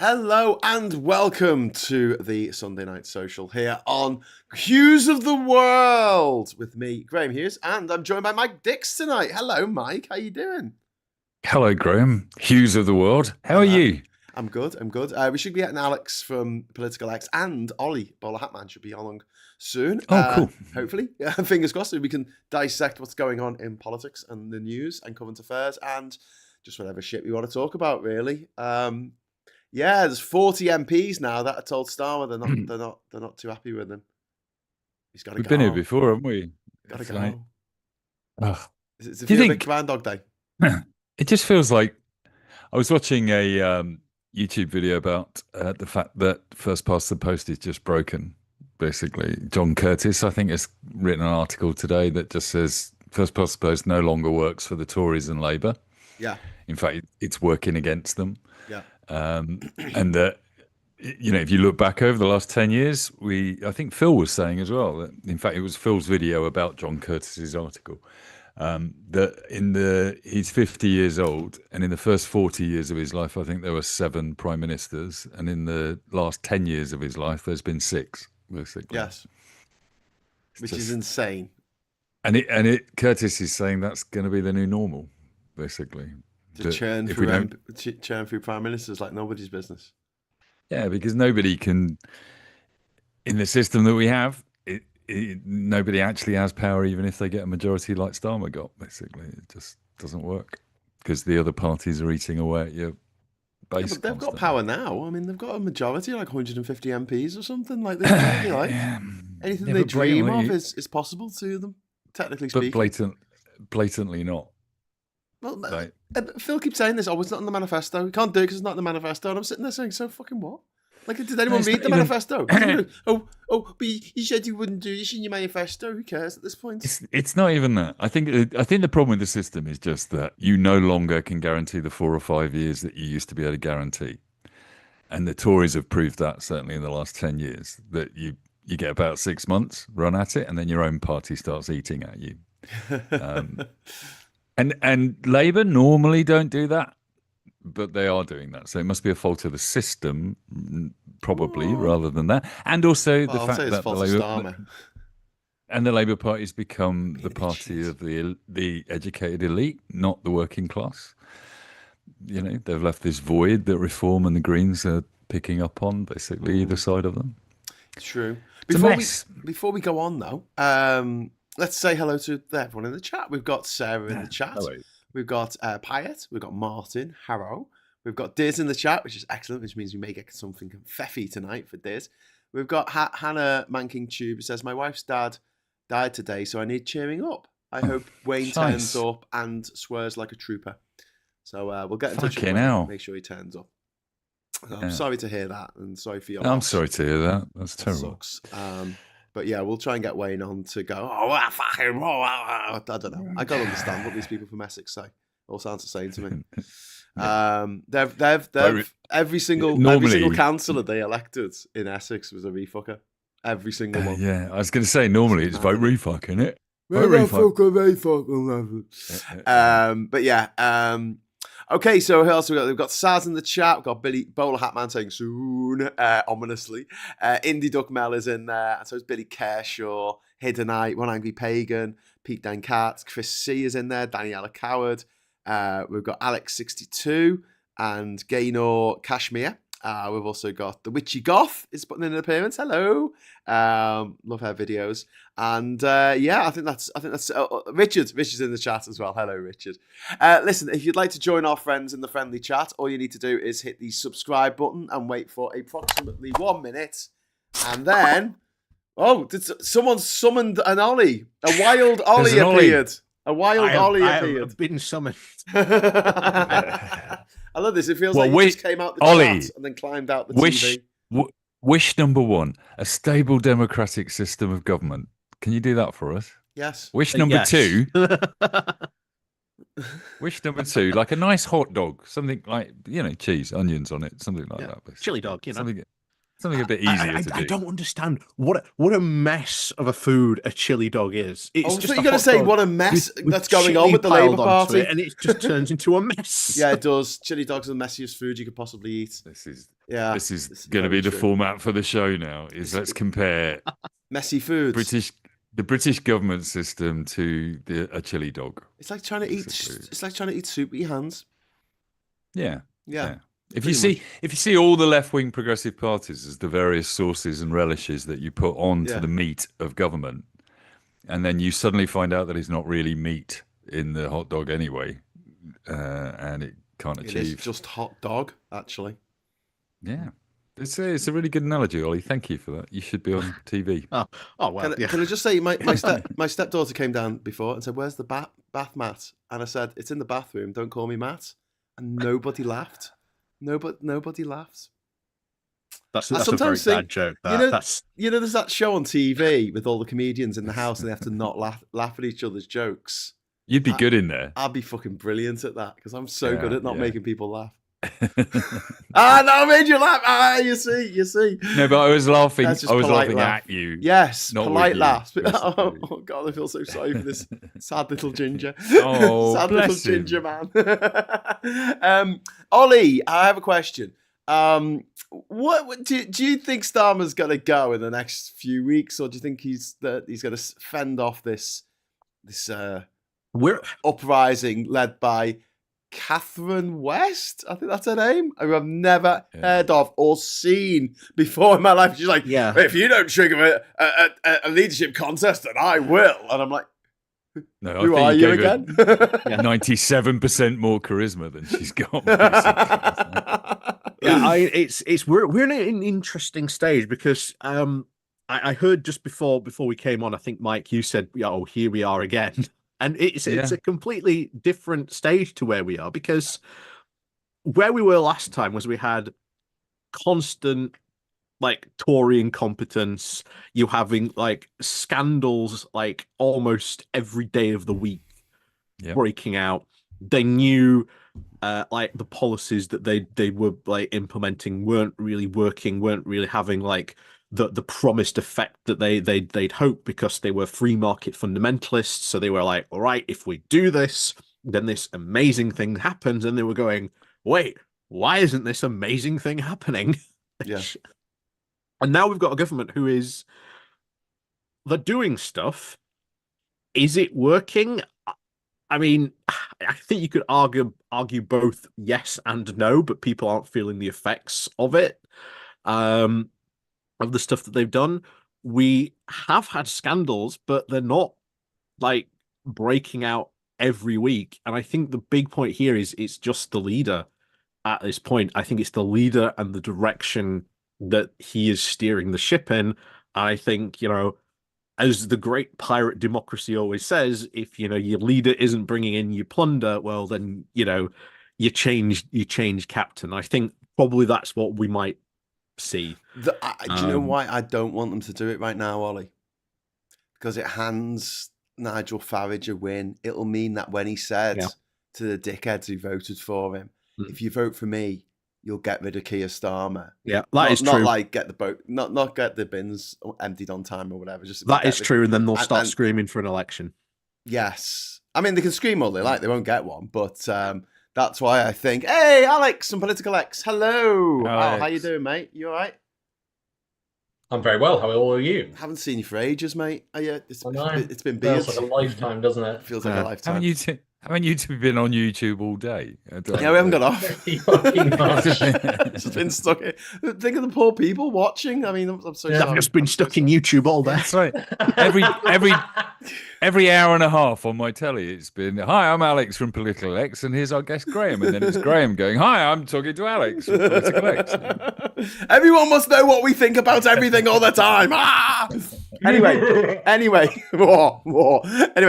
Hello and welcome to the Sunday Night Social here on Hughes of the World with me, Graham Hughes, and I'm joined by Mike Dix tonight. Hello, Mike. How you doing? Hello, Graham. Hughes of the World. How are you? I'm good. We should be getting Alex from Political X and Ollie, Bowler Hatman, should be along soon. Oh, cool. Hopefully. Fingers crossed, so we can dissect what's going on in politics and the news and current affairs and just whatever shit we want to talk about, really. Yeah, there's 40 MPs now that are told Starmer they're not too happy with him. He's got to go. We've been here before, haven't we? Got to go. Oh. Does it feel a bit Groundhog Day? It just feels like I was watching a YouTube video about the fact that first past the post is just broken. Basically, John Curtis, I think, has written an article today that just says first past the post no longer works for the Tories and Labour. Yeah. In fact, it's working against them. Yeah. And that, if you look back over the last 10 years, I think Phil was saying as well that, in fact, it was Phil's video about John Curtis's article, that he's 50 years old, and in the first 40 years of his life, I think there were 7 prime ministers, and in the last 10 years of his life, there's been 6, basically. Yes. Which is insane. And Curtis is saying that's going to be the new normal, basically. To churn through prime ministers like nobody's business. Yeah, because nobody can, in the system that we have, nobody actually has power, even if they get a majority like Starmer got. Basically, it just doesn't work because the other parties are eating away at your base. Yeah, but they've got power now. I mean, they've got a majority, like 150 MPs or something. Like this, anything they dream of is possible to them, technically speaking. But blatantly not. Well, Phil keeps saying this. Oh, it's not in the manifesto. We can't do it because it's not in the manifesto. And I'm sitting there saying, so fucking what? Like, did anyone read the manifesto? But you said you wouldn't do this in your manifesto. Who cares at this point? It's not even that. I think the problem with the system is just that you no longer can guarantee the 4 or 5 years that you used to be able to guarantee. And the Tories have proved that, certainly in the last 10 years, that you get about 6 months, run at it, and then your own party starts eating at you. And Labour normally don't do that, but they are doing that. So it must be a fault of the system, probably, rather than that. And also the fact that the Labour Party's become the party of the educated elite, not the working class. They've left this void that Reform and the Greens are picking up on, basically, either side of them. True. Before we go on, though, let's say hello to everyone in the chat. We've got Sarah in the chat. Hello. We've got Pyatt. We've got Martin, Harrow. We've got Diz in the chat, which is excellent, which means we may get something feffy tonight for Diz. We've got Hannah Manking Tube, who says, my wife's dad died today, so I need cheering up. I hope Wayne turns up and swears like a trooper. So we'll get in touch with him. Make sure he turns up. I'm sorry to hear that, and sorry for your loss. I'm sorry to hear that. That's terrible. Sucks. But yeah, we'll try and get Wayne on to go, I don't know. I can't understand what these people from Essex say. All sounds the same to me. Every single councillor they elected in Essex was a refucker. Every single one. Yeah, I was going to say, normally it's vote refuck, isn't it? Vote refuck. But yeah. Okay, so who else we got? We've got Saz in the chat. We've got Billy Bowler Hatman saying soon, ominously. Indy Duck Mel is in there. And so is Billy Kershaw, Hiddenite, One Angry Pagan, Pete Dan Katz, Chris C is in there, Daniela Coward. We've got Alex62 and Gaynor Kashmir. We've also got the Witchy Goth is putting in an appearance. Hello, love her videos, and I think that's Richard's in the chat as well. Hello, Richard. Listen, if you'd like to join our friends in the friendly chat, all you need to do is hit the subscribe button and wait for approximately 1 minute, and then someone summoned an Ollie? A wild Ollie appeared. A wild Ollie appeared. I've been summoned. I love this. It feels like he just came out the chat and then climbed out the TV. Wish number 1, a stable democratic system of government. Can you do that for us? Yes. Wish number 2. Wish number 2, like a nice hot dog. Something like, cheese, onions on it. Something like that. Basically. Chili dog, Something a bit easier to do. I don't understand what a mess of a food a chili dog is. It's just you're going to say what a mess that's going on with the Labour Party, and it just turns into a mess. Yeah, it does. Chili dogs are the messiest food you could possibly eat. This is Yeah. This is going to be the format for the show now. Let's compare messy foods. The British government system to a chili dog. It's like trying to eat. It's like trying to eat soup with your hands. Yeah. Yeah. If you see all the left-wing progressive parties as the various sauces and relishes that you put onto the meat of government, and then you suddenly find out that it's not really meat in the hot dog anyway, and it can't achieve. It's just hot dog, actually. Yeah. It's a really good analogy, Ollie. Thank you for that. You should be on TV. Oh well. Can I just say, my stepdaughter came down before and said, "Where's the bath mat?" And I said, "It's in the bathroom. Don't call me Matt." And nobody laughed. Nobody laughs. That's a very bad joke. There's that show on TV with all the comedians in the house and they have to not laugh at each other's jokes. You'd be good in there. I'd be fucking brilliant at that because I'm so good at not making people laugh. No, I made you laugh. You see. No, but I was laughing. I was laughing at you. Yes, polite laughs. Oh God, I feel so sorry for this sad little ginger. Oh, sad little ginger man. Ollie, I have a question. What do you think Starmer's going to go in the next few weeks, or do you think he's going to fend off this uprising led by Catherine West? I think that's her name. I've never heard of or seen before in my life. She's like, if you don't trigger a leadership contest, then I will. And I'm like, no, who are you again? 97% more charisma than she's got. We're in an interesting stage because I heard just before we came on, I think Mike, you said, "Oh, here we are again." And it's a completely different stage to where we are, because where we were last time was we had constant like Tory incompetence. You having like scandals like almost every day of the week breaking out. They knew like the policies that they were like implementing weren't really working, weren't really having like the promised effect that they'd hoped, because they were free market fundamentalists. So they were like, all right, if we do this, then this amazing thing happens. And they were going, wait, why isn't this amazing thing happening? Yeah. And now we've got a government who is, they're doing stuff. Is it working? I mean, I think you could argue both yes and no, but people aren't feeling the effects of it. Of the stuff that they've done. We have had scandals, but they're not like breaking out every week. And I think the big point here is it's just the leader at this point. I think it's the leader and the direction that he is steering the ship in. I think, as the great pirate democracy always says, if, your leader isn't bringing in your plunder, well, then, you change captain. I think probably that's what we might see. Do you know why I don't want them to do it right now, Ollie? Because it hands Nigel Farage a win. It'll mean that when he said to the dickheads who voted for him, if you vote for me, you'll get rid of Keir Starmer. Yeah, that is true. Not like get the boat, not get the bins emptied on time or whatever. Just that is true, and then they'll start screaming for an election. Yes, I mean they can scream all they like, they won't get one, but. That's why I think, hey, Alex from Political X. Hello. Alex. How you doing, mate? You all right? I'm very well. How are you? Haven't seen you for ages, mate. It's been beers. Feels like a lifetime, doesn't it? Feels like a lifetime. Haven't you two been on YouTube all day? Yeah, we haven't got off. Just been stuck. Think of the poor people watching. I mean, I'm so sorry. I've just been stuck in YouTube all day. That's right. Every hour and a half on my telly, it's been, hi, I'm Alex from Political X, and here's our guest Graham. And then it's Graham going, hi, I'm talking to Alex from Political X. Everyone must know what we think about everything all the time. Ah! Anyway. Anyway,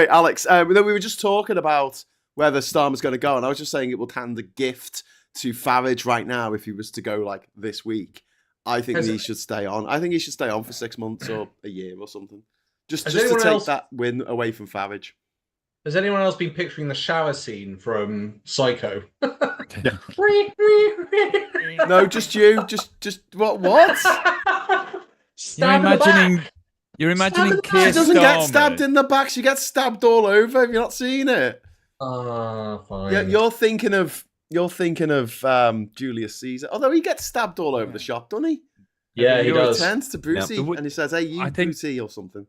Alex, we were just talking about whether Starmer's going to go, and I was just saying it would hand the gift to Farage right now if he was to go like this week. I think he should stay on. I think he should stay on for 6 months or a year or something. Just to take that win away from Farage. Has anyone else been picturing the shower scene from Psycho? No, just you. Just what? You're imagining Keir She doesn't Starmer. get stabbed in the back. She gets stabbed all over. Have you not seen it? Fine. Yeah, you're thinking of You're thinking of Julius Caesar, although he gets stabbed all over the shop, doesn't he? Yeah, he does. He turns to Brucey and he says, "Hey, you, Brucey," or something.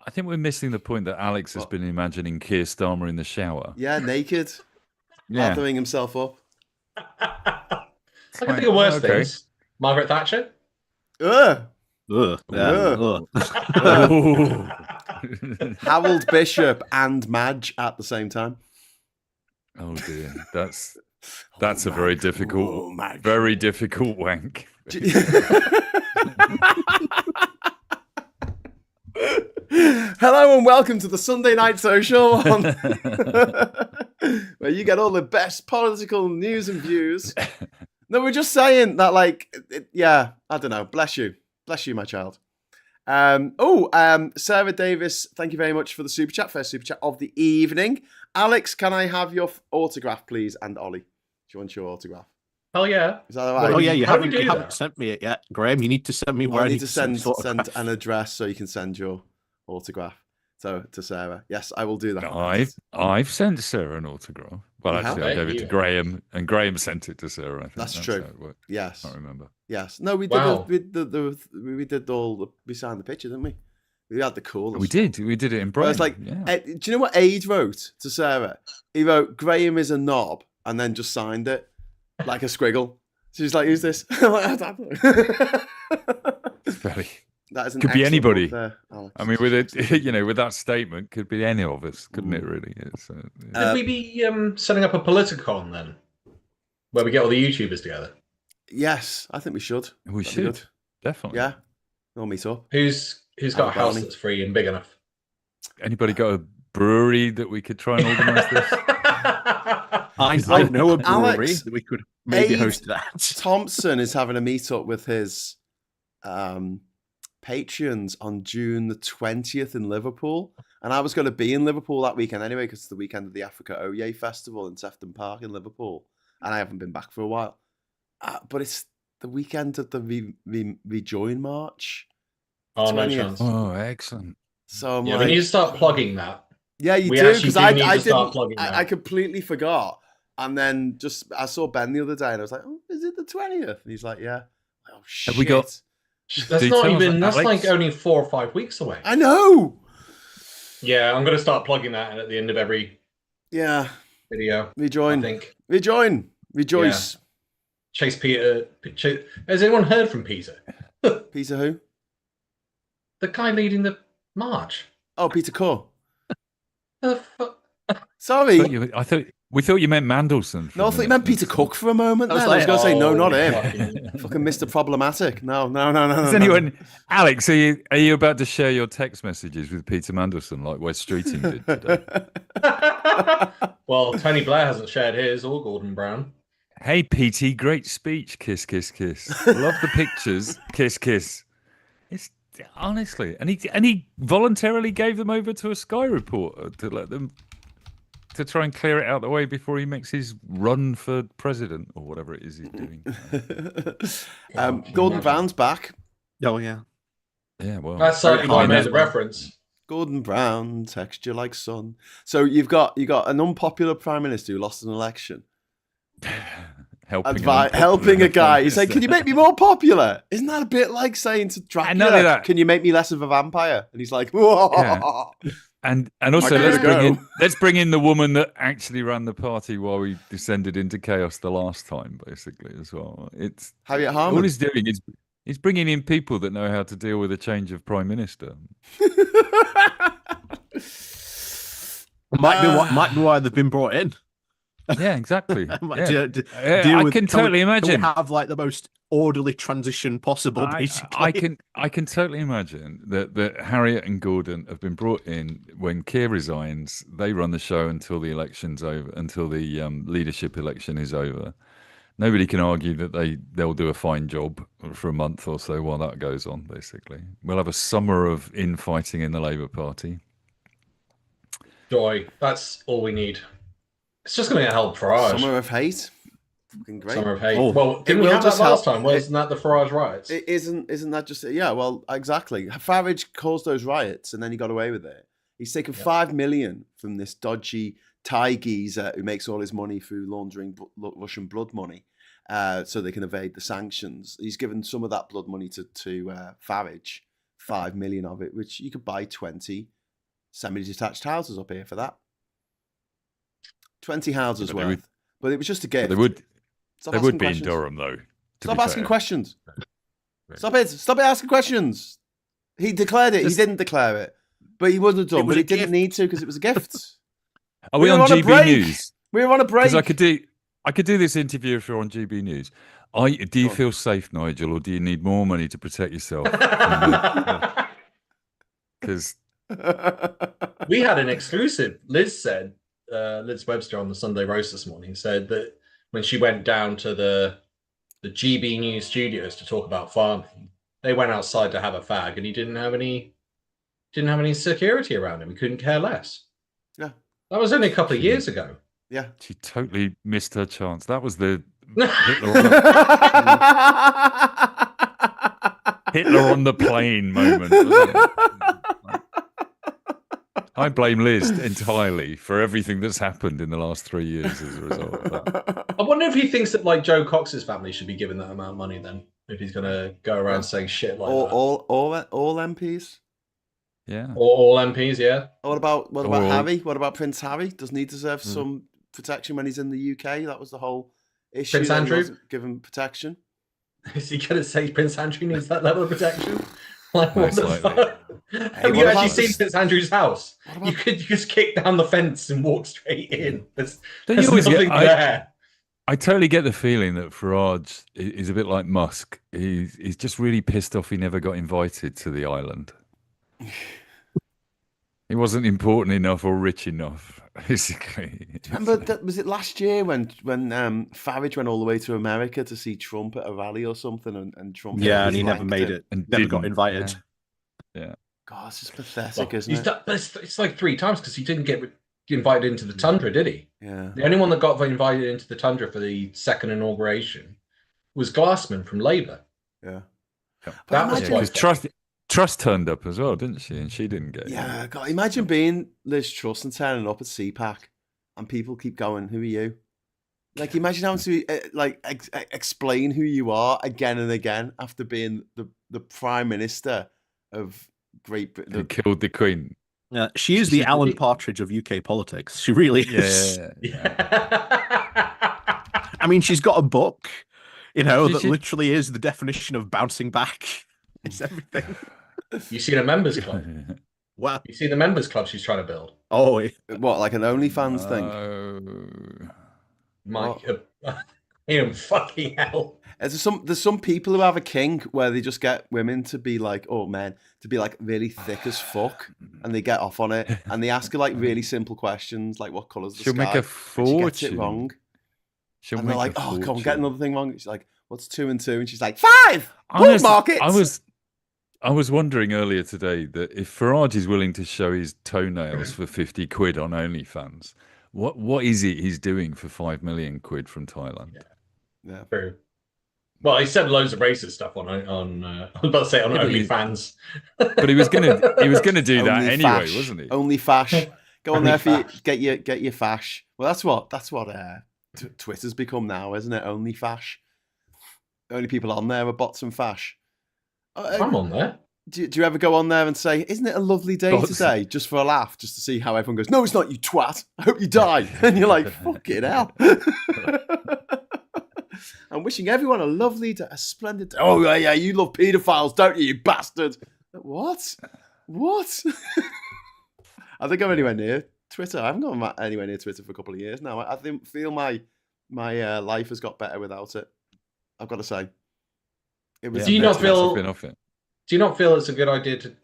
I think we're missing the point that Alex has been imagining Keir Starmer in the shower. Yeah, naked, lathering himself up. I can think of worse things. Margaret Thatcher. Harold Bishop and Madge at the same time. Oh dear, that's a very difficult wank. Hello and welcome to the Sunday Night Social, where you get all the best political news and views. No, we're just saying that, I don't know. Bless you, my child. Sarah Davis, thank you very much for the super chat. First super chat of the evening. Alex, can I have your autograph, please? And Ollie, do you want your autograph? Oh yeah. Is that all right? Oh yeah, you haven't sent me it yet, Graham. You need to send me where I need to send an address so you can send your autograph to Sarah. Yes, I will do that. I've sent Sarah an autograph. Well, actually, I gave it to Graham, and Graham sent it to Sarah. I think that's true. Yes, I remember. Yes, no, we did. We signed the picture, didn't we? We had the coolest. We did it in Brighton. Do you know what Aid wrote to Sarah? He wrote, "Graham is a knob," and then just signed it like a squiggle. She's like, "Who's this?" I don't know. That is could be anybody. I mean, with it, with that statement, could be any of us, couldn't it? Really? Could we be setting up a Politicon then, where we get all the YouTubers together? Yes, I think we should. We should definitely. Yeah, we'll meet up. Who's got a house that's free and big enough? Anybody got a brewery that we could try and organise this? I know a brewery that we could maybe host that. Thompson is having a meet-up with his patrons on June the 20th in Liverpool. And I was going to be in Liverpool that weekend anyway, because it's the weekend of the Africa Oye Festival in Sefton Park in Liverpool. And I haven't been back for a while. But it's the weekend of the Rejoin March. Oh, 20th. No chance. Oh, excellent. So we need to start plugging that. Yeah, you do, because I completely forgot. And then I saw Ben the other day and I was like, "Oh, is it the 20th?" And he's like, "Yeah." Oh shit. Have we got... That's not even. That's like only 4 or 5 weeks away. I know. Yeah, I'm going to start plugging that at the end of every video. Rejoin. I think. Rejoin. Rejoice. Yeah. Chase Peter. Has anyone heard from Peter? Peter who? The guy leading the march. Oh, Peter Kerr. The fuck? Sorry. We thought you meant Mandelson. No, I thought you meant Peter Cook for a moment. I was going to say, no, not him. Fucking Mr. Problematic. No. Is anyone, Alex, are you about to share your text messages with Peter Mandelson like Wes Streeting did today? Well, Tony Blair hasn't shared his, or Gordon Brown. Hey, PT, great speech. Kiss, kiss, kiss. Love the pictures. Kiss, kiss. It's honestly, and he voluntarily gave them over to a Sky reporter to let them. To try and clear it out the way before he makes his run for president or whatever it is he's doing. Gordon Brown's back. Oh yeah, yeah. Well, that's I made the reference. Gordon Brown, texture like sun. So you've got an unpopular prime minister who lost an election. helping a guy. He's like, "Can you make me more popular?" Isn't that a bit like saying to Dracula, "Can you make me less of a vampire?" And he's like, "Whoa." Yeah. And also let's bring in the woman that actually ran the party while we descended into chaos the last time, basically, as well. It's Harriet Harman. All he's doing is he's bringing in people that know how to deal with a change of prime minister. might be why they've been brought in. Yeah, exactly. I can totally imagine. Have like the most orderly transition possible. Basically, I can totally imagine that Harriet and Gordon have been brought in when Kerr resigns. They run the show until the election's over, until the leadership election is over. Nobody can argue that they'll do a fine job for a month or so while that goes on. Basically, we'll have a summer of infighting in the Labour Party. Joy. That's all we need. It's just going to help Farage. Summer of hate. Fucking great. Summer of hate. Oh. Well, didn't we have that last time? Wasn't that the Farage riots? It isn't that just... Yeah, well, exactly. Farage caused those riots and then he got away with it. He's taken 5 million from this dodgy Thai geezer who makes all his money through laundering Russian blood money, so they can evade the sanctions. He's given some of that blood money to Farage, 5 million of it, which you could buy 20 semi-detached houses up here for that. 20 houses worth. But it was just a gift. They would be questions. in Durham, though. Stop asking questions. Stop it asking questions. He declared it. He didn't declare it. But he wouldn't have done. But he didn't need to because it was a gift. Are we on GB News? We were on a break. Because I could do this interview if you're on GB News. Do you feel safe, Nigel, or do you need more money to protect yourself? Because we had an exclusive. Liz Webster on the Sunday Roast this morning said that when she went down to the GB News studios to talk about farming, they went outside to have a fag, and he didn't have any security around him. He couldn't care less. Yeah, that was only a couple of years ago. Yeah, she totally missed her chance. That was the Hitler on the plane moment. Wasn't it? I blame Liz entirely for everything that's happened in the last 3 years as a result of that. I wonder if he thinks that like Joe Cox's family should be given that amount of money then, if he's going to go around saying shit like that. All MPs? Yeah. All MPs, yeah. What about Harry? What about Prince Harry? Doesn't he deserve some protection when he's in the UK? That was the whole issue. Prince Andrew? Given protection. Is he going to say Prince Andrew needs that level of protection? Like, what the fuck? Have you actually seen Prince Andrew's house? You could just kick down the fence and walk straight in. There's nothing there. I totally get the feeling that Farage is a bit like Musk. He's just really pissed off he never got invited to the island. He wasn't important enough or rich enough, basically. Remember, was it last year when Farage went all the way to America to see Trump at a rally or something, and Trump? Yeah, and he never made it, and never got invited. Yeah. God, it's just pathetic, isn't it? It's like 3 times because he didn't get invited into the tundra, did he? Yeah. The only one that got invited into the tundra for the second inauguration was Glassman from Labour. Yeah. That was because Truss turned up as well, didn't she? And she didn't get it. Yeah, God, imagine being Liz Truss and turning up at CPAC and people keep going, "Who are you?" Like, imagine having to explain who you are again and again after being the Prime Minister of Great Britain. Who killed the Queen. Yeah, she is the Alan Partridge of UK politics. She really is. Yeah. I mean, she's got a book, that literally is the definition of bouncing back. It's everything. You see the members club? Wow. You see the members club she's trying to build? Oh, what, like an OnlyFans thing? Mike, fucking hell. There's some people who have a kink where they just get women to be like, men to be like really thick as fuck, and they get off on it, and they ask her like really simple questions, like what colour's the sky? She'll make a fortune. She gets it wrong. And they're like, come on, get another thing wrong. She's like, what's 2 and 2? And she's like, 5! Bull market! I was wondering earlier today that if Farage is willing to show his toenails for 50 quid on OnlyFans, what is it he's doing for 5 million quid from Thailand? Yeah. True. Well, he said loads of racist stuff on I was about to say on OnlyFans. But he was gonna do that anyway, Fash. wasn't he? Only Fash. Go on there for get your Fash. Well, that's what Twitter's become now, isn't it? Only Fash. The only people on there are bots and Fash. I'm on there. Do you ever go on there and say, "Isn't it a lovely day today?" Just for a laugh, just to see how everyone goes. No, it's not, you twat. I hope you die. And you're like, fucking hell. I'm wishing everyone a lovely day, a splendid day. Oh yeah, you love paedophiles, don't you bastard? What? I think I'm anywhere near Twitter. I haven't gone anywhere near Twitter for a couple of years now. I feel my life has got better without it. I've got to say. Do you not feel it's a good idea to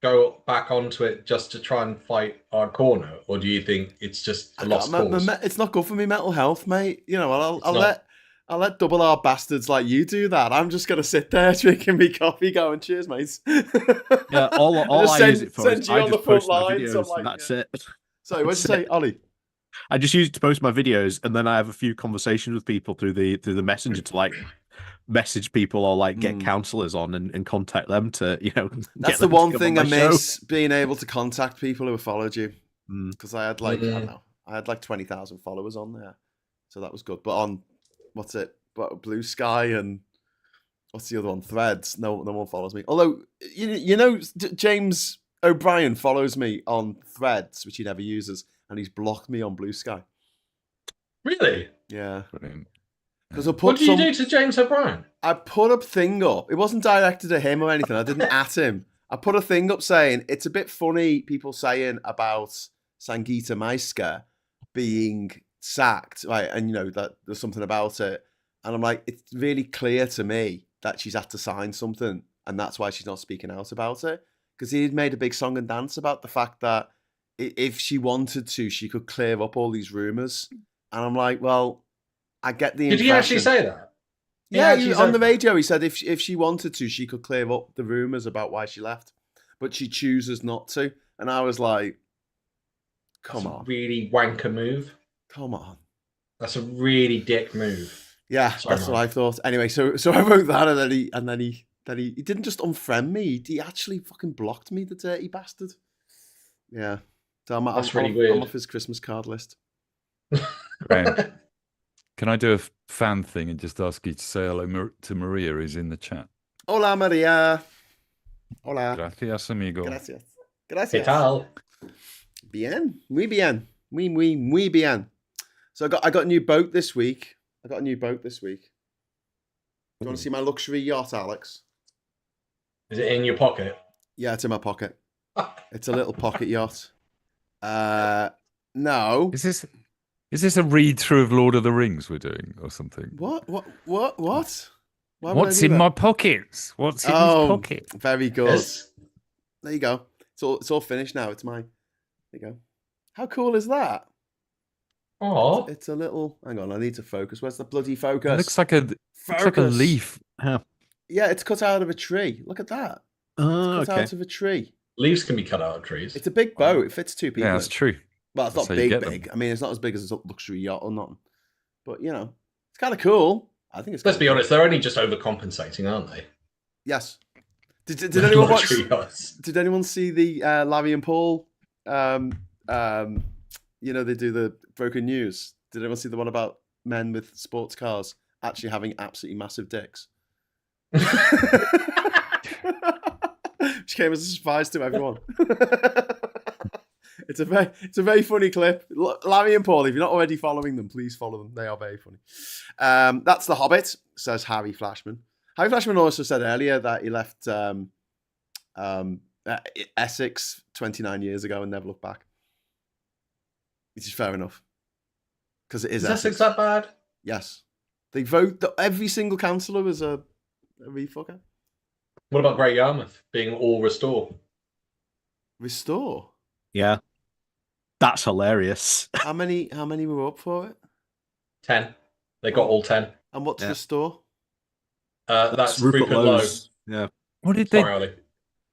go back onto it just to try and fight our corner, or do you think it's just a lost cause? It's not good for me mental health, mate. I'll let double R bastards like you do that. I'm just gonna sit there drinking me coffee, going, "Cheers, mates." Yeah, all I use it for is I just post my videos, and that's it. Sorry, what did you say, Ollie? I just use it to post my videos, and then I have a few conversations with people through the messenger to like message people or like get counselors on and contact them to That's the one thing I miss, being able to contact people who have followed you, because I had I don't know, I had like 20,000 followers on there, so that was good. But on Blue Sky and what's the other one? Threads. No one follows me. Although James O'Brien follows me on Threads, which he never uses, and he's blocked me on Blue Sky. Really? Yeah. Brilliant. What did you do to James O'Brien? I put a thing up. It wasn't directed at him or anything. I didn't at him. I put a thing up saying it's a bit funny people saying about Sangeeta Maiska being sacked, right? And that there's something about it. And I'm like, it's really clear to me that she's had to sign something, and that's why she's not speaking out about it. Because he had made a big song and dance about the fact that if she wanted to, she could clear up all these rumors. And I'm like, well, I get the impression. Did he actually say that? Yeah, on the radio, he said if she wanted to, she could clear up the rumors about why she left, but she chooses not to. And I was like, come on. Really wanker move. Come on. That's a really dick move. Yeah, that's what I thought. Anyway, so I wrote that, and then he didn't just unfriend me. He actually fucking blocked me, the dirty bastard. Yeah. So that's really weird. I'm off his Christmas card list. Right. Can I do a fan thing and just ask you to say hello to Maria, who's in the chat? Hola, Maria. Hola. Gracias, amigo. Gracias. ¿Qué tal? Bien. Muy bien. Muy bien. So I got a new boat this week. You want to see my luxury yacht, Alex? Is it in your pocket? Yeah, it's in my pocket. It's a little pocket yacht. No. Is this a read through of Lord of the Rings we're doing or something? What? What's in my pockets? What's in his pocket? Very good. Yes. There you go. It's all finished now. It's mine. There you go. How cool is that? Oh, it's a little. Hang on, I need to focus. Where's the bloody focus? It looks like a leaf. Yeah, it's cut out of a tree. Look at that. Oh, it's cut out of a tree. Leaves can be cut out of trees. It's a big boat. It fits two people. Yeah, that's true. Well, it's not big. I mean, it's not as big as a luxury yacht or nothing. But, it's kind of cool. I think it's. Let's be honest, they're only just overcompensating, aren't they? Yes. Did anyone watch? Did anyone see the Larry and Paul? They do the broken news. Did anyone see the one about men with sports cars actually having absolutely massive dicks? Which came as a surprise to everyone. It's a very funny clip. Larry and Paul, if you're not already following them, please follow them. They are very funny. That's The Hobbit, says Harry Flashman. Harry Flashman also said earlier that he left Essex 29 years ago and never looked back. Which is fair enough. Because it is Essex that bad? Yes. They vote, every single councillor was a refucker. What about Great Yarmouth being all restore? Restore? Yeah. That's hilarious. How many were up for it? 10. They got all 10. And what's restore? That's Rupert Lowe. Yeah. What did Sorry, Ollie.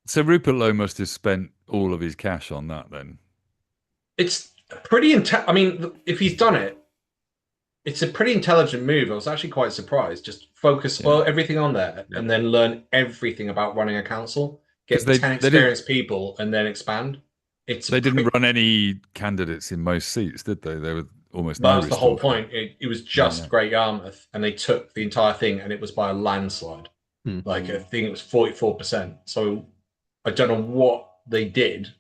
So Rupert Lowe must have spent all of his cash on that then. It's pretty I mean, if he's done it, it's a pretty intelligent move. I was actually quite surprised. Just focus everything on there and then learn everything about running a council. Get 10 experienced people and then expand. They didn't run any candidates in most seats, did they? They were almost. That was the whole point. It was just Great Yarmouth, and they took the entire thing, and it was by a landslide. Like I think it was 44%. So I don't know what they did.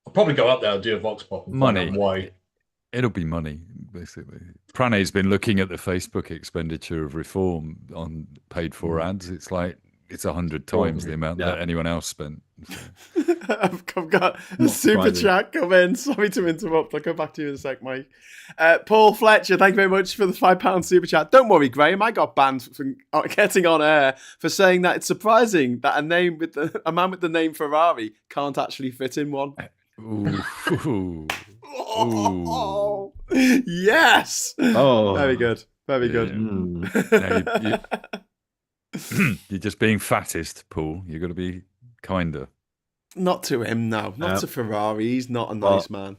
I'll probably go up there and do a vox pop. And money. Why? It'll be money, basically. Pranay's been looking at the Facebook expenditure of reform on paid for ads. It's like it's 100 times the amount that anyone else spent. So. I've got a super chat come in. Sorry to interrupt. I'll go back to you in a sec, Mike. Paul Fletcher, thank you very much for the £5 super chat. Don't worry, Graham. I got banned from getting on air for saying that it's surprising that a man with the name Ferrari can't actually fit in one. Ooh. Oh, yes. Oh, very good. Very good. You're just being fattest, Paul. You've got to be kinder. Not to him, no. Not to Ferrari. He's not a nice man.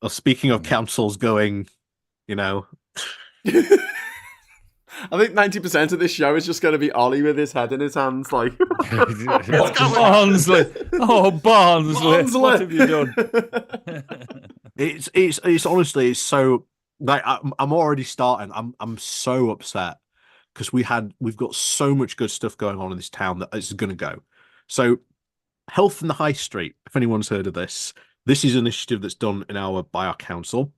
Well, speaking of councils going, I think 90% of this show is just going to be Ollie with his head in his hands, like, Barnsley. Oh, Barnsley. What have you done? It's honestly, it's so like I'm already starting. I'm so upset because we've got so much good stuff going on in this town that it's going to go. So, Health in the High Street. If anyone's heard of this, this is an initiative that's done by our council.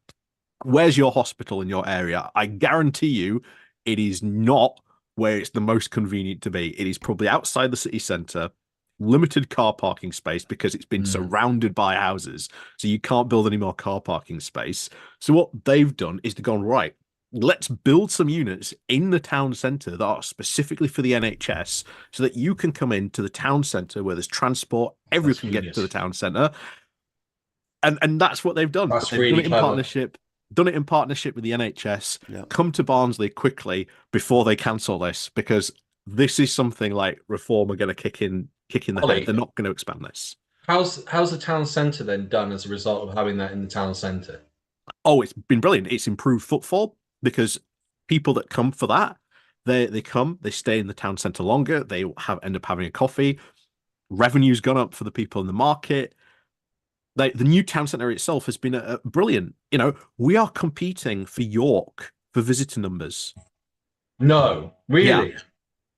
Where's your hospital in your area? I guarantee you, it is not where it's the most convenient to be. It is probably outside the city centre. Limited car parking space because it's been surrounded by houses, so you can't build any more car parking space. So what they've done is they've gone, right, let's build some units in the town centre that are specifically for the NHS so that you can come into the town centre where there's transport, everyone can get to the town centre. And that's what they've done. That's They've really done it in partnership with the NHS. Yeah. Come to Barnsley quickly before they cancel this, because this is something like Reform are going to kick in the head. They're not going to expand this. How's the town centre then done as a result of having that in the town centre? Oh, it's been brilliant. It's improved footfall because people that come for that, they come, they stay in the town centre longer. They end up having a coffee. Revenue's gone up for the people in the market. The new town centre itself has been a brilliant. You know, we are competing for York for visitor numbers. No, really.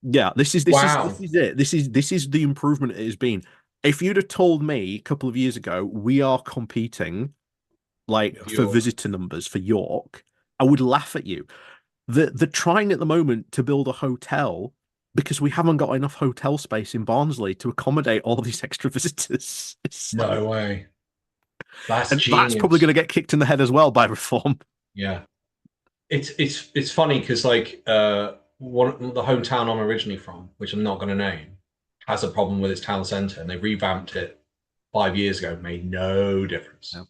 Yeah, this is it. This is the improvement it has been. If you'd have told me a couple of years ago we are competing for visitor numbers for York, I would laugh at you. They're trying at the moment to build a hotel because we haven't got enough hotel space in Barnsley to accommodate all these extra visitors. No way. That's probably going to get kicked in the head as well by Reform. Yeah, it's funny because the hometown I'm originally from, which I'm not going to name, has a problem with its town centre, and they revamped it 5 years ago. Made no difference. No.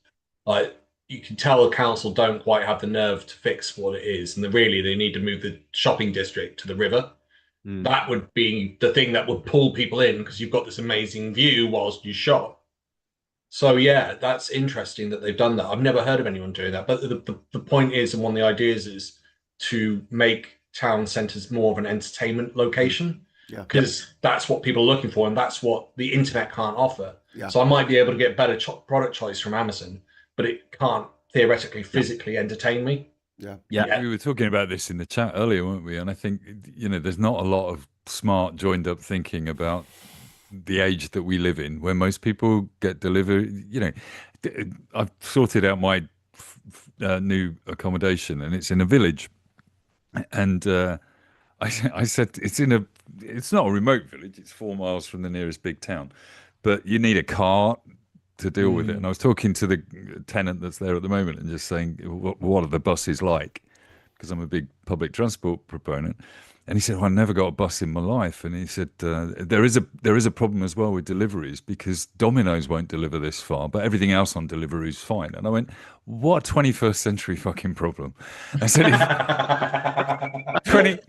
Like, you can tell the council don't quite have the nerve to fix what it is, and they need to move the shopping district to the river. That would be the thing that would pull people in because you've got this amazing view whilst you shop. So yeah, that's interesting that they've done that. I've never heard of anyone doing that. But the point is, and one of the ideas is to make town centres more of an entertainment location. Yeah. Because that's what people are looking for, and that's what the internet can't offer. Yeah. So I might be able to get better product choice from Amazon, but it can't theoretically physically entertain me. Yeah. We were talking about this in the chat earlier, weren't we? And I think, there's not a lot of smart joined up thinking about the age that we live in, where most people get delivered. I've sorted out my new accommodation, and it's in a village. And I said it's not a remote village. It's 4 miles from the nearest big town, but you need a car to deal with it. And I was talking to the tenant that's there at the moment and just saying, what are the buses like? Because I'm a big public transport proponent. And he said, I never got a bus in my life. And he said, there is a problem as well with deliveries because Domino's won't deliver this far, but everything else on delivery is fine. And I went, what a 21st century fucking problem. I said, 20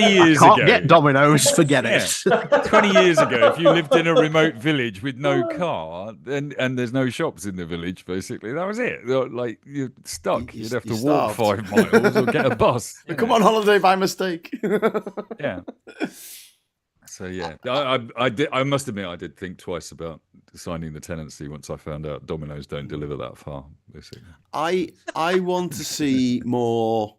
years ago. Can't get Domino's, forget it. 20 years ago, if you lived in a remote village with no car and there's no shops in the village, basically, that was it. Like, you're stuck. You'd have to walk 5 miles or get a bus. Come on holiday by mistake. Yeah. So yeah, I must admit I did think twice about signing the tenancy once I found out Domino's don't deliver that far. Basically, I want to see more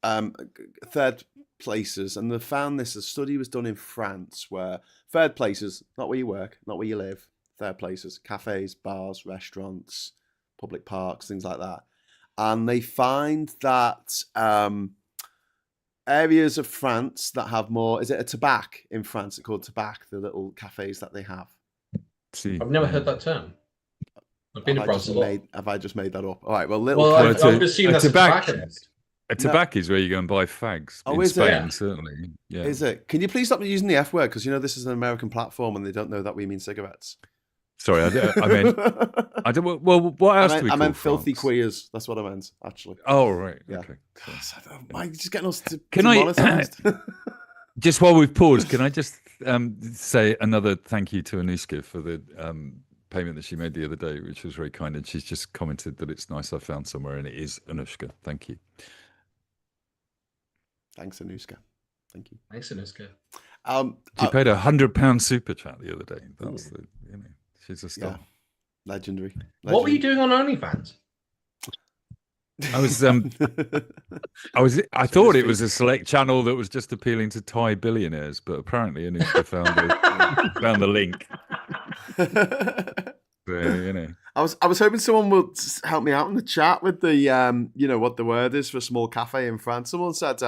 third places, and they found this. A study was done in France where third places, not where you work, not where you live, third places, cafes, bars, restaurants, public parks, things like that, and they find that. Areas of France that have more, is it a tobacco in France? It's called tobacco, the little cafes that they have. I've never heard that term. I've been to France a lot. Have I just made that up? All right, well, I would assume that's a tobacconist. A tobacco is where you go and buy fags. Oh, in Spain, it? Certainly. Yeah. Is it? Can you please stop using the F word? Because this is an American platform and they don't know that we mean cigarettes. Sorry, I meant. Well, what else do we call I meant France? filthy queers. That's what I meant, actually. Oh, right. Yeah. Okay. Why are you just getting us to monetized? Just while we've paused, can I just say another thank you to Anushka for the payment that she made the other day, which was very kind. And she's just commented that it's nice I found somewhere, and it is Anushka. Thank you. Thanks, Anushka. Thank you. Thanks, Anushka. She paid £100 super chat the other day. That's she's a star. Yeah. Legendary. What were you doing on OnlyFans? I thought it was a select channel that was just appealing to Thai billionaires, but apparently Anushka found the link. So, I was hoping someone would help me out in the chat with the what the word is for a small cafe in France. Someone said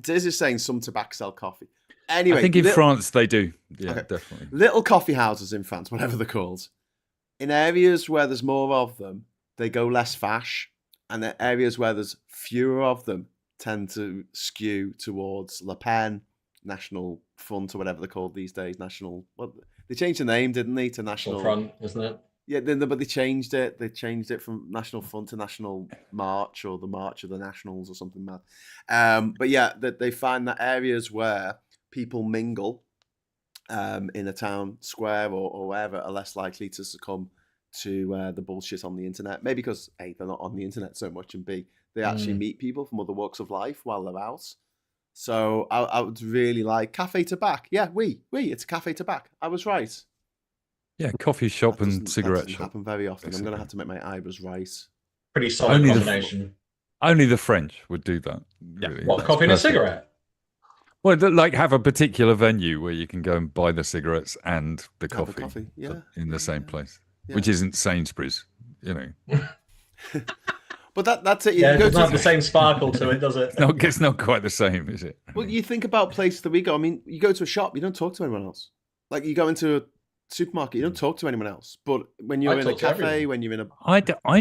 Diz is saying some tobacco sell coffee. Anyway, I think in France they do. Yeah, okay. Definitely. Little coffee houses in France, whatever they're called. In areas where there's more of them, they go less fash. And the areas where there's fewer of them tend to skew towards Le Pen, National Front, or whatever they're called these days. They changed the name, didn't they, to National Front, isn't it? Yeah, but they changed it. They changed it from National Front to National March, or the March of the Nationals, or something mad. But yeah, they find that areas where people mingle in a town square or wherever are less likely to succumb to the bullshit on the internet. Maybe because A, they're not on the internet so much, and B, they actually meet people from other walks of life while they're out. So I would really like Cafe Tabac. Yeah, it's a Cafe Tabac. I was right. Yeah, coffee shop and cigarette that doesn't shop. happen very often. I'm going to have to make my eyebrows right. Pretty solid combination. Only the French would do that. Really. Yeah. What, coffee and a cigarette? Well, like have a particular venue where you can go and buy the cigarettes and the coffee, in the same place. Yeah. Which isn't Sainsbury's, But that's it. Yeah, it doesn't have the same sparkle to it, does it? No, it's not quite the same, is it? Well, you think about places that we go. I mean, you go to a shop, you don't talk to anyone else. Like, you go into a supermarket, you don't talk to anyone else. But when you're in a cafe, when you're in a... I do. Okay.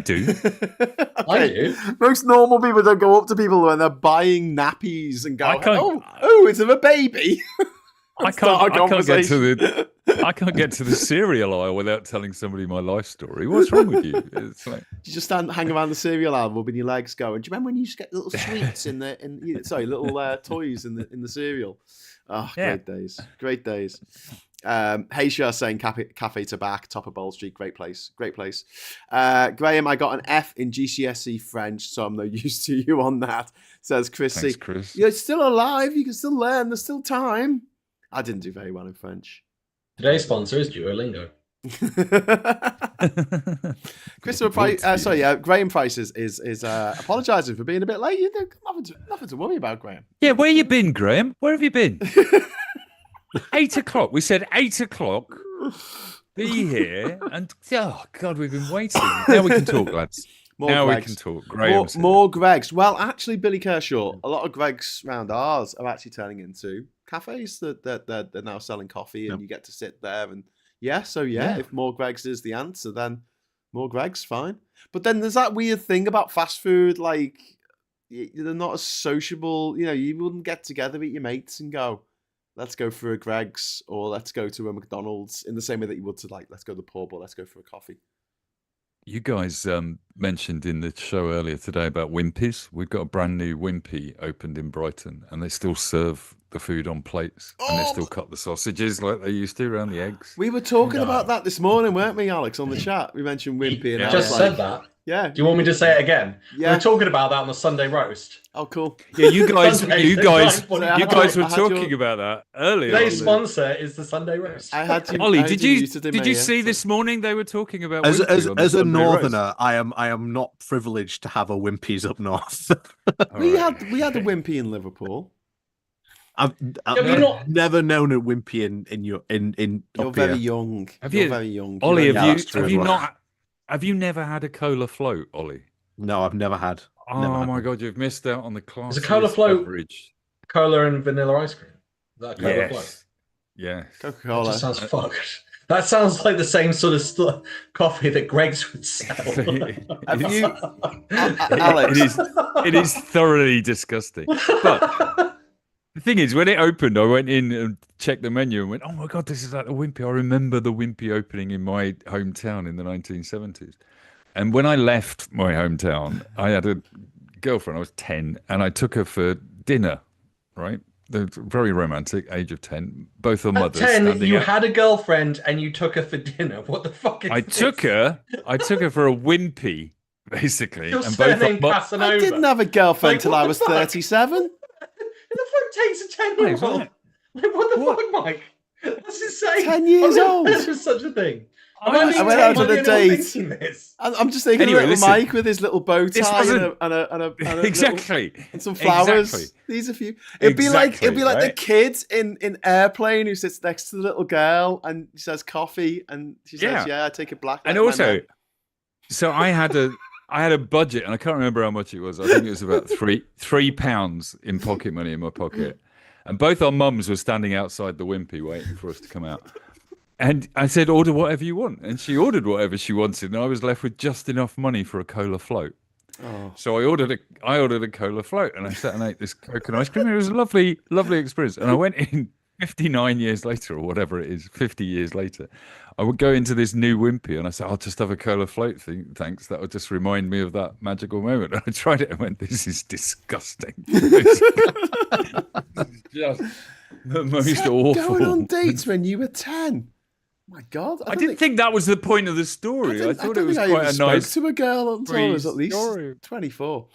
I do. Most normal people don't go up to people when they're buying nappies and go, oh, is there a baby? I can't get to the cereal aisle without telling somebody my life story. What's wrong with you? It's like... You just hang around the cereal aisle, rubbing your legs, going, do you remember when you used to get little sweets little toys in the cereal? Oh, yeah. Great days. Heysha saying Cafe Tabac, top of Bowl Street, great place. Graham, I got an F in GCSE French, so I'm no use to you on that. Says Chrissy. Thanks, Chris. You're still alive, you can still learn, there's still time. I didn't do very well in French. Today's sponsor is Duolingo. Graham Price is apologising for being a bit late. Nothing to worry about, Graham. Yeah, where you been, Graham? Where have you been? 8 o'clock. We said 8 o'clock. Be here, and oh god, we've been waiting. Now we can talk, lads. We can talk. More Gregs. Well, actually, Billy Kershaw, a lot of Gregs around ours are actually turning into cafes that they're now selling coffee, and you get to sit there and if more Gregs is the answer, then more Gregs, fine. But then there's that weird thing about fast food, like they're not as sociable. You wouldn't get together with your mates and go, let's go for a Greg's or let's go to a McDonald's in the same way that you would to let's go to the pub or let's go for a coffee. You guys mentioned in the show earlier today about Wimpy's. We've got a brand new Wimpy opened in Brighton, and they still serve the food on plates, and they still cut the sausages like they used to around the eggs. We were talking about that this morning, weren't we, Alex, on the chat? We mentioned Wimpy. And I just said that. Yeah. Do you want me to say it again? Yeah. We were talking about that on the Sunday roast. Oh, cool. Yeah, you guys were talking about that earlier. Today's sponsor is the Sunday roast. Ollie, did you see this morning they were talking about as a northerner? I am not privileged to have a Wimpy's up north. we had a Wimpy in Liverpool. I've never known a Wimpy in You're very young. You're very young. Ollie, have you never had a cola float, Ollie? No, I've never had. Oh my god, you've missed out on the class. Is a cola float beverage. Cola and vanilla ice cream? Is that a cola float? Yeah. Coca-Cola. That sounds fucked. That sounds like the same sort of coffee that Greg's would sell. Have you, Alex? It is thoroughly disgusting. But the thing is, when it opened, I went in and checked the menu and went, "Oh my god, this is like the Wimpy." I remember the Wimpy opening in my hometown in the 1970s. And when I left my hometown, I had a girlfriend. I was 10, and I took her for dinner. Right, the very romantic age of 10. Both her mothers. At 10, you had a girlfriend, and you took her for dinner. What the fuck is this? I took her for a Wimpy, basically. And both I didn't have a girlfriend till I was 37. Who the fuck takes a 10-year-old? What the fuck, Mike? That's insane. 10 years old. There's such a thing. I went out on a date. I'm just thinking of little Mike with his little bow tie and a exactly and some flowers. Exactly. These a few. It'd be like the kid in Airplane who sits next to the little girl and she says coffee and she says, "Yeah, I take it black." And also, so I had a budget and I can't remember how much it was. I think it was about £3 in pocket money in my pocket, and both our mums were standing outside the Wimpy waiting for us to come out. And I said, order whatever you want. And she ordered whatever she wanted. And I was left with just enough money for a cola float. Oh. So I ordered a cola float and I sat and ate this Coke and ice cream. It was a lovely, lovely experience. And I went in 59 years later or whatever it is, 50 years later. I would go into this new Wimpy and I said, I'll just have a cola float thing. Thanks. That would just remind me of that magical moment. And I tried it and went, this is disgusting. This is just the most awful. Going on dates when you were 10. My God! I didn't think that was the point of the story. I thought it was quite a nice. Spoke to a girl until I was at least 24.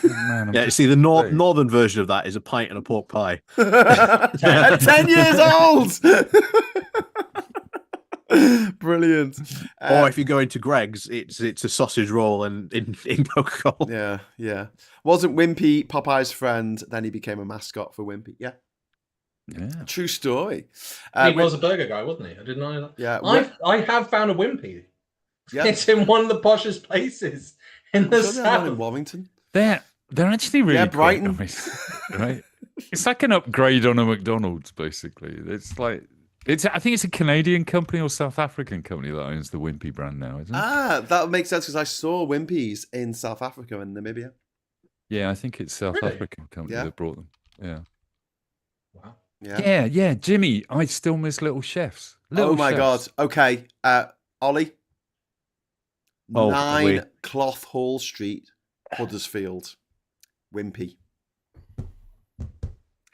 Man, yeah, see, the northern version of that is a pint and a pork pie. At 10 years old. Brilliant. Or if you go into Greg's, it's a sausage roll and in Coca-Cola. Yeah. Wasn't Wimpy Popeye's friend? Then he became a mascot for Wimpy. Yeah. True story. He was a burger guy, wasn't he? I didn't know that. Yeah, I have found a Wimpy. Yeah. It's in one of the poshest places in the south. In Warrington. They're actually really Brighton. Nice, right? It's like an upgrade on a McDonald's, basically. It's like I think it's a Canadian company or South African company that owns the Wimpy brand now, isn't it? That makes sense because I saw Wimpy's in South Africa and Namibia. Yeah, I think it's South African company that brought them. Yeah. Wow. Yeah, Jimmy, I still miss Little Chefs. Oh my God. Okay. Ollie. 9 Cloth Hall Street, Huddersfield. Wimpy.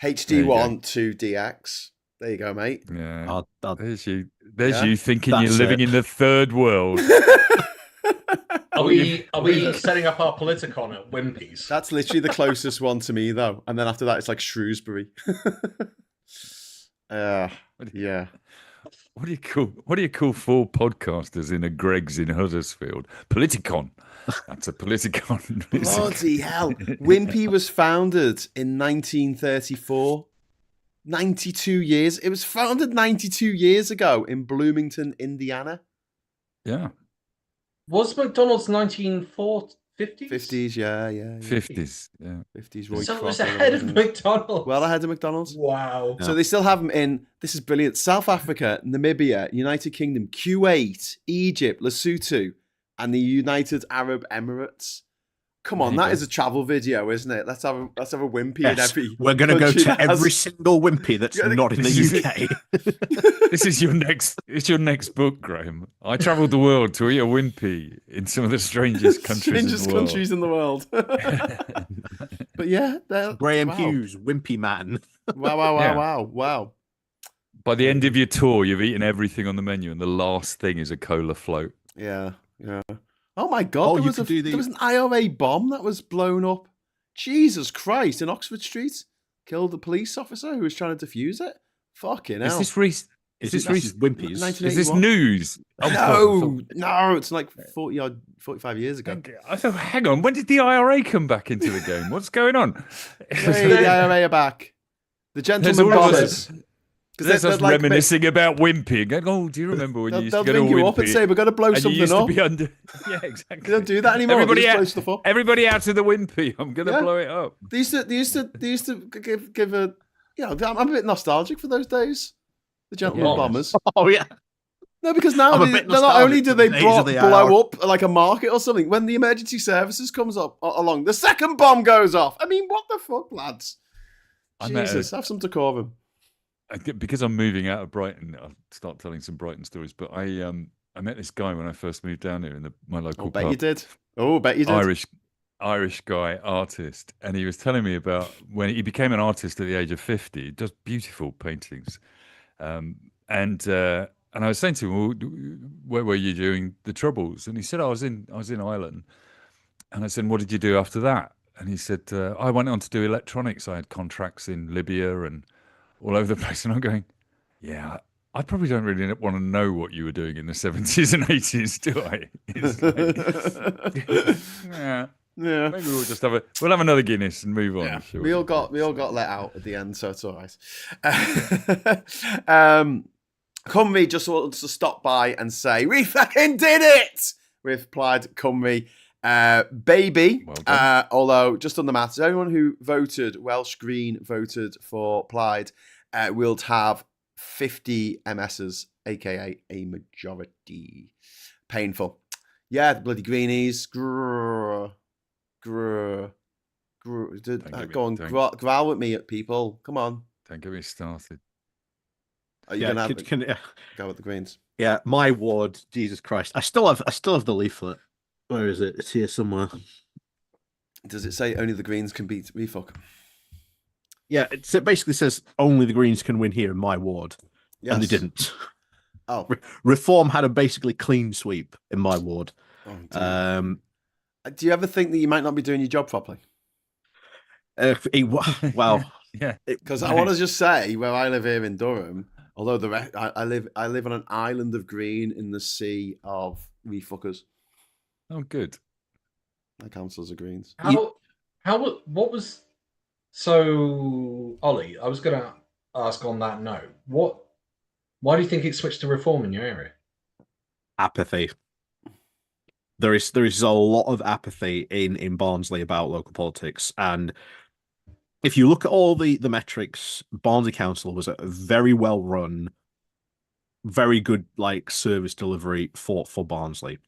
HD1 2DX. There you go, mate. Yeah. There's you thinking you're living in the third world. Are we setting up our Politicon at Wimpy's? That's literally the closest one to me, though. And then after that, it's like Shrewsbury. Yeah. What do you call 4 podcasters in a Greg's in Huddersfield? Politicon. That's a Politicon. Bloody hell. Wimpy was founded in 1934. 92 years. It was founded 92 years ago in Bloomington, Indiana. Yeah. Was McDonald's 1950s? 50s, yeah. 50s, yeah. 50s. Roy so it was Crocker, ahead of McDonald's. Well ahead of McDonald's. Wow. So they still have them in, this is brilliant, South Africa, Namibia, United Kingdom, Kuwait, Egypt, Lesotho, and the United Arab Emirates. Come on, that is a travel video, isn't it? Let's have a Wimpy in every. We're going to go to every single Wimpy that's not in the UK. This is your next book, Graham. I travelled the world to eat a Wimpy in some of the strangest countries in the world. But yeah, Graham Hughes, Wimpy man. Wow. By the end of your tour, you've eaten everything on the menu, and the last thing is a cola float. Yeah. Oh my God! There was an IRA bomb that was blown up. Jesus Christ! In Oxford Street, killed a police officer who was trying to defuse it. Fucking hell! Is this Wimpy's? Is this news? No, it's like 45 years ago. I thought, hang on, when did the IRA come back into the game? What's going on? Hey, the IRA are back. The gentlemen bombers. There's us reminiscing about Wimpy. Oh, do you remember when you used to go to a Wimpy? They'll ring you up and say, we're going to blow something up. Yeah, exactly. They don't do that anymore. Everybody out to the Wimpy. I'm going to blow it up. They used to give a... I'm a bit nostalgic for those days. The gentlemen bombers. Oh, yeah. No, because now not only do they blow up like a market or something, when the emergency services comes along, the second bomb goes off. I mean, what the fuck, lads? Jesus, have some decorum. Because I'm moving out of Brighton, I'll start telling some Brighton stories. But I met this guy when I first moved down here in my local pub. Bet you did. Irish guy, artist, and he was telling me about when he became an artist at the age of 50. He does beautiful paintings, and I was saying to him, well, "Where were you during the Troubles?" And he said, "I was in Ireland." And I said, "What did you do after that?" And he said, "I went on to do electronics. I had contracts in Libya and all over the place." And I'm going, Yeah, I probably don't really want to know what you were doing in the 70s and 80s, do I? It's yeah. Yeah. Maybe we'll have another Guinness and move on. Yeah. Sure, We all got let out at the end, so it's all right. Cymru just wants to stop by and say, we fucking did it! With Plaid Cymru. Baby, well although just on the maths, everyone who voted, Welsh Green voted for Plaid, will have 50 MSs, aka a majority. Painful. Yeah, the bloody greenies. Grrr. Grrr. Grrr. Go on, growl with me, people. Come on. Don't get me started. Are you gonna go with the Greens? Yeah, my ward. Jesus Christ, I still have the leaflet. Where is it? It's here somewhere. Does it say only the Greens can beat Refuck? Yeah, it basically says only the Greens can win here in my ward, and they didn't. Oh, Reform had a basically clean sweep in my ward. Oh, do you ever think that you might not be doing your job properly? Well, yeah, because I want to just say where I live here in Durham. Although I live on an island of green in the sea of refuckers. Oh, good. My councillors are Greens. What was so Ollie? I was going to ask on that note. Why do you think it switched to Reform in your area? Apathy. There is a lot of apathy in Barnsley about local politics, and if you look at all the metrics, Barnsley Council was a very well run, very good service delivery for Barnsley.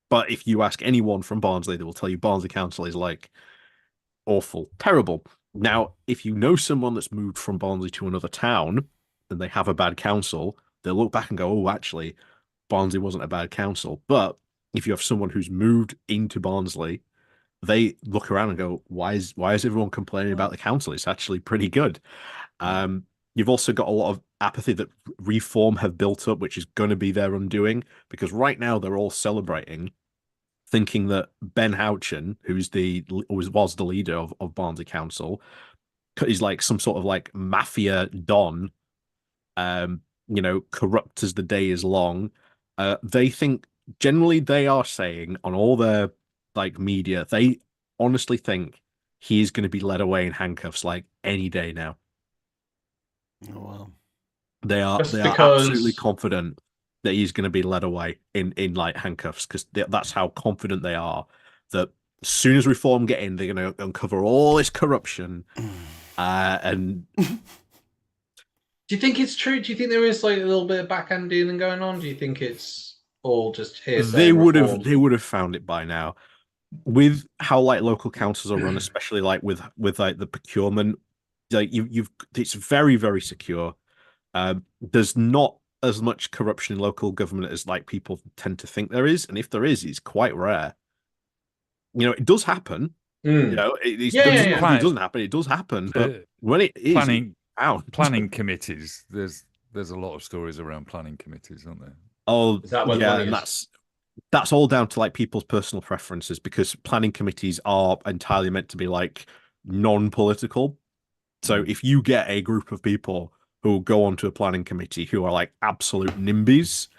But if you ask anyone from Barnsley, they will tell you Barnsley Council is awful, terrible. Now, if you know someone that's moved from Barnsley to another town and they have a bad council, they'll look back and go, oh, actually, Barnsley wasn't a bad council. But if you have someone who's moved into Barnsley, they look around and go, why is everyone complaining about the council? It's actually pretty good. You've also got a lot of apathy that Reform have built up, which is going to be their undoing, because right now they're all celebrating, thinking that Ben Houchen, who's was the leader of Barnsley Council, is some sort of mafia don, corrupt as the day is long. They think, generally they are saying on all their media, they honestly think he's going to be led away in handcuffs any day now. Oh wow. They are absolutely confident that he's going to be led away in handcuffs, because that's how confident they are that as soon as Reform get in, they're going to uncover all this corruption. And do you think it's true? Do you think there is a little bit of backhand dealing going on? Do you think it's all just hearsay? They would have found it by now. With how local councils are run, especially with the procurement, it's very, very secure. There's not as much corruption in local government as people tend to think there is, and if there is, it's quite rare. It does happen. It doesn't happen. It does happen, but when it is planning committees, there's a lot of stories around planning committees, aren't there? Oh, is that what and that's all down to people's personal preferences, because planning committees are entirely meant to be non-political. So if you get a group of people who go onto a planning committee who are absolute NIMBYs,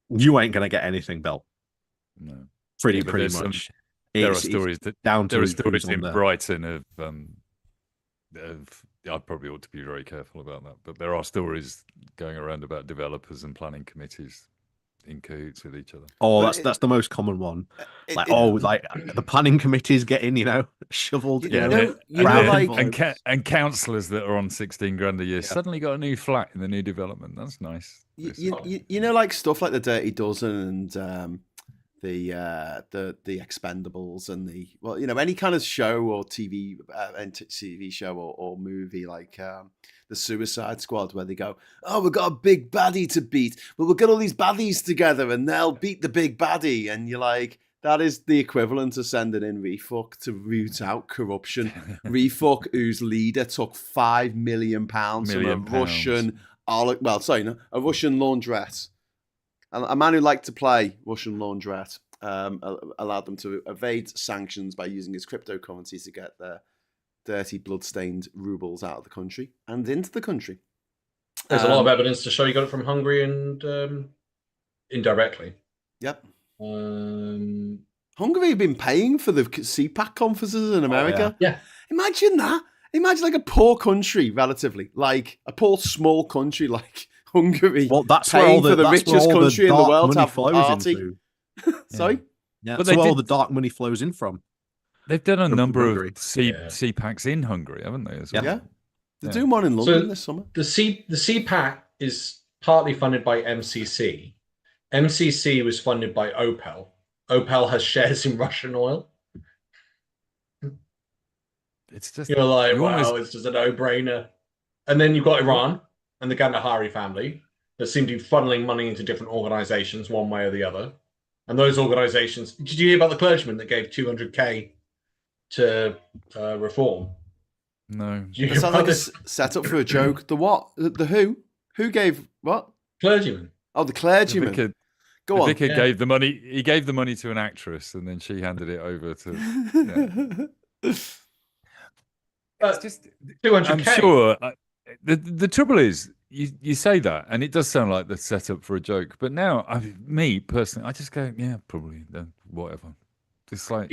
you ain't gonna get anything built. No, pretty much. There are stories in Brighton of I probably ought to be very careful about that, but there are stories going around about developers and planning committees in cahoots with each other. Oh, that's the most common one. The planning committees getting shoveled. And councillors that are on 16 grand a year suddenly got a new flat in the new development. That's nice. Stuff like the Dirty Dozen and the Expendables and any kind of show or TV show or movie the Suicide Squad, where they go, oh, we've got a big baddie to beat. Well, we'll get all these baddies together and they'll beat the big baddie. And you're like, that is the equivalent to sending in Refuck to root out corruption. Refuck, whose leader took £5 million from a Russian laundrette. A man who liked to play Russian laundrette allowed them to evade sanctions by using his cryptocurrencies to get their dirty, blood-stained rubles out of the country and into the country. There's a lot of evidence to show you got it from Hungary and indirectly. Yep. Hungary have been paying for the CPAC conferences in America. Yeah. Imagine that. Imagine like a poor country, relatively, like a poor small country like Hungary. Well, that's paying where for the richest country in the world to have a flows party. into. Sorry? Yeah, but that's where all the dark money flows in from. They've done a number Hungary. of CPACs in Hungary, haven't they? As well? Yeah. They're doing one in London this summer. The CPAC is partly funded by MCC. MCC was funded by Opel. Opel has shares in Russian oil. It's just You're like, wow, it's just a no-brainer. And then you've got Iran and the Gandhari family that seem to be funneling money into different organizations one way or the other. And those organizations, did you hear about the clergyman that gave 200k to reform? No. It sounds like a setup for a joke. The what? The who? Who gave what? Clergyman. Oh, the clergyman. The vicar gave the money. He gave the money to an actress, and then she handed it over to. It's just 200k. I'm sure. The trouble is, you say that, and it does sound like the setup for a joke. But now, me personally, I just go, yeah, probably, whatever. It's like,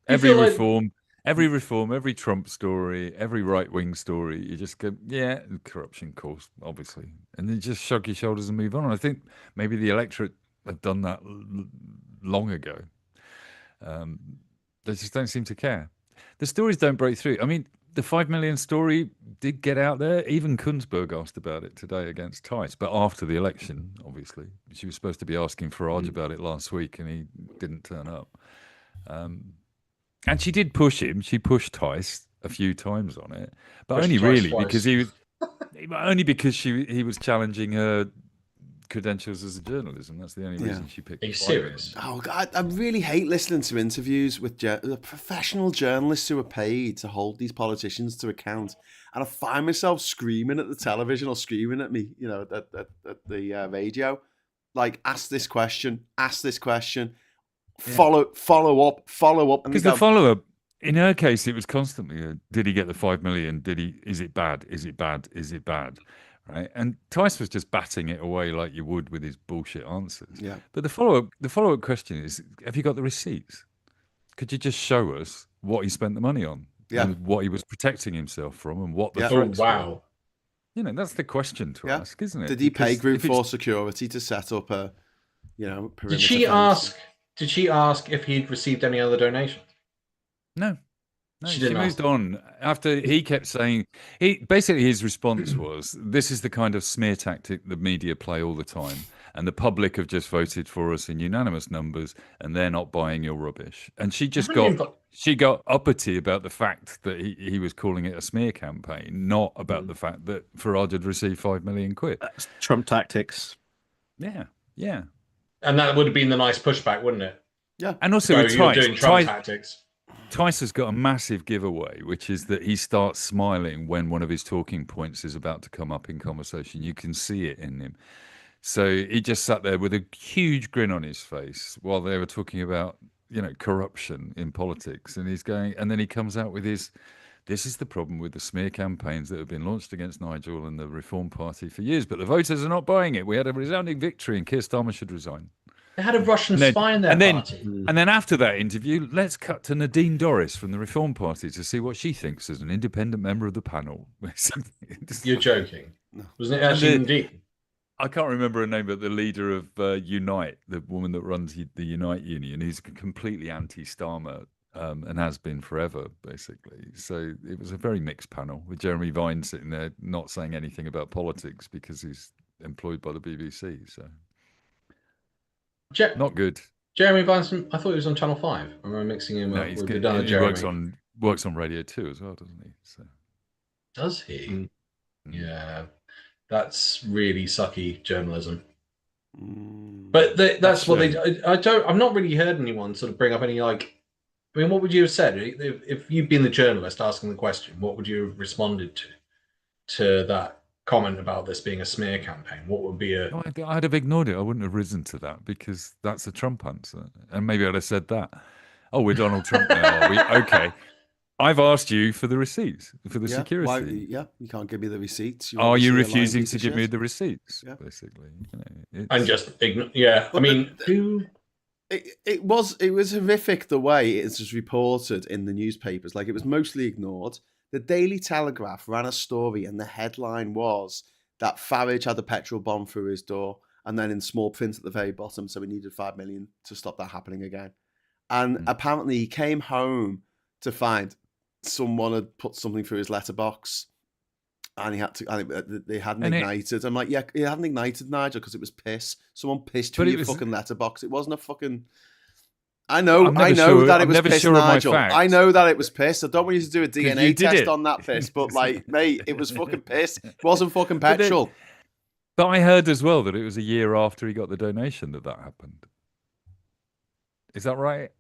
every reform, every Trump story, every right-wing story, you just go, yeah, corruption, of course, obviously, and then just shrug your shoulders and move on. And I think maybe the electorate have done that long ago. They just don't seem to care. The stories don't break through. I mean, the 5 million story did get out there. Even Kunzberg asked about it today against Tice, but after the election, obviously. She was supposed to be asking Farage about it last week, and he didn't turn up. And she did push him. She pushed Tice a few times on it, but only really because he was challenging her credentials as a journalist. That's the only reason she picked. Are you serious? Oh God, I really hate listening to interviews with the professional journalists who are paid to hold these politicians to account, and I find myself screaming at the television or screaming at me, at the radio, like ask this question, follow up, because the follow up. In her case, it was constantly, did he get the 5 million? Is it bad? Is it bad? Is it bad? Right, and Tice was just batting it away like you would with his bullshit answers. Yeah. But the follow-up question is: have you got the receipts? Could you just show us what he spent the money on? Yeah. And what he was protecting himself from, and what the threats were? That's the question to ask, isn't it? Did he pay Group 4 security to set up a, perimeter Did she fence? Did she ask if he'd received any other donations? No. No, she moved on after he kept saying basically his response was, this is the kind of smear tactic the media play all the time, and the public have just voted for us in unanimous numbers, and they're not buying your rubbish. And she just got uppity about the fact that he was calling it a smear campaign, not about the fact that Farage had received 5 million quid. That's Trump tactics. Yeah. And that would have been the nice pushback, wouldn't it? Yeah. And also with you're doing Trump tactics. Tice has got a massive giveaway, which is that he starts smiling when one of his talking points is about to come up in conversation. You can see it in him. So he just sat there with a huge grin on his face while they were talking about, corruption in politics. And he's going, and then he comes out with this is the problem with the smear campaigns that have been launched against Nigel and the Reform Party for years, but the voters are not buying it. We had a resounding victory and Keir Starmer should resign. They had a Russian spy in their party. And then after that interview, let's cut to Nadine Dorris from the Reform Party to see what she thinks as an independent member of the panel. You're joking. Wasn't it actually Nadine? I can't remember her name, but the leader of Unite, the woman that runs the Unite Union, who's completely anti-Starmer and has been forever, basically. So it was a very mixed panel with Jeremy Vine sitting there not saying anything about politics because he's employed by the BBC. So. Not good. Jeremy Vineson, I thought he was on Channel 5. Or am I mixing him up with the he Jeremy? works on Radio 2 as well, doesn't he? So. Does he? Yeah. That's really sucky journalism. But that's what they... I've not really heard anyone sort of bring up any, what would you have said? If you'd been the journalist asking the question, what would you have responded to that comment about this being a smear campaign? What would be I'd have ignored it. I wouldn't have risen to that because that's a Trump answer. And maybe I'd have said that. Oh, we're Donald Trump now, are we? Okay. I've asked you for the receipts for the security. Why, you can't give me the receipts. Are you refusing to give me the receipts? Yeah. Basically, and just yeah. But I mean, it was horrific the way it's just reported in the newspapers. Like, it was mostly ignored. The Daily Telegraph ran a story, and the headline was that Farage had a petrol bomb through his door, and then in small print at the very bottom, so we needed 5 million to stop that happening again. And apparently he came home to find someone had put something through his letterbox, and he had to. They hadn't ignited. I'm like, yeah, it hadn't ignited, Nigel, because it was piss. Someone pissed through your fucking letterbox. It wasn't a fucking. I know that it was piss, Nigel. I know that it was piss. I don't want you to do a DNA test on that piss, but like, mate, it was fucking piss. It wasn't fucking petrol. But I heard as well that it was a year after he got the donation that happened. Is that right?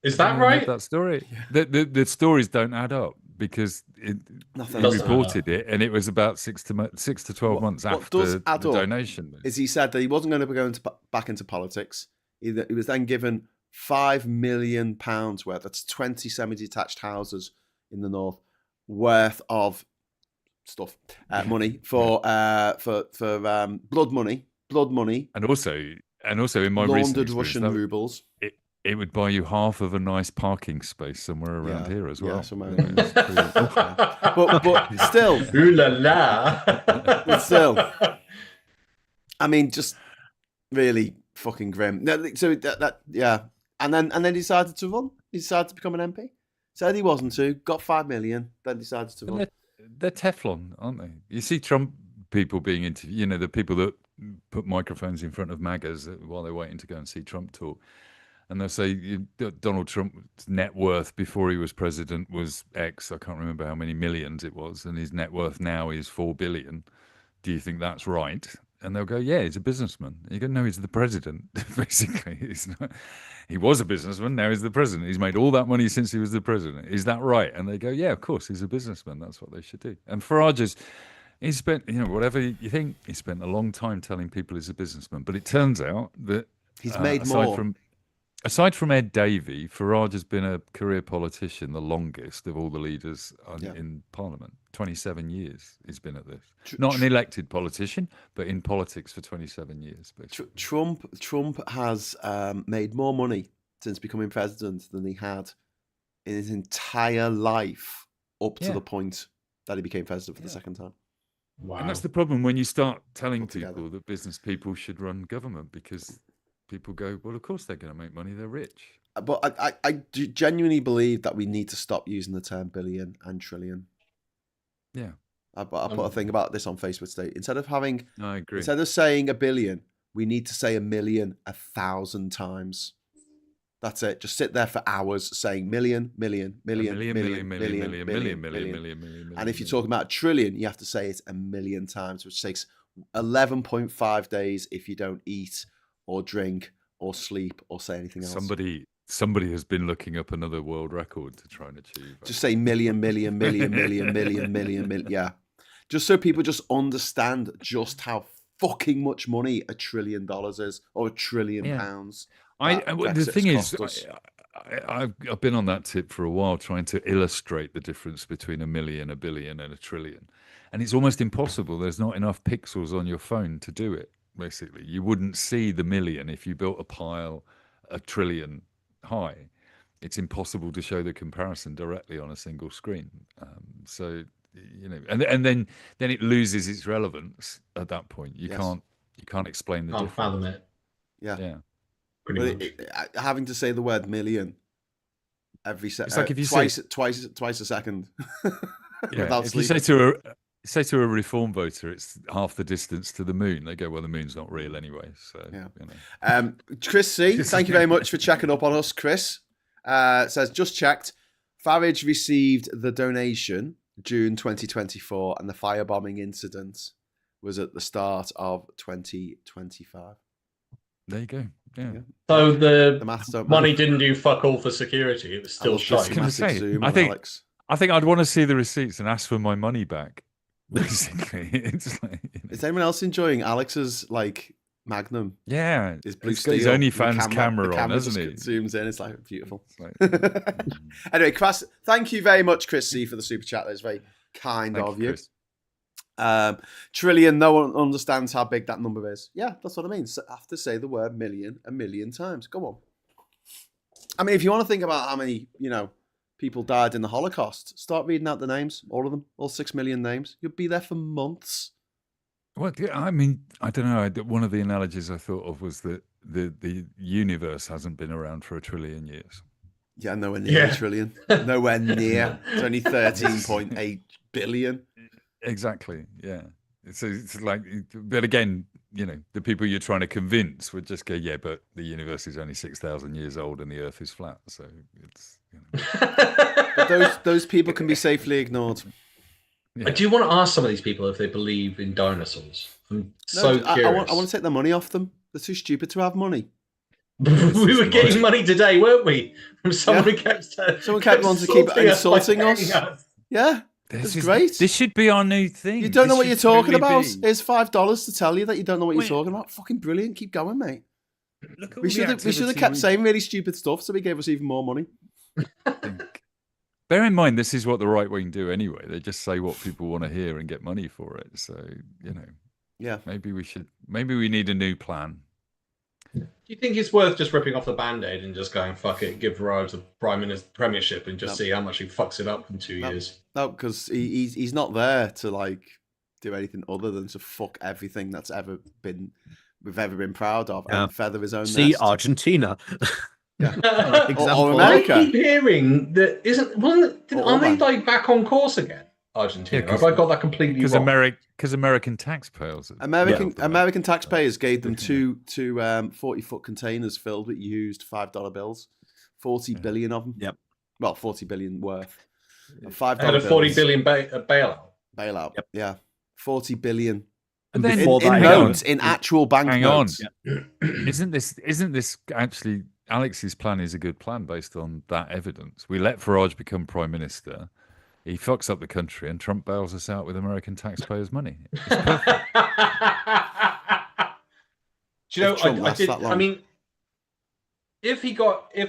Is that right? That story. Yeah. The stories don't add up because he reported it, and it was about 6 to 12 months after the donation. Is he said that he wasn't going to go back into politics. He was then given £5 million worth. That's 20 semi-detached houses in the north worth of stuff, money for blood money, and also in my laundered Russian rubles. It would buy you half of a nice parking space somewhere around here as well. Yeah, somewhere around but still, ooh la la. But still, I mean, just really fucking grim. So and then he decided to run. He decided to become an MP. Said he wasn't to. Got 5 million. Then decided to run. They're Teflon, aren't they? You see Trump people being interviewed. The people that put microphones in front of MAGAs while they're waiting to go and see Trump talk. And they'll say Donald Trump's net worth before he was president was X. I can't remember how many millions it was. And his net worth now is 4 billion. Do you think that's right? And they'll go, yeah, he's a businessman. And you go, no, he's the president, basically. He was a businessman, now he's the president. He's made all that money since he was the president. Is that right? And they go, yeah, of course, he's a businessman. That's what they should do. And Farage he spent, whatever you think, he spent a long time telling people he's a businessman. But it turns out that he's made more. Aside from Ed Davey, Farage has been a career politician the longest of all the leaders in Parliament. 27 years he's been at this. Not an elected politician, but in politics for 27 years. Trump has made more money since becoming president than he had in his entire life up to the point that he became president for the second time. Wow. And that's the problem when you start telling people that business people should run government, because people go, well, of course they're going to make money. They're rich. But I do genuinely believe that we need to stop using the term billion and trillion. Yeah. I put a thing about this on Facebook today. Instead of saying a billion, we need to say a million 1,000 times. That's it. Just sit there for hours saying million. And if you're talking about a trillion, you have to say it 1,000,000 times, which takes 11.5 days if you don't eat or drink or sleep or say anything else. Somebody has been looking up another world record to try and achieve. Just say million. Yeah. Just so people just understand just how fucking much money $1 trillion is, or £1 trillion. The thing is, I've been on that tip for a while, trying to illustrate the difference between 1 million, 1 billion, and 1 trillion. And it's almost impossible. There's not enough pixels on your phone to do it. Basically, you wouldn't see the million if you built a pile 1 trillion high. It's impossible to show the comparison directly on a single screen. And then it loses its relevance at that point. You can't explain the difference. Fathom it. Yeah. Having to say the word million every second, it's like if you twice a second. Yeah. If you say to a reform voter it's half the distance to the moon, they go, well, the moon's not real anyway. So Chris C, thank you very much for checking up on us. Chris says, just checked, Farage received the donation June 2024 and the firebombing incident was at the start of 2025. There you go. Yeah. So the money didn't do fuck all for security. It was still shite. I think I'd want to see the receipts and ask for my money back. Basically, it's like, is anyone else enjoying Alex's Magnum. Yeah, His blue he's got his steel. OnlyFans camera the on, camera hasn't just he? zooms in. It's like beautiful. It's like, Anyway, thank you very much, Chris C, for the super chat. That's very kind of you. Chris. Trillion, no one understands how big that number is. Yeah, that's what I mean. So I have to say the word million a million times. Go on. I mean, if you want to think about how many, people died in the Holocaust, start reading out the names, all of them, all 6 million names. You'll be there for months. Well, I mean, I don't know. One of the analogies I thought of was that the universe hasn't been around for 1 trillion years. Yeah, nowhere near 1 trillion. Nowhere near. It's only 13.8 billion. Exactly. Yeah. It's like, but again, the people you're trying to convince would just go, yeah, but the universe is only 6,000 years old and the Earth is flat. So it's. But those people can be safely ignored. Yeah. I do want to ask some of these people if they believe in dinosaurs. I'm curious. I want to take the money off them. They're too stupid to have money. We were getting money today, weren't we? From someone who kept wanting to keep insulting us. Yeah. This is great. This should be our new thing. You don't know what you're talking about. Here's $5 to tell you that you don't know what you're talking about. Fucking brilliant. Keep going, mate. We should have kept saying really stupid stuff so he gave us even more money. Bear in mind, this is what the right wing do anyway. They just say what people want to hear and get money for it. So, yeah, maybe we need a new plan. Do you think it's worth just ripping off the Band-Aid and just going, fuck it, give Farage the premiership and just see how much he fucks it up in 2 years? No, because he's not there to do anything other than to fuck everything that's we've ever been proud of and feather his own nest. Argentina. Yeah. Or America. I keep hearing that aren't they back on course again? Argentina. Have I got that completely wrong? Because American taxpayers. American taxpayers gave them two 40-foot containers filled with used $5 bills, 40 billion of them. Yep. Well, 40 billion worth. $5 and a 40 billion bailout. Bailout. Yep. Yeah. 40 billion. And then in notes, in actual bank notes. Yeah. Isn't this actually Alex's plan is a good plan based on that evidence? We let Farage become prime minister. He fucks up the country, and Trump bails us out with American taxpayers' money. It's perfect. Do you know? I mean, if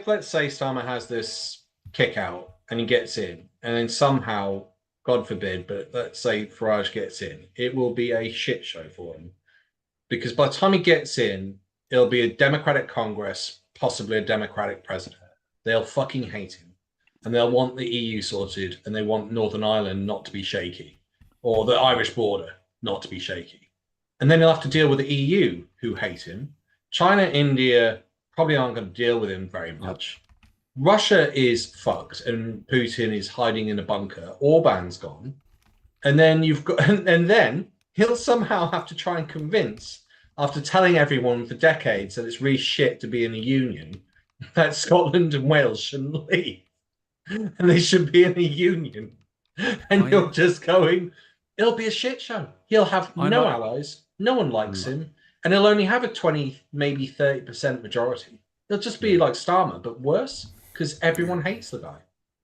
let's say Starmer has this kick out and he gets in, and then somehow, God forbid, but let's say Farage gets in, it will be a shit show for him, because by the time he gets in, it'll be a Democratic Congress, possibly a Democratic president. They'll fucking hate him. And they'll want the EU sorted, and they want Northern Ireland not to be shaky, or the Irish border not to be shaky. And then he'll have to deal with the EU, who hate him. China, India probably aren't going to deal with him very much. Russia is fucked, and Putin is hiding in a bunker. Orban's gone. And then and then he'll somehow have to try and convince, after telling everyone for decades that it's really shit to be in a union, that Scotland and Wales shouldn't leave. And they should be in a union. And you're just going, it'll be a shit show. He'll have no allies. No one likes him. And he'll only have a 20, maybe 30% majority. He'll just be like Starmer, but worse, because everyone hates the guy.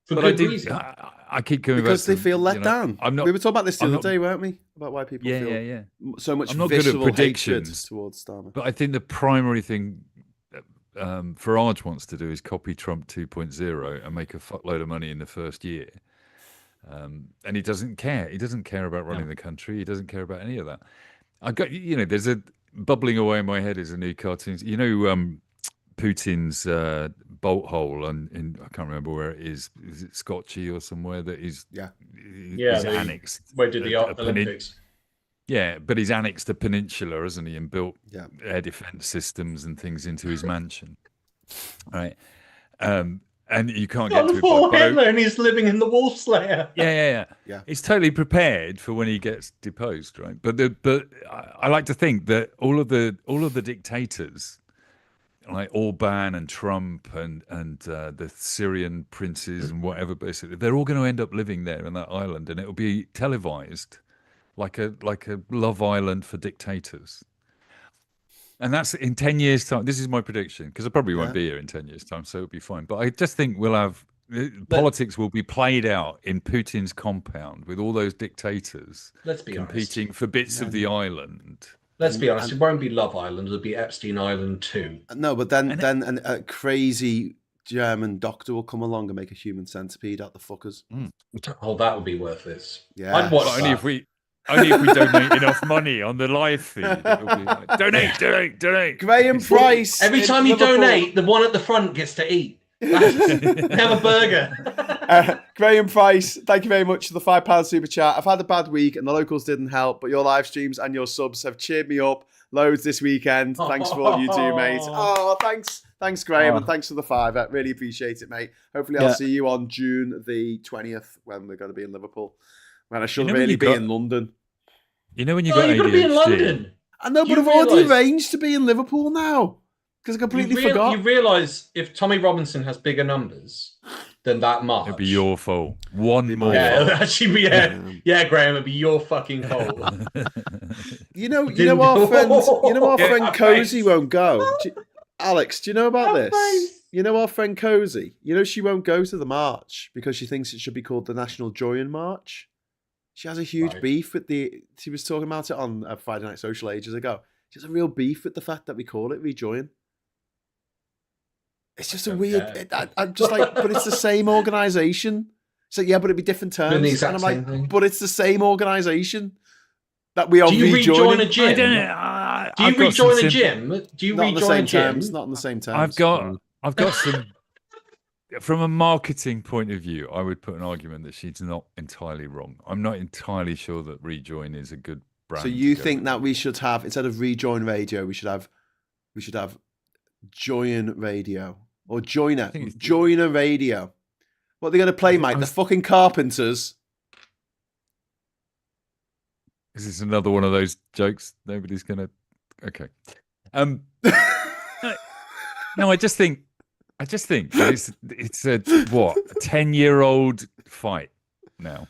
For good reason. I keep coming back because they feel let down. We were talking about this the other day, weren't we? About why people feel so much visceral hatred towards Starmer. But I think the primary thing Farage wants to do is copy Trump 2.0 and make a fuckload of money in the first year. And he doesn't care. He doesn't care about running the country. He doesn't care about any of that. There's a bubbling away in my head is a new cartoon. Putin's bolt hole, and I can't remember where it is. Is it Scotchy or somewhere that he's annexed? Where did the Olympics? Yeah, but he's annexed a peninsula, hasn't he, and built air defense systems and things into his mansion, right? And you can't get to it. Poor Hitler, and he's living in the Wolf's Lair. Yeah. He's totally prepared for when he gets deposed, right? But I like to think that all of the dictators, like Orban and Trump and the Syrian princes and whatever, basically, they're all going to end up living there in that island, and it'll be televised. Like a Love Island for dictators. And that's in 10 years' time. This is my prediction, because I probably won't be here in 10 years' time, so it'll be fine. But I just think politics will be played out in Putin's compound with all those dictators Let's be competing honest. for bits of the island. Let's be honest, it won't be Love Island, it'll be Epstein Island 2. No, but then a crazy German doctor will come along and make a human centipede out the fuckers. Oh, that would be worth it. Yeah. I'd watch only if we donate enough money on the live feed. It'll be like, donate. Graham Price. Every time you donate, the one at the front gets to eat. Have a burger. Graham Price, thank you very much for the £5 super chat. I've had a bad week and the locals didn't help, but your live streams and your subs have cheered me up loads this weekend. Thanks for all you do, mate. Oh, thanks, Graham, and thanks for the £5. Really appreciate it, mate. Hopefully, I'll see you on June the 20th when we're going to be in Liverpool. Man, I should really be in London. You know when you got you're going to be in London. I know, but I've already arranged to be in Liverpool now. Because I completely forgot. You realise if Tommy Robinson has bigger numbers than that March, it'd be your fault. One more. Yeah, it'd actually be Graham, it'd be your fucking fault. you know our friend Cozy won't go. Alex, do you know about this? You know our friend Cozy. You know she won't go to the march because she thinks it should be called the National Join March. She has a huge beef with she was talking about it on a Friday Night Social ages ago. She has a real beef with the fact that we call it Rejoin. It's just a weird. I'm just like, but it's the same organisation. So yeah, but it'd be different terms. And I'm like, but it's the same organisation that we are. Do you rejoin a gym? Do you rejoin a gym? Do you rejoin a gym? Not in the same terms. I've got some. From a marketing point of view, I would put an argument that she's not entirely wrong. I'm not entirely sure that Rejoin is a good brand. So you think that we should have, instead of Rejoin Radio, we should have Join Radio or Joiner Radio. What are they going to play, mate? The fucking Carpenters. Is this another one of those jokes? Nobody's going to. Okay. No, I just think that it's a 10-year-old fight now,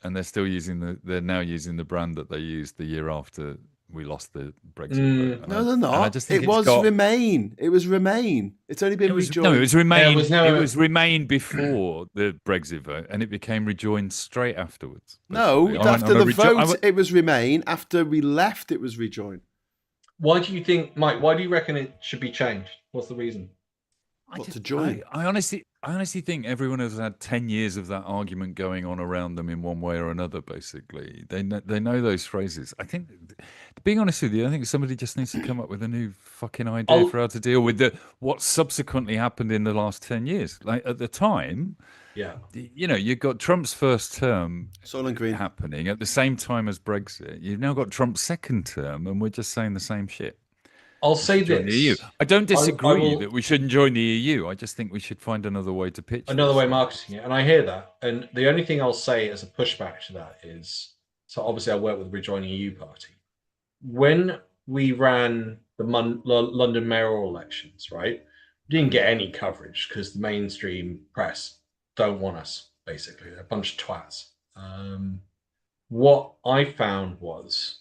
and they're now using the brand that they used the year after we lost the Brexit vote. No, they're not. It was Remain. It was Remain. It's only been Rejoin. No, it was Remain. It was Remain before the Brexit vote, and it became Rejoin straight afterwards. Basically. No, after the vote, it was Remain. After we left, it was Rejoin. Why do you think, Mike? Why do you reckon it should be changed? What's the reason? To join? I honestly think everyone has had 10 years of that argument going on around them in one way or another. Basically, they know those phrases. I think, being honest with you, I think somebody just needs to come up with a new fucking idea for how to deal with what subsequently happened in the last 10 years. Like at the time, you got Trump's first term happening at the same time as Brexit. You've now got Trump's second term, and we're just saying the same shit. I'll say this. The EU. I don't disagree that we shouldn't join the EU. I just think we should find another way to pitch another way marketing it. And I hear that. And the only thing I'll say as a pushback to that is, so obviously I work with the Rejoin EU party. When we ran the London mayoral elections, right, we didn't get any coverage because the mainstream press don't want us, basically. They're a bunch of twats. What I found was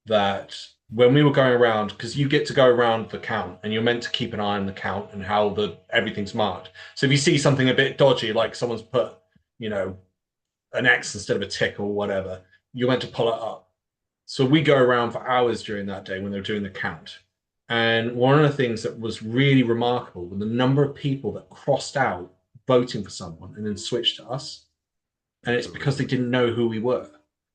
that when we were going around, because you get to go around the count and you're meant to keep an eye on the count and how everything's marked. So if you see something a bit dodgy, like someone's put, an X instead of a tick or whatever, you're meant to pull it up. So we go around for hours during that day when they're doing the count. And one of the things that was really remarkable was the number of people that crossed out voting for someone and then switched to us. And it's because they didn't know who we were.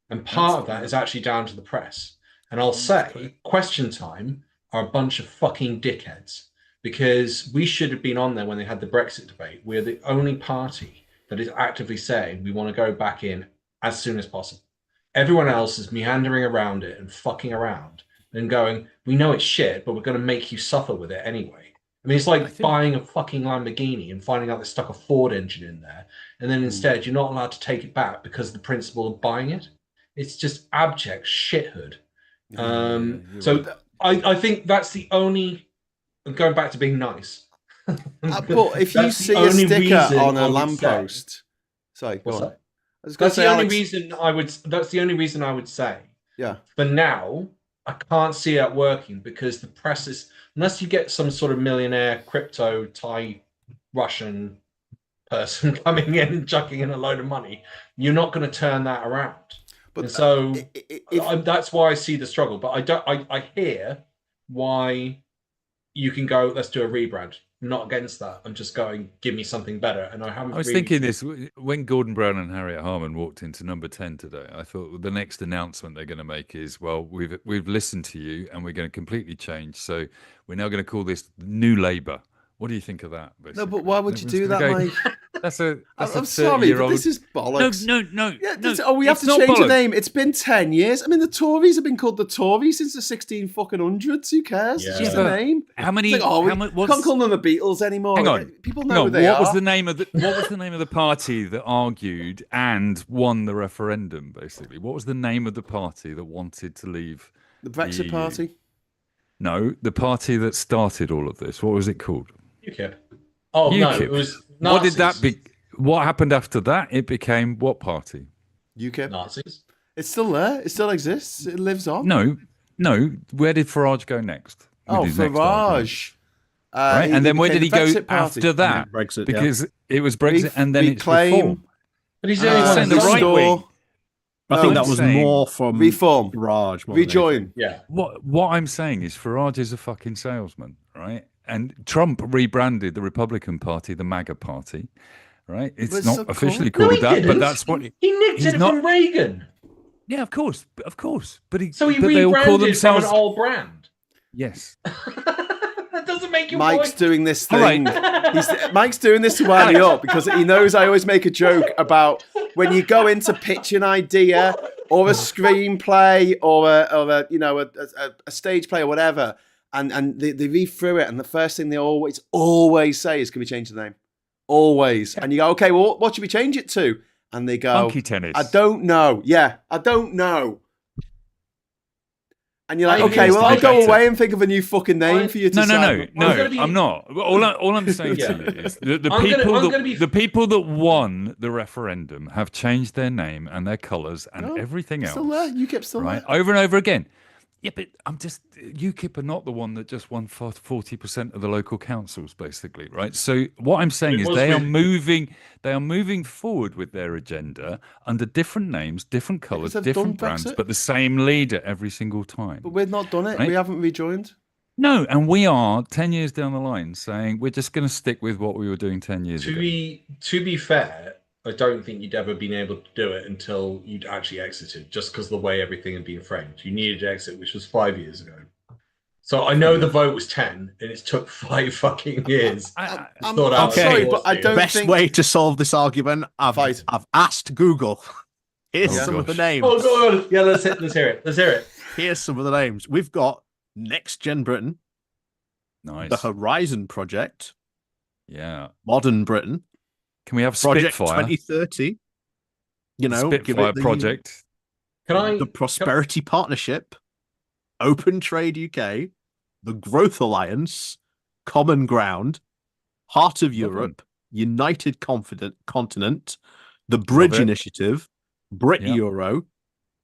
And part of that is actually down to the press. And I'll say, Question Time are a bunch of fucking dickheads, because we should have been on there when they had the Brexit debate. We're the only party that is actively saying we want to go back in as soon as possible. Everyone else is meandering around it and fucking around and going, we know it's shit, but we're going to make you suffer with it anyway. I mean, it's like buying a fucking Lamborghini and finding out they stuck a Ford engine in there. And then instead, you're not allowed to take it back because of the principle of buying it. It's just abject shithood. I think that's the only, going back to being nice. But if you see a sticker on a lamppost, sorry, go on. That's the only reason I would say. Yeah. For now, I can't see it working because the press is, unless you get some sort of millionaire crypto Thai Russian person coming in and chucking in a load of money, you're not going to turn that around. But and so that's why I see the struggle. But I hear why you can go, let's do a rebrand. I'm not against that. I'm just going, give me something better. And I was thinking this when Gordon Brown and Harriet Harman walked into number 10 today. I thought the next announcement they're going to make is, well, we've listened to you and we're going to completely change. So we're now going to call this New Labour. What do you think of that? Basically? No, but why would you do that, Mike? I'm sorry, but this is bollocks. No. We have to change the name. It's been 10 years. I mean, the Tories have been called the Tories since the 1600s. Who cares? Yeah. It's just a name. How many? We can't call them the Beatles anymore. Hang on. People know who they what are. Was the name of what was the name of the party that argued and won the referendum? Basically, what was the name of the party that wanted to leave? The Brexit Party? No, the party that started all of this. What was it called? UKIP. Oh, UKIP. No, it was Nazis. What did that be? What happened after that? It became what party? UKIP. Nazis. It's still there. It still exists. It lives on. No. Where did Farage go next? Farage. Right, and then where did he go after that? Brexit, because it was Brexit, and then it's Reform. But he's saying the right wing. I think that was more from Reform. Farage. Rejoin. Yeah. What I'm saying is Farage is a fucking salesman, right? And Trump rebranded the Republican Party the MAGA Party, right? It's not officially called that, but that's what he nicked it from Reagan. Yeah, of course. But he rebranded from an old brand. Yes. That doesn't make you. Mike's doing this thing. Mike's doing this to wind me up because he knows I always make a joke about when you go in to pitch an idea or a screenplay or a stage play or whatever. And they read through it, and the first thing they always say is, "Can we change the name?" Always. And you go, "Okay, well, what should we change it to?" And they go, "Monkey tennis." I don't know. Yeah, I don't know. And you're like, "Okay, well, I'll go away and think of a new fucking name for you to say." No, I'm not. All I'm saying to you is the people that won the referendum have changed their name and their colours and everything else. Still there. UKIP's still there. Over and over again. Yeah, but UKIP are not the one that just won 40% of the local councils, basically, right? So what I'm saying is they are moving forward with their agenda under different names, different colours, different brands, but the same leader every single time. But we've not done it. Right? We haven't rejoined. No, and we are 10 years down the line saying we're just going to stick with what we were doing 10 years ago. To be fair, I don't think you'd ever been able to do it until you'd actually exited, just because of the way everything had been framed. You needed to exit, which was 5 years ago. So I know the vote was 10, and it took 5 fucking years. I'm sorry, but I don't think... Best way to solve this argument, I've asked Google. Here's some of the names. Oh, God. Yeah, let's hear it. Here's some of the names. We've got Next Gen Britain. Nice. The Horizon Project. Yeah. Modern Britain. Can we have Project Spitfire? 2030. Spitfire Project. The Prosperity Partnership, Open Trade UK, the Growth Alliance, Common Ground, Heart of Europe, United Continent, the Bridge Initiative, Brit Euro,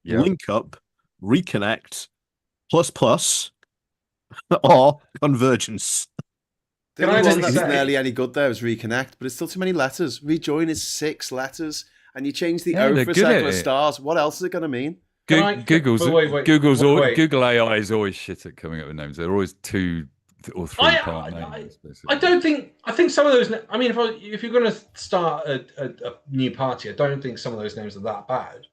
Link Up, Reconnect, Plus, or Convergence. The only one that's nearly any good there is Reconnect, but it's still too many letters. Rejoin is 6 letters, and you change the O for a circle of stars. What else is it going to mean? Google AI is always shit at coming up with names. They're always 2 or 3 part names. I think some of those. I mean, if you're going to start a new party, I don't think some of those names are that bad.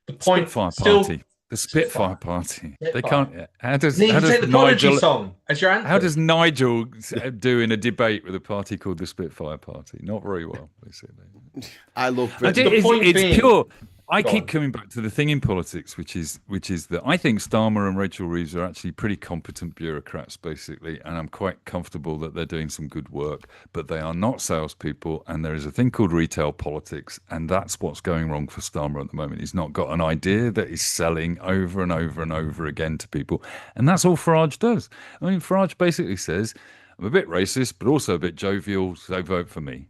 The point Party. The Spitfire Party. They can't. How does the Prodigy song as your anthem? How does Nigel do in a debate with a party called the Spitfire Party? Not very well, basically. I love Britain. It's pure. I keep coming back to the thing in politics, which is that I think Starmer and Rachel Reeves are actually pretty competent bureaucrats, basically, and I'm quite comfortable that they're doing some good work, but they are not salespeople, and there is a thing called retail politics, and that's what's going wrong for Starmer at the moment. He's not got an idea that he's selling over and over and over again to people, and that's all Farage does. I mean, Farage basically says, I'm a bit racist, but also a bit jovial, so vote for me.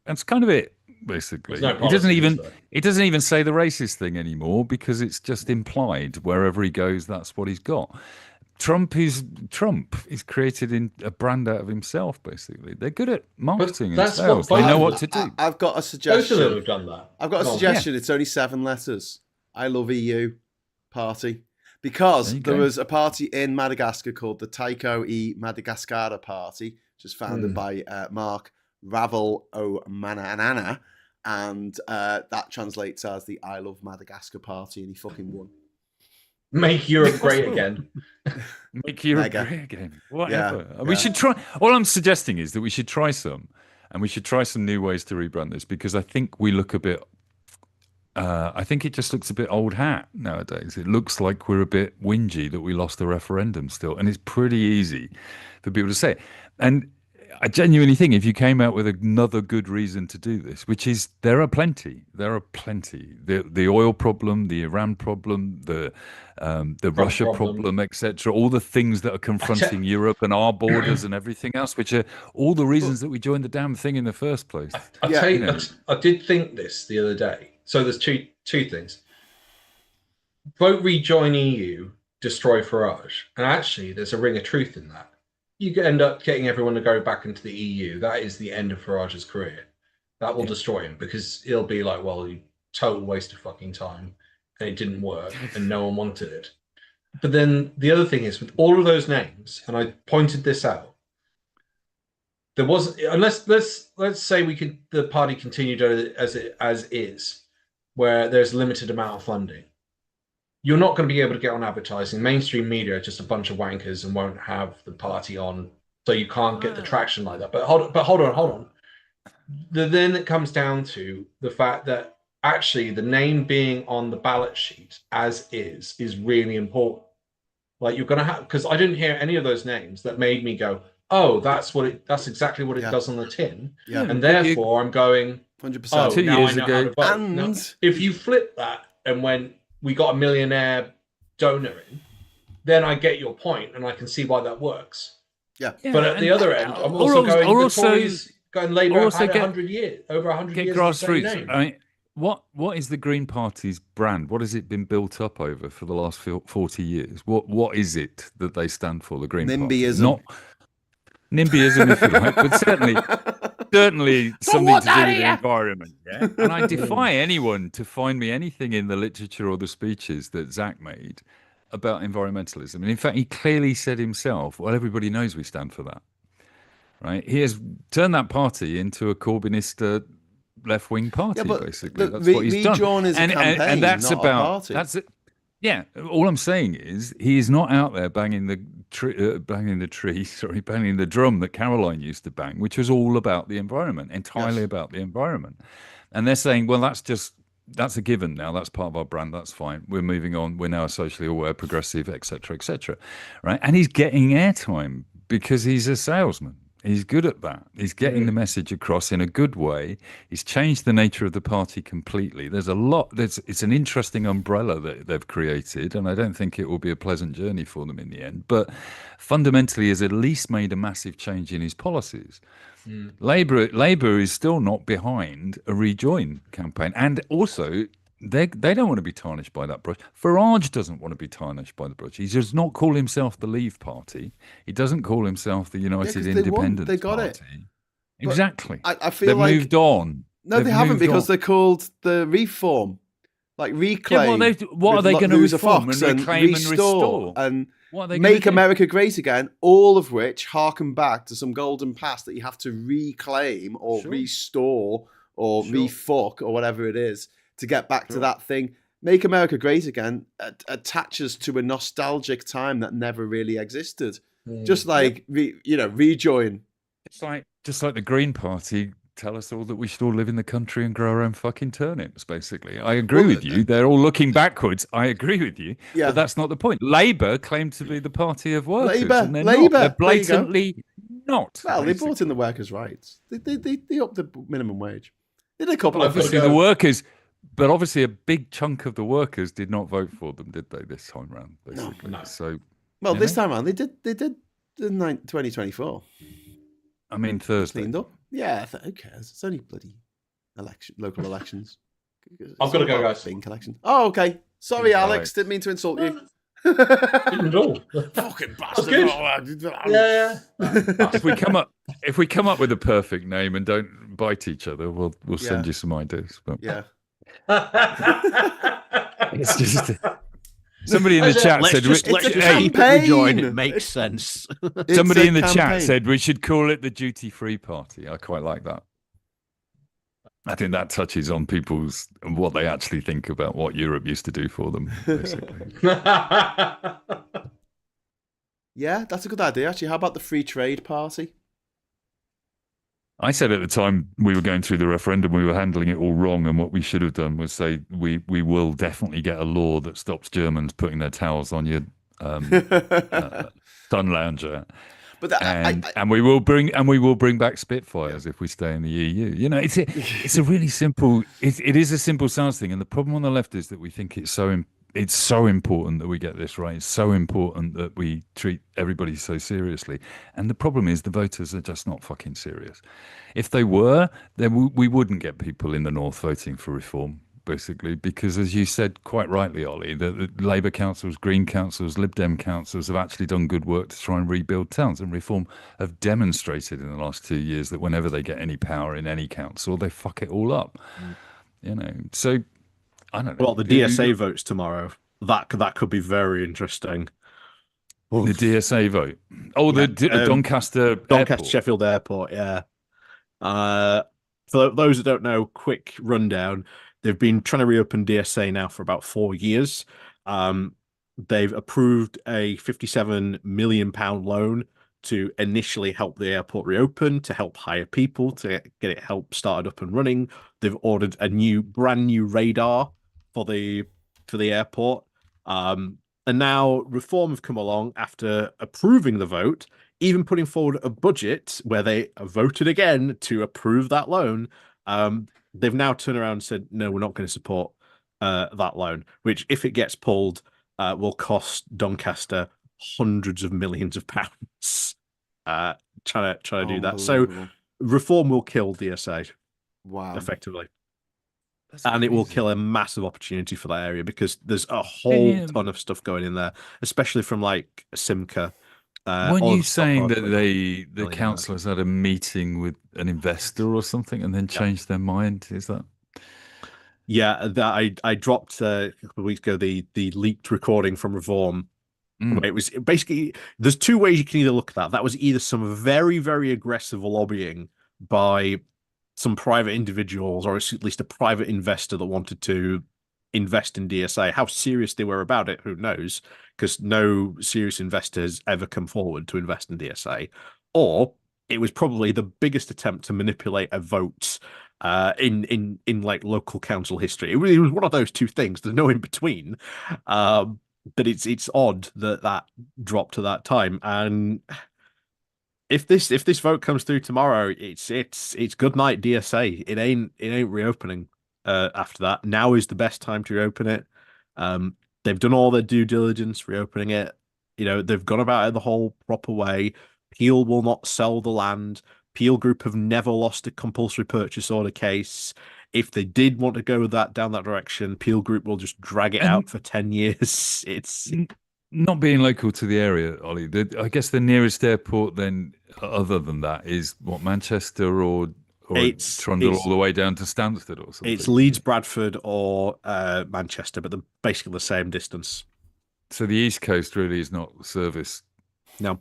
That's kind of it. Basically, he doesn't even say the racist thing anymore because it's just implied. Wherever he goes, that's what he's got. Trump is created a brand out of himself. Basically, they're good at marketing and sales. They know what to do. I've got a suggestion. Both of them have done that. I've got a suggestion. It's only 7 letters. I Love EU party. Because there was a party in Madagascar called the Taiko e Madagascar Party, which was founded by Mark Ravel O'Manana, and that translates as the I Love Madagascar Party, and he fucking won. Make Europe great again. Make Europe great again. Whatever. We should try. All I'm suggesting is that we should try some, and we should try some new ways to rebrand this, because I think we look a bit. I think it just looks a bit old hat nowadays. It looks like we're a bit whingy that we lost the referendum still, and it's pretty easy for people to say it. And I genuinely think if you came out with another good reason to do this, which is there are plenty. The oil problem, the Iran problem, the Russia problem, etc. All the things that are confronting Europe and our borders and everything else, which are all the reasons that we joined the damn thing in the first place. I tell you, I did think this the other day. So there's two things. Vote rejoin EU, destroy Farage. And actually, there's a ring of truth in that. You end up getting everyone to go back into the EU. That is the end of Farage's career. That will destroy him, because he'll be like, well, total waste of fucking time, and it didn't work, and no one wanted it. But then the other thing is, with all of those names, and I pointed this out, there was, unless let's say the party continued as is, where there's a limited amount of funding, you're not going to be able to get on advertising. Mainstream media are just a bunch of wankers and won't have the party on, so you can't get the traction like that. But hold on. Then it comes down to the fact that actually the name being on the ballot sheet as is really important. Like, you're going to have, because I didn't hear any of those names that made me go, oh, that's exactly what it does on the tin. Yeah. And therefore I'm going, 100%. Oh, 2 years ago. And now, if you flip that and when we got a millionaire donor in, then I get your point and I can see why that works. Yeah. But at the other end, I'm also going, the Tories going Labour have had 100 years, over 100 years. Get grassroots. I mean, what is the Green Party's brand? What has it been built up over for the last 40 years? What is it that they stand for, the Green Party? Not NIMBYism, if you like, but certainly something to do with the environment. Yeah? And I defy anyone to find me anything in the literature or the speeches that Zach made about environmentalism. And in fact, he clearly said himself, well, everybody knows we stand for that. Right? He has turned that party into a Corbynist left-wing party, basically. That's what he's done. Is a campaign, and that's not about, a party. That's it. Yeah, all I'm saying is he is not out there banging the drum that Caroline used to bang, which was all about the environment, entirely about the environment. And they're saying, well, that's a given now. That's part of our brand. That's fine. We're moving on. We're now a socially aware, progressive, etc., right? And he's getting airtime because he's a salesman. He's good at that. He's getting the message across in a good way. He's changed the nature of the party completely. There's a lot. It's an interesting umbrella that they've created, and I don't think it will be a pleasant journey for them in the end. But fundamentally, has at least made a massive change in his policies. Labour is still not behind a rejoin campaign, and also they don't want to be tarnished by that brush. Farage doesn't want to be tarnished by the brush. He does not call himself the Leave Party. He doesn't call himself the United Independence They got Party. it. Exactly. I feel they've like moved on. No, they haven't, because they're called the Reform, like reclaim. Yeah, what are they going to reform and reclaim and restore? And make America great again, all of which harken back to some golden past that you have to reclaim or restore or refuck or whatever it is to get back to that thing. Make America great again attaches to a nostalgic time that never really existed. Just like rejoin. Just like the Green Party tell us all that we should all live in the country and grow our own fucking turnips, basically. I agree with you. They're all looking backwards. I agree with you. Yeah. But that's not the point. Labour claimed to be the party of workers. Labour. They're blatantly not. Well, basically. They brought in the workers' rights. They upped the minimum wage. They did a couple of Obviously, the workers... But obviously, a big chunk of the workers did not vote for them, did they? This time round, basically. No. So, this time round, they did in 2024. I mean, Thursday. Cleaned up. Yeah, who cares? It's only bloody local elections. I've got to go, guys. Bin collection. Oh, okay. Sorry, Alex. Didn't mean to insult you. Didn't at all. Fucking bastard. Yeah. If we come up with a perfect name and don't bite each other, we'll send you some ideas. But yeah. It's just somebody in the chat said, let's just keep it rejoin. It makes sense. Somebody in the chat said we should call it the duty-free party. I quite like that. I think that touches on people's what they actually think about what Europe used to do for them, basically. Yeah, that's a good idea, actually. How about the free trade party? I said at the time we were going through the referendum, we were handling it all wrong, and what we should have done was say we will definitely get a law that stops Germans putting their towels on your sun lounger. But and we will bring back Spitfires if we stay in the EU. You know, it's a really simple. It is a simple science thing, and the problem on the left is that we think it's so important that we get this right. It's so important that we treat everybody so seriously. And the problem is the voters are just not fucking serious. If they were, then we wouldn't get people in the north voting for reform, basically, because as you said quite rightly, Ollie, the Labour councils, Green councils, Lib Dem councils have actually done good work to try and rebuild towns, and Reform have demonstrated in the last 2 years that whenever they get any power in any council, they fuck it all up. You know, so I don't know. Well, the DSA votes tomorrow. That could be very interesting. The DSA vote. Oh, yeah, the Doncaster Sheffield Airport. Yeah. For those that don't know, quick rundown. They've been trying to reopen DSA now for about 4 years. They've approved a £57 million loan to initially help the airport reopen, to help hire people, to get it started up and running. They've ordered a brand new radar for the airport. And now Reform have come along after approving the vote, even putting forward a budget where they voted again to approve that loan. They've now turned around and said, no, we're not going to support that loan, which, if it gets pulled, will cost Doncaster hundreds of millions of pounds trying to do that. So Reform will kill DSA. Wow. Effectively. And it will kill a massive opportunity for that area, because there's a whole ton of stuff going in there, especially from like Simca. Weren't you saying that the councillors had a meeting with an investor or something and then changed their mind? Is that? Yeah, that I dropped a couple of weeks ago the leaked recording from Reform. It was basically, there's two ways you can either look at that. That was either some very, very aggressive lobbying by some private individuals, or at least a private investor that wanted to invest in DSA. How serious they were about it, who knows? Because no serious investor has ever come forward to invest in DSA. Or it was probably the biggest attempt to manipulate a vote in like local council history. It was one of those two things. There's no in between. But it's odd that dropped to that time. And if this vote comes through tomorrow, it's good night DSA. It ain't reopening after that. Now is the best time to reopen it. They've done all their due diligence reopening it. You know, they've gone about it the whole proper way. Peel will not sell the land. Peel Group have never lost a compulsory purchase order case. If they did want to go down that direction, Peel Group will just drag it out for 10 years. It's not being local to the area, Ollie. I guess the nearest airport then, other than that, is what, Manchester or Trundle all the way down to Stansted or something? It's Leeds, Bradford, or Manchester, but they're basically the same distance. So the East Coast really is not service. No.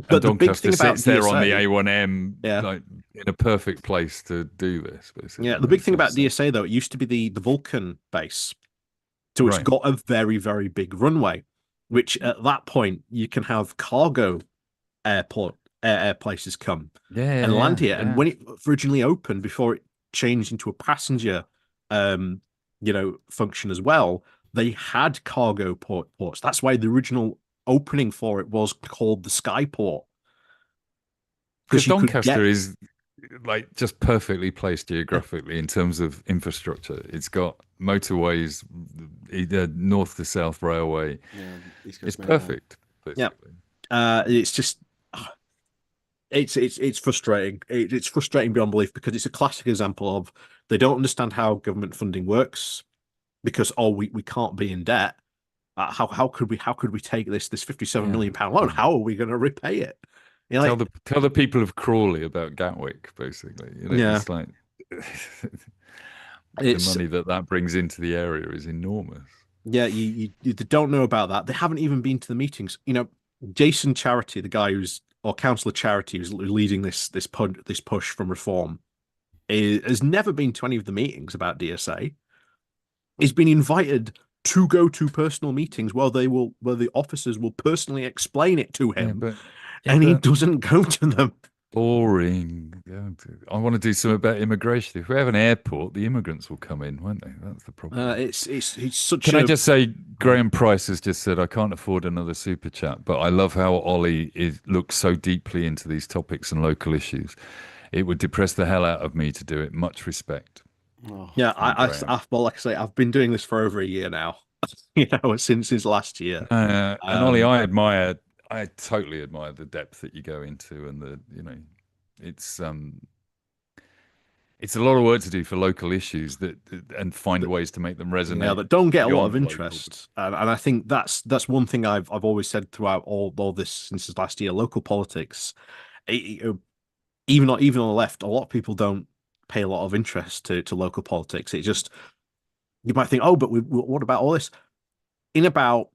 But the big thing about DSA, there on the A1M, like in a perfect place to do this. Basically. Yeah, the big thing about DSA, though, it used to be the Vulcan base. So it's got a very, very big runway, which at that point you can have cargo air places come and land here. And when it originally opened, before it changed into a passenger function as well, they had cargo ports. That's why the original opening for it was called the Skyport. Because Doncaster is like just perfectly placed geographically in terms of infrastructure. It's got motorways, either north to south railway. It's perfect. Yeah, it's just it's frustrating. It's frustrating beyond belief, because it's a classic example of they don't understand how government funding works, because we can't be in debt. How could we take this £57 million loan? How are we going to repay it? You know, tell the people of Crawley about Gatwick, basically. You know, it's like the money that brings into the area is enormous. Yeah, you don't know about that. They haven't even been to the meetings. Jason Charity, the guy or Councillor Charity, who's leading this push from reform, has never been to any of the meetings about DSA. He's been invited to go to personal meetings where the officers will personally explain it to him, and he doesn't go to them. Boring. I want to do something about immigration. If we have an airport, the immigrants will come in, won't they? That's the problem. It's such. Can I just say, Graham Price has just said, I can't afford another super chat, but I love how Ollie looks so deeply into these topics and local issues. It would depress the hell out of me to do it. Much respect. Oh, yeah, well, like I say, I've been doing this for over a year now. Since last year. And Ollie, I totally admire the depth that you go into, and it's a lot of work to do for local issues and find ways to make them resonate. Yeah, that don't get a lot of interest, and I think that's one thing I've always said throughout all this since last year. Local politics, even on the left, a lot of people don't pay a lot of interest to local politics. It just, you might think, oh, but what about all this? In about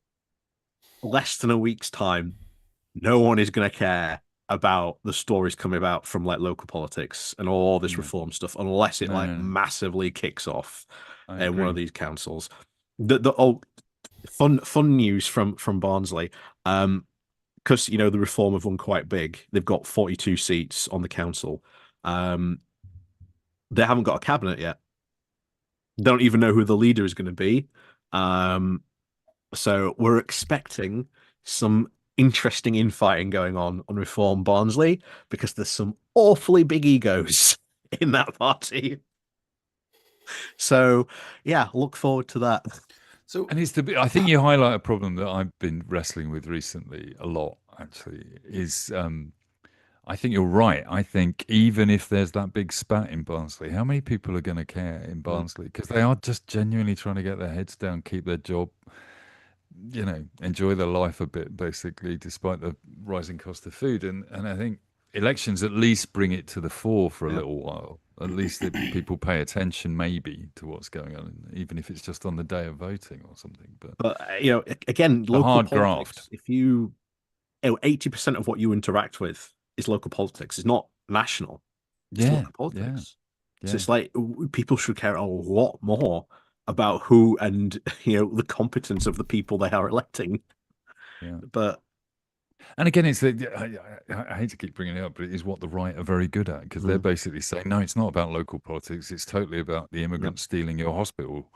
less than a week's time, no one is going to care about the stories coming about from local politics and all this reform stuff unless it massively kicks off in one of these councils. The fun news from Barnsley, because the reform have won quite big. They've got 42 seats on the council. They haven't got a cabinet yet. They don't even know who the leader is going to be. So we're expecting some interesting infighting going on Reform Barnsley, because there's some awfully big egos in that party. So yeah, look forward to that. I think you highlight a problem that I've been wrestling with recently a lot, actually, is I think you're right. I think even if there's that big spat in Barnsley, how many people are going to care in Barnsley? Because they are just genuinely trying to get their heads down, keep their job, enjoy their life a bit, basically, despite the rising cost of food. And I think elections at least bring it to the fore for a little while. At least people pay attention, maybe, to what's going on, even if it's just on the day of voting or something. But again, local hard politics, graft. If 80% of what you interact with is local politics. It's not national. It's local politics. Yeah. So it's like people should care a lot more about who and the competence of the people they are electing. Yeah. And again, it's I hate to keep bringing it up, but it is what the right are very good at, because they're basically saying, no, it's not about local politics. It's totally about the immigrants stealing your hospital.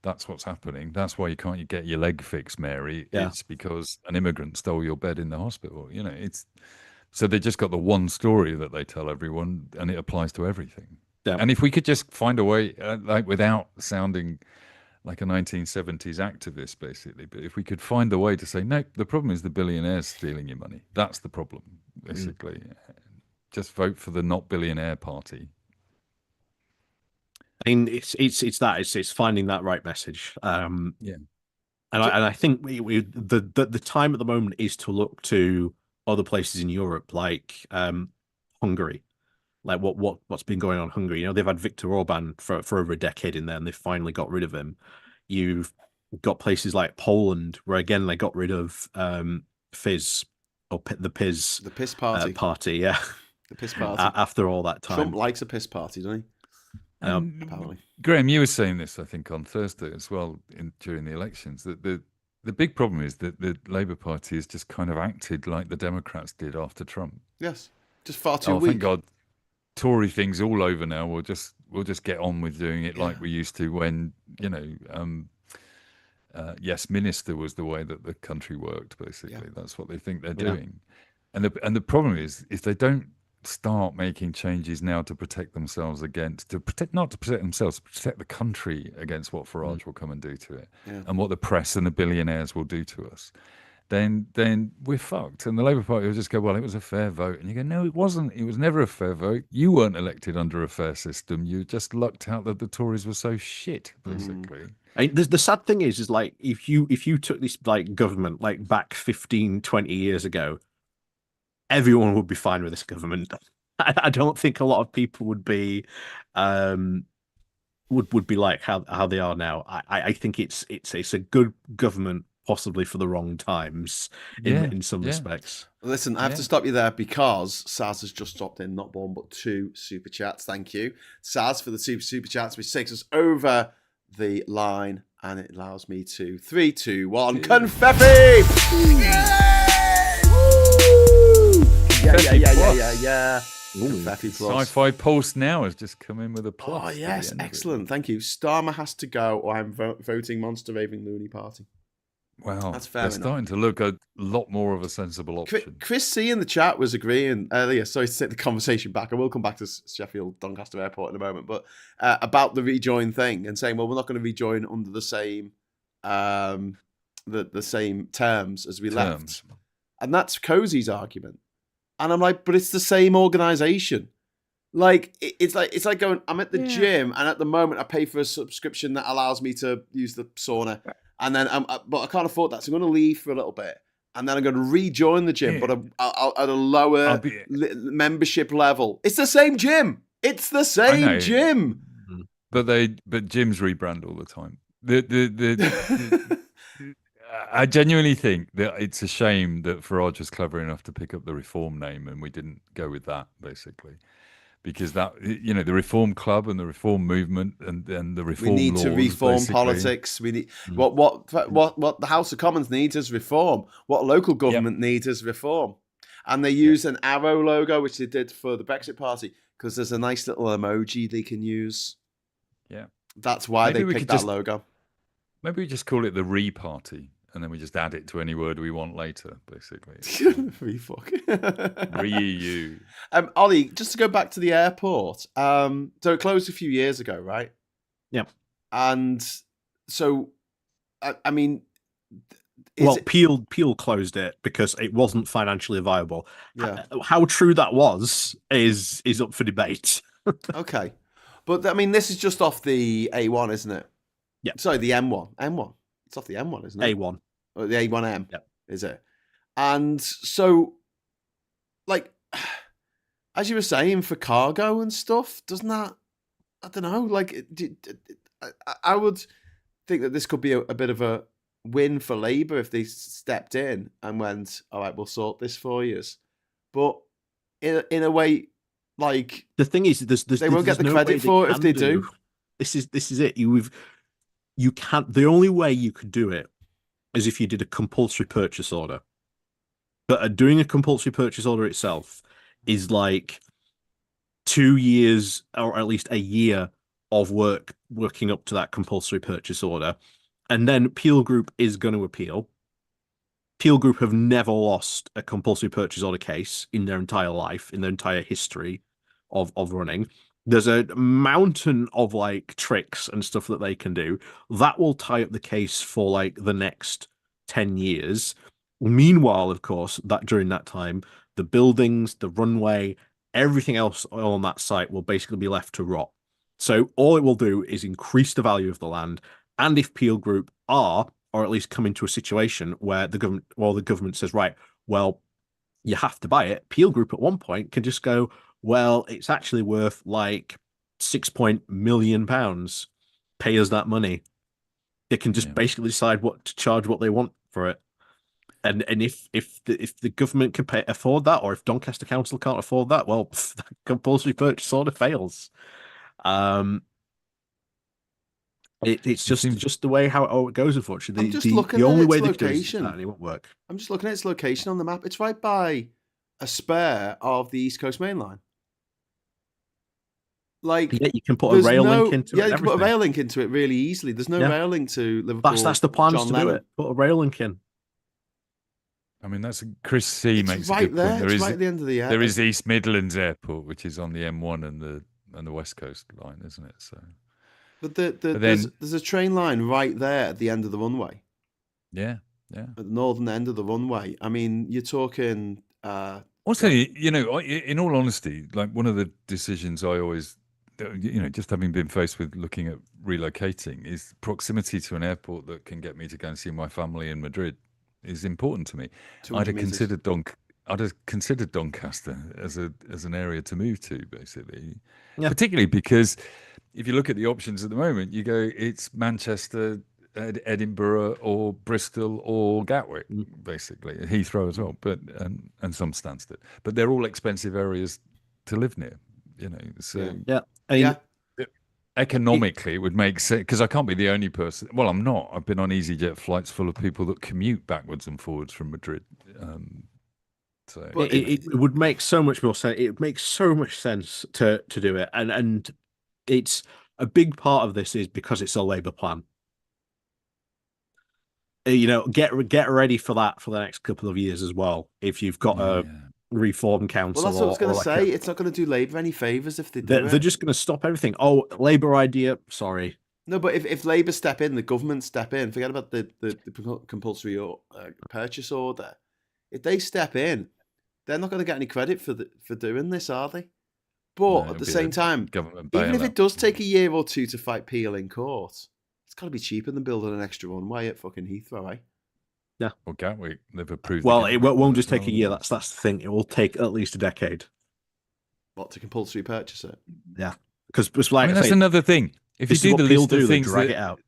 That's what's happening. That's why you can't get your leg fixed, Mary. Yeah. It's because an immigrant stole your bed in the hospital. So they just got the one story that they tell everyone, and it applies to everything. Yeah. And if we could just find a way, without sounding like a 1970s activist, basically, but if we could find a way to say, no, the problem is the billionaires stealing your money. That's the problem, basically. Just vote for the not billionaire party. I mean, it's finding that right message. And I think the time at the moment is to look to other places in Europe, like Hungary, like what's been going on in Hungary. They've had Viktor Orban for over a decade in there, and they've finally got rid of him. You've got places like Poland, where again they got rid of Fizz, or the piss party, yeah, the piss party. After all that time, Trump likes a piss party, doesn't he? Apparently. Graham, you were saying this, I think, on Thursday as well during the elections, that the big problem is that the Labour Party has just kind of acted like the Democrats did after Trump. Yes, just far too weak. Thank God, Tory thing's all over now. We'll just get on with doing it like we used to when Yes Minister was the way that the country worked. Basically, that's what they think they're doing. And the problem is if they don't start making changes now to protect themselves not to protect themselves, to protect the country against what Farage will come and do to it, and what the press and the billionaires will do to us, then we're fucked. And the Labour Party will just go, well, it was a fair vote. And you go, no, it wasn't. It was never a fair vote. You weren't elected under a fair system. You just lucked out that the Tories were so shit, basically. The sad thing is like if you took this like government like back 15, 20 years ago, everyone would be fine with this government. I don't think a lot of people would be would be like how they are now. I think it's a good government, possibly for the wrong times in some respects. Listen, I have to stop you there because Saz has just dropped in not one but 2 super chats. Thank you, Saz, for the super chats, which takes us over the line and it allows me to 3, 2, 1 confetti. Yeah. Confetti plus. Sci-Fi Pulse now has just come in with a plus. Oh yes, excellent. Thank you. Starmer has to go, or I'm voting Monster Raving Loony Party. Wow, that's fair. They're starting to look a lot more of a sensible option. Chris C in the chat was agreeing earlier. Sorry to take the conversation back. I will come back to Sheffield Doncaster Airport in a moment, but about the rejoin thing and saying, well, we're not going to rejoin under the same the same terms as we left, and that's Cozy's argument. And I'm like, but it's the same organization. Like it's like going, I'm at the gym, and at the moment I pay for a subscription that allows me to use the sauna, and then but I can't afford that, so I'm going to leave for a little bit, and then I'm going to rejoin the gym, but I'll at a lower membership level. It's the same gym. It's the same gym. But gyms rebrand all the time. I genuinely think that it's a shame that Farage was clever enough to pick up the Reform name and we didn't go with that, basically. Because that, the Reform Club and the Reform movement and the Reform laws. We need to reform politics. We need what the House of Commons needs is reform. What local government needs is reform. And they use an arrow logo, which they did for the Brexit Party, because there's a nice little emoji they can use. Yeah. That's why they picked that logo. Maybe we just call it the Re-Party. And then we just add it to any word we want later, basically. Re-fuck. Re-EU. Ollie, just to go back to the airport. So it closed a few years ago, right? Yeah. And so, I mean... Peel closed it because it wasn't financially viable. Yeah. How true that was is up for debate. Okay. But, I mean, this is just off the A1, isn't it? Yeah. Sorry, the M1. M1. It's off the M1, isn't it? A1. Or the A1M, yep. Is it? And so, like, as you were saying, for cargo and stuff, doesn't that, I don't know, like, I would think that this could be a bit of a win for Labour if they stepped in and went, all right, we'll sort this for you. But in a way, like... The thing is, they won't get the credit for it if they do. This is it. You can't. The only way you could do it is if you did a compulsory purchase order. But doing a compulsory purchase order itself is like 2 years or at least a year of working up to that compulsory purchase order. And then Peel Group is going to appeal. Peel Group have never lost a compulsory purchase order case in their entire life, in their entire history of running. There's a mountain of like tricks and stuff that they can do that will tie up the case for like the next 10 years. Meanwhile, of course, that during that time, the buildings, the runway, everything else on that site will basically be left to rot. So all it will do is increase the value of the land. And if Peel Group are, or at least come into a situation where the government says, right, well, you have to buy it, Peel Group at one point can just go, well, it's actually worth like £6 million. Pay us that money. They can just basically decide what to charge, what they want for it. And if the government can afford that, or if Doncaster Council can't afford that, well, the compulsory purchase order fails. It's just the way how it goes. Unfortunately, the only way they can do it is that, and it won't work. I'm just looking at its location on the map. It's right by a spur of the East Coast Main Line. Like, you can put a rail link into it. Yeah, you can put a rail link into it really easily. There's no rail link to Liverpool. That's the plans to do it. Put a rail link in. I mean, Chris C makes right a good there. point. It's right at the end of the airport. There is East Midlands Airport, which is on the M1 and the West Coast line, isn't it? So, but there's a train line right there at the end of the runway. Yeah. At the northern end of the runway. I mean, you're talking. Also, in all honesty, like one of the decisions I always, just having been faced with looking at relocating, is proximity to an airport that can get me to go and see my family in Madrid is important to me. I'd have considered Doncaster as an area to move to, basically, particularly because if you look at the options at the moment, you go, it's Manchester, Edinburgh, or Bristol, or Gatwick, basically, Heathrow as well, but and some Stansted. But they're all expensive areas to live near, So economically, it would make sense, because I can't be the only person. Well, I'm not. I've been on EasyJet flights full of people that commute backwards and forwards from Madrid. But it would make so much more sense. It makes so much sense to do it, and it's a big part of this is because it's a Labour plan. Get ready for that for the next couple of years as well. If you've got a reform council, well, that's what I was going to say. It's not going to do Labour any favours if they do They're just going to stop everything. Oh, Labour idea. Sorry. No, but if Labour step in, the government step in. Forget about the compulsory purchase order. If they step in, they're not going to get any credit for doing this, are they? But at the same time, even if it does take a year or two to fight Peel in court, it's got to be cheaper than building an extra runway at fucking Heathrow, eh? Yeah. Or Gatwick, they've approved. Well, it won't just take a year. That's the thing. It will take at least a decade. What, to compulsory purchase it? Yeah, because like that's another thing. If you do the list of things, drag it out.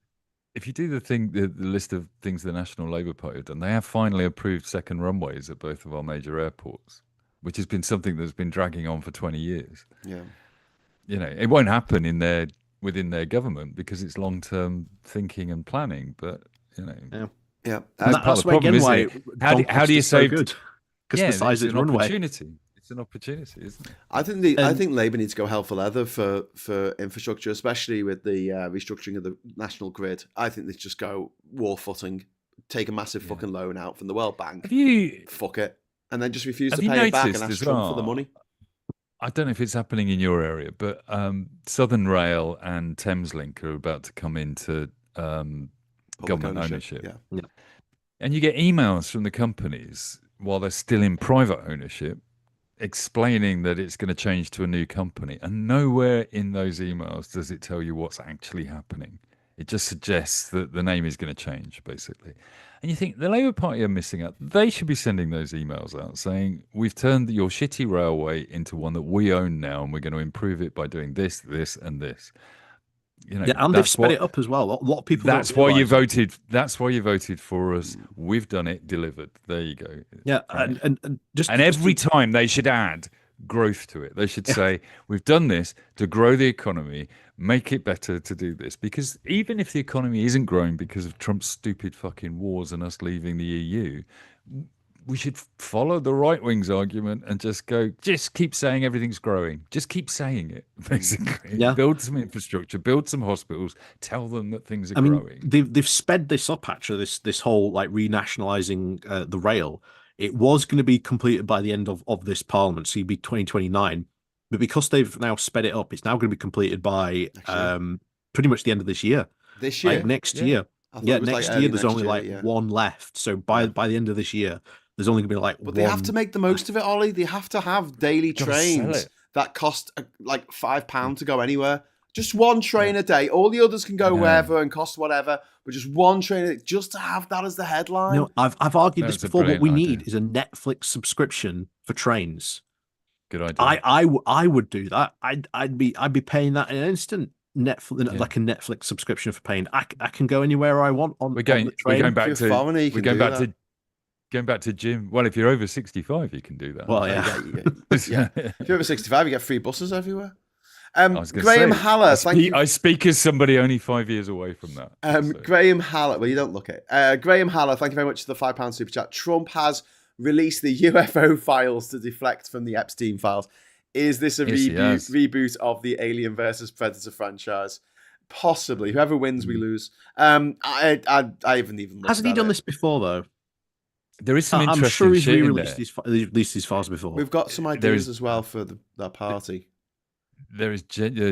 If you do the list of things the National Labour Party have done, they have finally approved second runways at both of our major airports, which has been something that's been dragging on for 20 years. Yeah. It won't happen within their government because it's long-term thinking and planning, but Yeah. That's why how do you say good? Because the size of the runway. Opportunity. It's an opportunity, isn't it? I think Labour needs to go hell for leather for infrastructure, especially with the restructuring of the national grid. I think they just go war footing, take a massive fucking loan out from the World Bank. Fuck it, and then just refuse to pay it back and ask Trump for the money. I don't know if it's happening in your area, but Southern Rail and Thameslink are about to come into government ownership. Yeah. And you get emails from the companies while they're still in private ownership explaining that it's going to change to a new company. And nowhere in those emails does it tell you what's actually happening. It just suggests that the name is going to change, basically. And you think the Labour Party are missing out. They should be sending those emails out saying, we've turned your shitty railway into one that we own now, and we're going to improve it by doing this, this, and this. And they've sped it up as well. A lot of people. That's why you voted. That's why you voted for us. We've done it. Delivered. There you go. Yeah, right. and every time they should add growth to it. They should say, we've done this to grow the economy, make it better to do this. Because even if the economy isn't growing because of Trump's stupid fucking wars and us leaving the EU, we should follow the right wing's argument and just keep saying everything's growing. Just keep saying it, basically. Yeah. Build some infrastructure, build some hospitals, tell them that things are growing. They've sped this up, actually, this whole like renationalizing the rail. It was going to be completed by the end of this parliament, so it'd be 2029. But because they've now sped it up, it's now going to be completed by pretty much the end of this year. This year? Like next year. Yeah, next year there's only one left. So by the end of this year, there's only going to be like But they have to make the most of it, Ollie. They have to have daily trains that cost like £5 to go anywhere. Just one train a day. All the others can go wherever and cost whatever, but just one train a day, just to have that as the headline. No, I've argued this before. What we need is a Netflix subscription for trains. Good idea. I would do that. I'd be paying that in an instant. Netflix, like a Netflix subscription for paying. I can go anywhere I want on the train. We're going back to Jim. Well, if you're over 65, you can do that. Well, yeah. If you're over 65, you get free buses everywhere. Graham Haller, thank you. I speak as somebody only 5 years away from that. Graham Haller, well, you don't look it. Graham Haller, thank you very much for the £5 super chat. Trump has released the UFO files to deflect from the Epstein files. Is this a reboot of the Alien versus Predator franchise? Possibly. Whoever wins, we lose. I haven't even looked Hasn't he done this before, though? There is some interesting I'm sure he's shit released these files before. We've got some ideas as well for that party. There's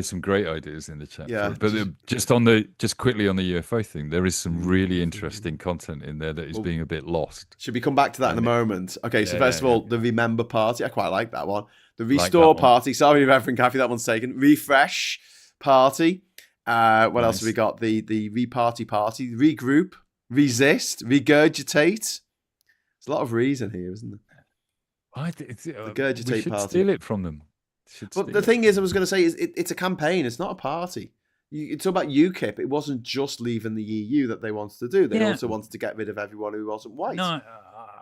some great ideas in the chat. Yeah, but just quickly on the UFO thing, there is some really interesting content in there that is being a bit lost. Should we come back to that in a moment? Okay, so first of all, the Remember Party, I quite like that one. The Restore Party, sorry, Reverend Kathy, that one's taken. Refresh Party. What else have we got? The Reparty Party, Regroup, Resist, Regurgitate. There's a lot of reason here, isn't there? Regurgitate Party. Steal it from them. But the thing is, I was going to say, is it's a campaign. It's not a party. You talk about UKIP. It wasn't just leaving the EU that they wanted to do. They also wanted to get rid of everyone who wasn't white. No,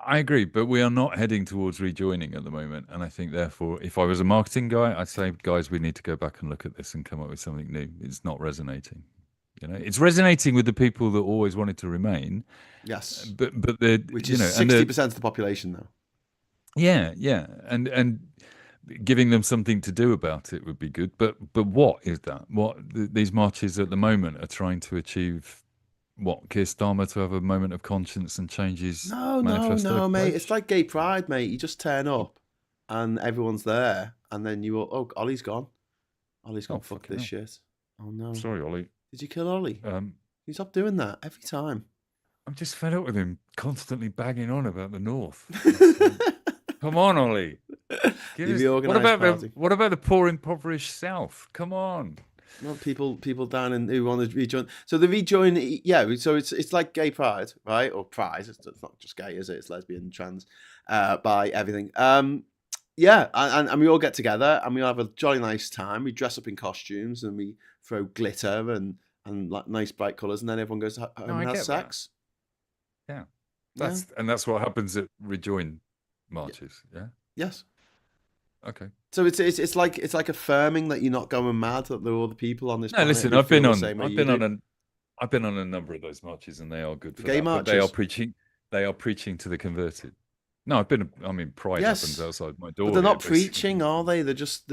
I agree, but we are not heading towards rejoining at the moment. And I think, therefore, if I was a marketing guy, I'd say, guys, we need to go back and look at this and come up with something new. It's not resonating. It's resonating with the people that always wanted to remain. Yes, but which is 60% of the population, though. Yeah, and giving them something to do about it would be good. But what is that? What these marches at the moment are trying to achieve? What, Keir Starmer to have a moment of conscience and change his manifesto? No, mate. It's like gay pride, mate. You just turn up and everyone's there, and then you all, Ollie's gone. Ollie's gone. Fuck this shit. Oh no. Sorry, Ollie. Did you kill Ollie? You stop doing that every time. I'm just fed up with him constantly bagging on about the North. Come on, Ollie. What about the poor, impoverished South? Come on. Well, people down in who want to rejoin. So the rejoin, So it's like gay pride, right? Or pride. It's not just gay, is it? It's lesbian, trans, bi, everything. And we all get together and we have a jolly nice time. We dress up in costumes and we throw glitter and like nice bright colours, and then everyone goes home and has sex. That. Yeah, that's what happens at rejoin marches. Yeah. Yes. Okay. So it's like affirming that you're not going mad, that there are all the people on this planet. Listen, I've been on a number of those marches, and they are good for gay that. Marches. But they are preaching to the converted. No, Pride happens outside my door. But they're not preaching, are they? They're just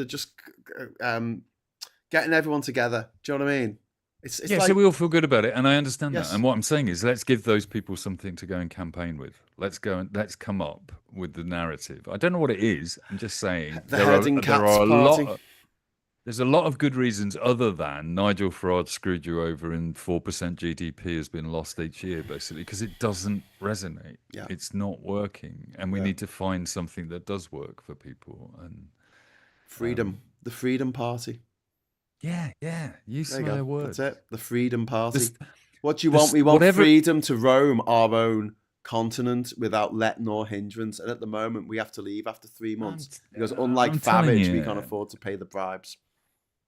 getting everyone together. Do you know what I mean? It's like... so we all feel good about it, and I understand that. And what I'm saying is, let's give those people something to go and campaign with. Let's come up with the narrative. I don't know what it is. I'm just saying There's a lot of good reasons other than Nigel Farage screwed you over and 4% GDP has been lost each year, basically, because it doesn't resonate. Yeah. It's not working, and we need to find something that does work for people. And freedom, the Freedom Party. Yeah. You say their words. That's it. The Freedom Party. What do you want? We want freedom to roam our own continent without let nor hindrance. And at the moment, we have to leave after 3 months because, unlike Farage, we can't afford to pay the bribes.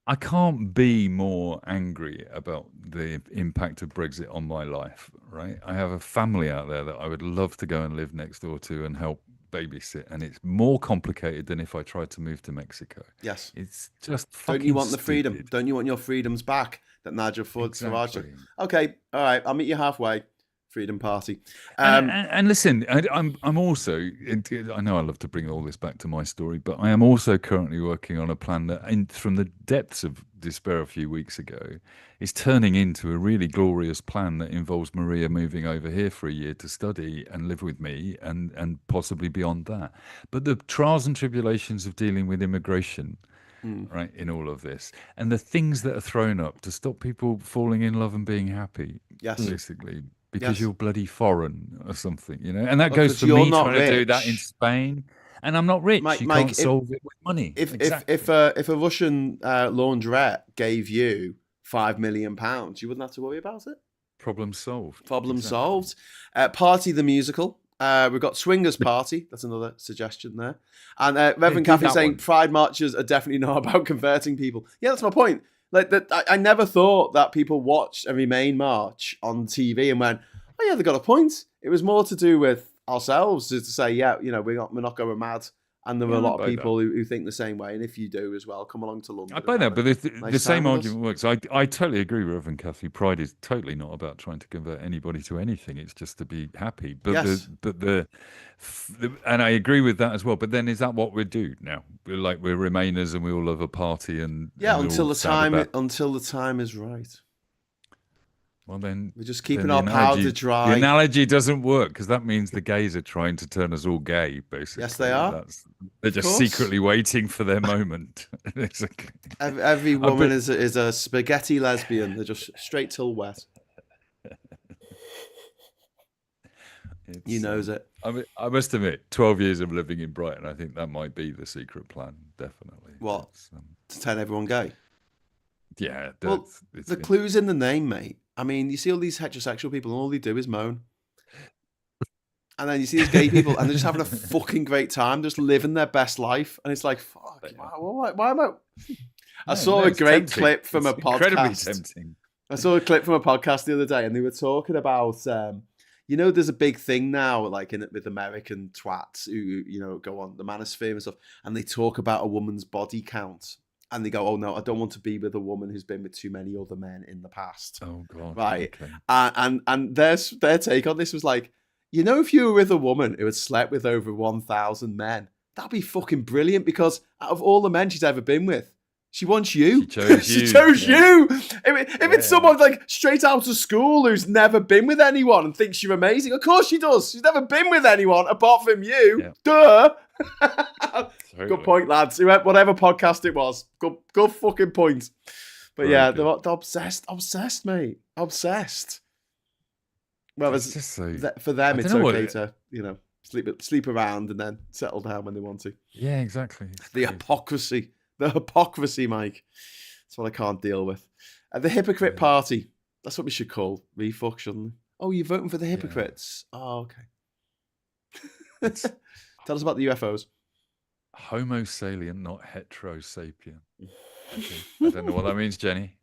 I can't be more angry about the impact of Brexit on my life. Right? I have a family out there that I would love to go and live next door to and help babysit, and it's more complicated than if I tried to move to Mexico. Yes, it's just fucking Don't you want stupid. The freedom? Don't you want your freedoms back that Nigel Farage? Okay, all right, I'll meet you halfway. Freedom Party. And listen, I'm also, I know I love to bring all this back to my story, but I am also currently working on a plan that, from the depths of despair a few weeks ago, is turning into a really glorious plan that involves Maria moving over here for a year to study and live with me and possibly beyond that. But the trials and tribulations of dealing with immigration, right, in all of this, and the things that are thrown up to stop people falling in love and being happy, basically. Because you're bloody foreign or something, and that goes for me trying to do that in Spain, and I'm not rich. You can't solve it with money. If a Russian laundrette gave you £5 million, you wouldn't have to worry about it. Problem solved. Solved. Party the musical. We've got Swingers Party. That's another suggestion there. And Reverend Kathy saying Pride marches are definitely not about converting people. Yeah, that's my point. Like that, I never thought that people watched a Remain march on TV and went, "Oh yeah, they got a point." It was more to do with ourselves, to say, we're not going mad, and there are a lot of people who think the same way. And if you do as well, come along to London. I buy that, but the same argument works. I totally agree with Reverend Kathy. Pride is totally not about trying to convert anybody to anything. It's just to be happy. But and I agree with that as well. But then is that what we do now? We're Remainers and we all love a party until the time is right. Well, then we're just keeping our powder dry. The analogy doesn't work because that means the gays are trying to turn us all gay, basically. Yes, they are. They're just secretly waiting for their moment. Exactly. Every woman is a spaghetti lesbian. They're just straight till wet. He knows it. I must admit, 12 years of living in Brighton, I think that might be the secret plan, definitely. What? To turn everyone gay? Yeah. Well, the clue's in the name, mate. I mean, you see all these heterosexual people and all they do is moan. And then you see these gay people and they're just having a fucking great time, just living their best life. And it's like, fuck, why am I... I saw a great clip from a podcast. Incredibly tempting. I saw a clip from a podcast the other day, and they were talking about, there's a big thing now, like with American twats who, go on the manosphere and stuff, and they talk about a woman's body count, and they go, "Oh no, I don't want to be with a woman who's been with too many other men in the past." Oh God, right? Okay. And their take on this was like, if you were with a woman who had slept with over 1,000 men, that'd be fucking brilliant, because out of all the men she's ever been with, she wants you. She chose you. She chose you. If it's someone like straight out of school who's never been with anyone and thinks you're amazing, of course she does. She's never been with anyone apart from you. Yeah. Duh. Totally. Good point, lads. Whatever podcast it was. Good fucking point. But they're obsessed, mate. Obsessed. Well, for them, it's okay to, sleep around and then settle down when they want to. Yeah, exactly. The hypocrisy. The hypocrisy, Mike. That's what I can't deal with. The hypocrite party. That's what we should call Refuck, shouldn't we? Oh, you're voting for the hypocrites. Yeah. Oh, okay. Tell us about the UFOs. Homo salient, not heterosapien. Okay. I don't know what that means, Jenny.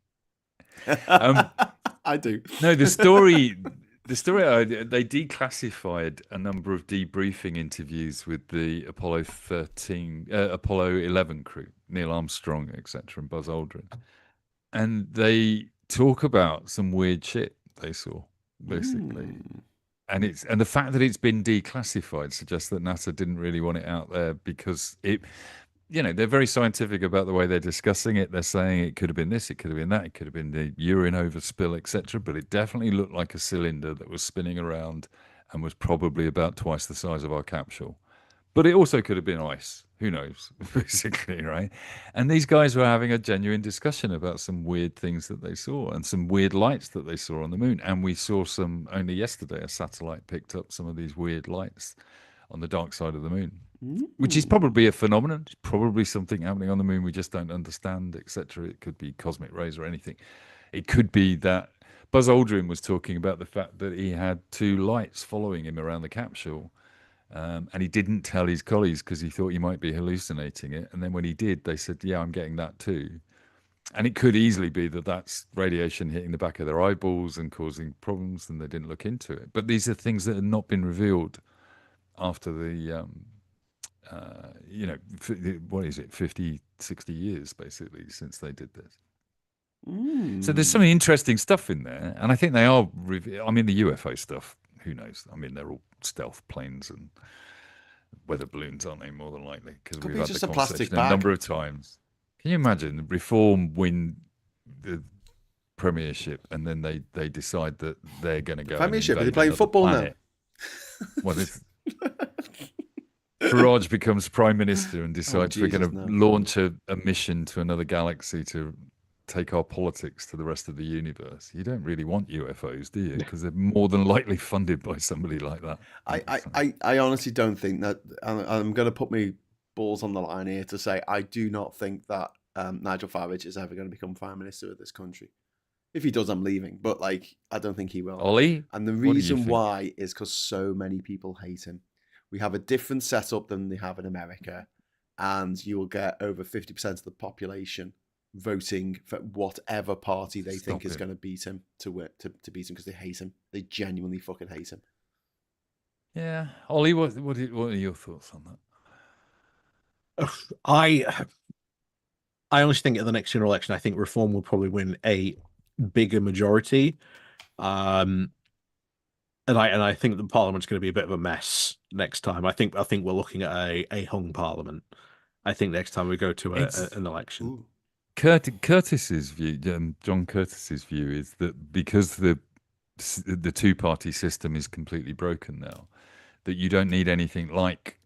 I do. No, the story they declassified a number of debriefing interviews with the Apollo 11 crew, Neil Armstrong, etc., and Buzz Aldrin, and they talk about some weird shit they saw, basically. And the fact that it's been declassified suggests that NASA didn't really want it out there, because they're very scientific about the way they're discussing it. They're saying it could have been this, it could have been that, it could have been the urine overspill, etc. But it definitely looked like a cylinder that was spinning around and was probably about twice the size of our capsule. But it also could have been ice. Who knows, basically, right? And these guys were having a genuine discussion about some weird things that they saw and some weird lights that they saw on the moon. And we saw only yesterday, a satellite picked up some of these weird lights on the dark side of the moon. Which is probably a phenomenon. It's probably something happening on the moon we just don't understand, etc. It could be cosmic rays or anything. It could be that Buzz Aldrin was talking about the fact that he had two lights following him around the capsule, and he didn't tell his colleagues because he thought he might be hallucinating it. And then when he did, they said, "Yeah, I'm getting that too." And it could easily be that that's radiation hitting the back of their eyeballs and causing problems, and they didn't look into it. But these are things that have not been revealed after the what is it, 50, 60 years, basically, since they did this. So there's some interesting stuff in there. And I think they are, the UFO stuff, who knows? I mean, they're all stealth planes and weather balloons, aren't they, more than likely? Because we've had the conversation a number of times. Can you imagine Reform win the premiership and then they decide that they're going to go premiership? Are they playing football planet now? Well, Farage becomes prime minister and decides we're going to launch a mission to another galaxy to take our politics to the rest of the universe. You don't really want UFOs, do you? Because they're more than likely funded by somebody like that. I honestly don't think that. I'm going to put my balls on the line here to say I do not think that Nigel Farage is ever going to become prime minister of this country. If he does, I'm leaving. But I don't think he will. Ollie? And the reason why is because so many people hate him. We have a different setup than they have in America, and you will get over 50% of the population voting for whatever party they think is going to beat him to beat him, because they hate him. They genuinely fucking hate him. Yeah, Ollie, what are your thoughts on that? I honestly think at the next general election, I think Reform will probably win a bigger majority. And I think the Parliament's going to be a bit of a mess next time. I think we're looking at a hung Parliament. I think next time we go to an election. Curtis's view, John Curtis's view, is that because the two-party system is completely broken now, that you don't need anything like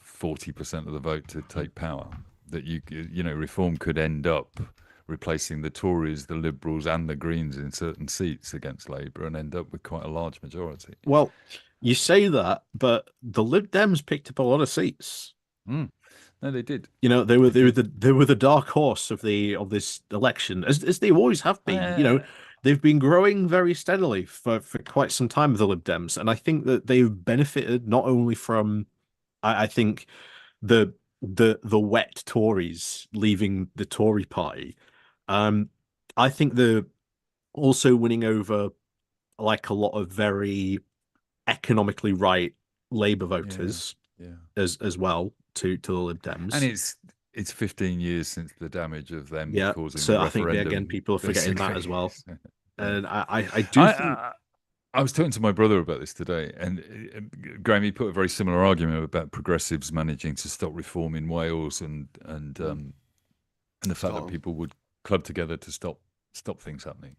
40% of the vote to take power. That Reform could end up replacing the Tories, the Liberals and the Greens in certain seats against Labour and end up with quite a large majority. Well, you say that, but the Lib Dems picked up a lot of seats. No, they did. They were the dark horse of this election, as they always have been. They've been growing very steadily for quite some time, the Lib Dems, and I think that they've benefited not only from, I think, the the wet Tories leaving the Tory party. I think they're also winning over like a lot of very economically right Labour voters as well to the Lib Dems. And it's 15 years since the damage of them causing so the I think referendum. Again, people are forgetting that as well. And I do think. I was talking to my brother about this today, and Graham, he put a very similar argument about progressives managing to stop reform in Wales, and the fact that people would club together to stop things happening.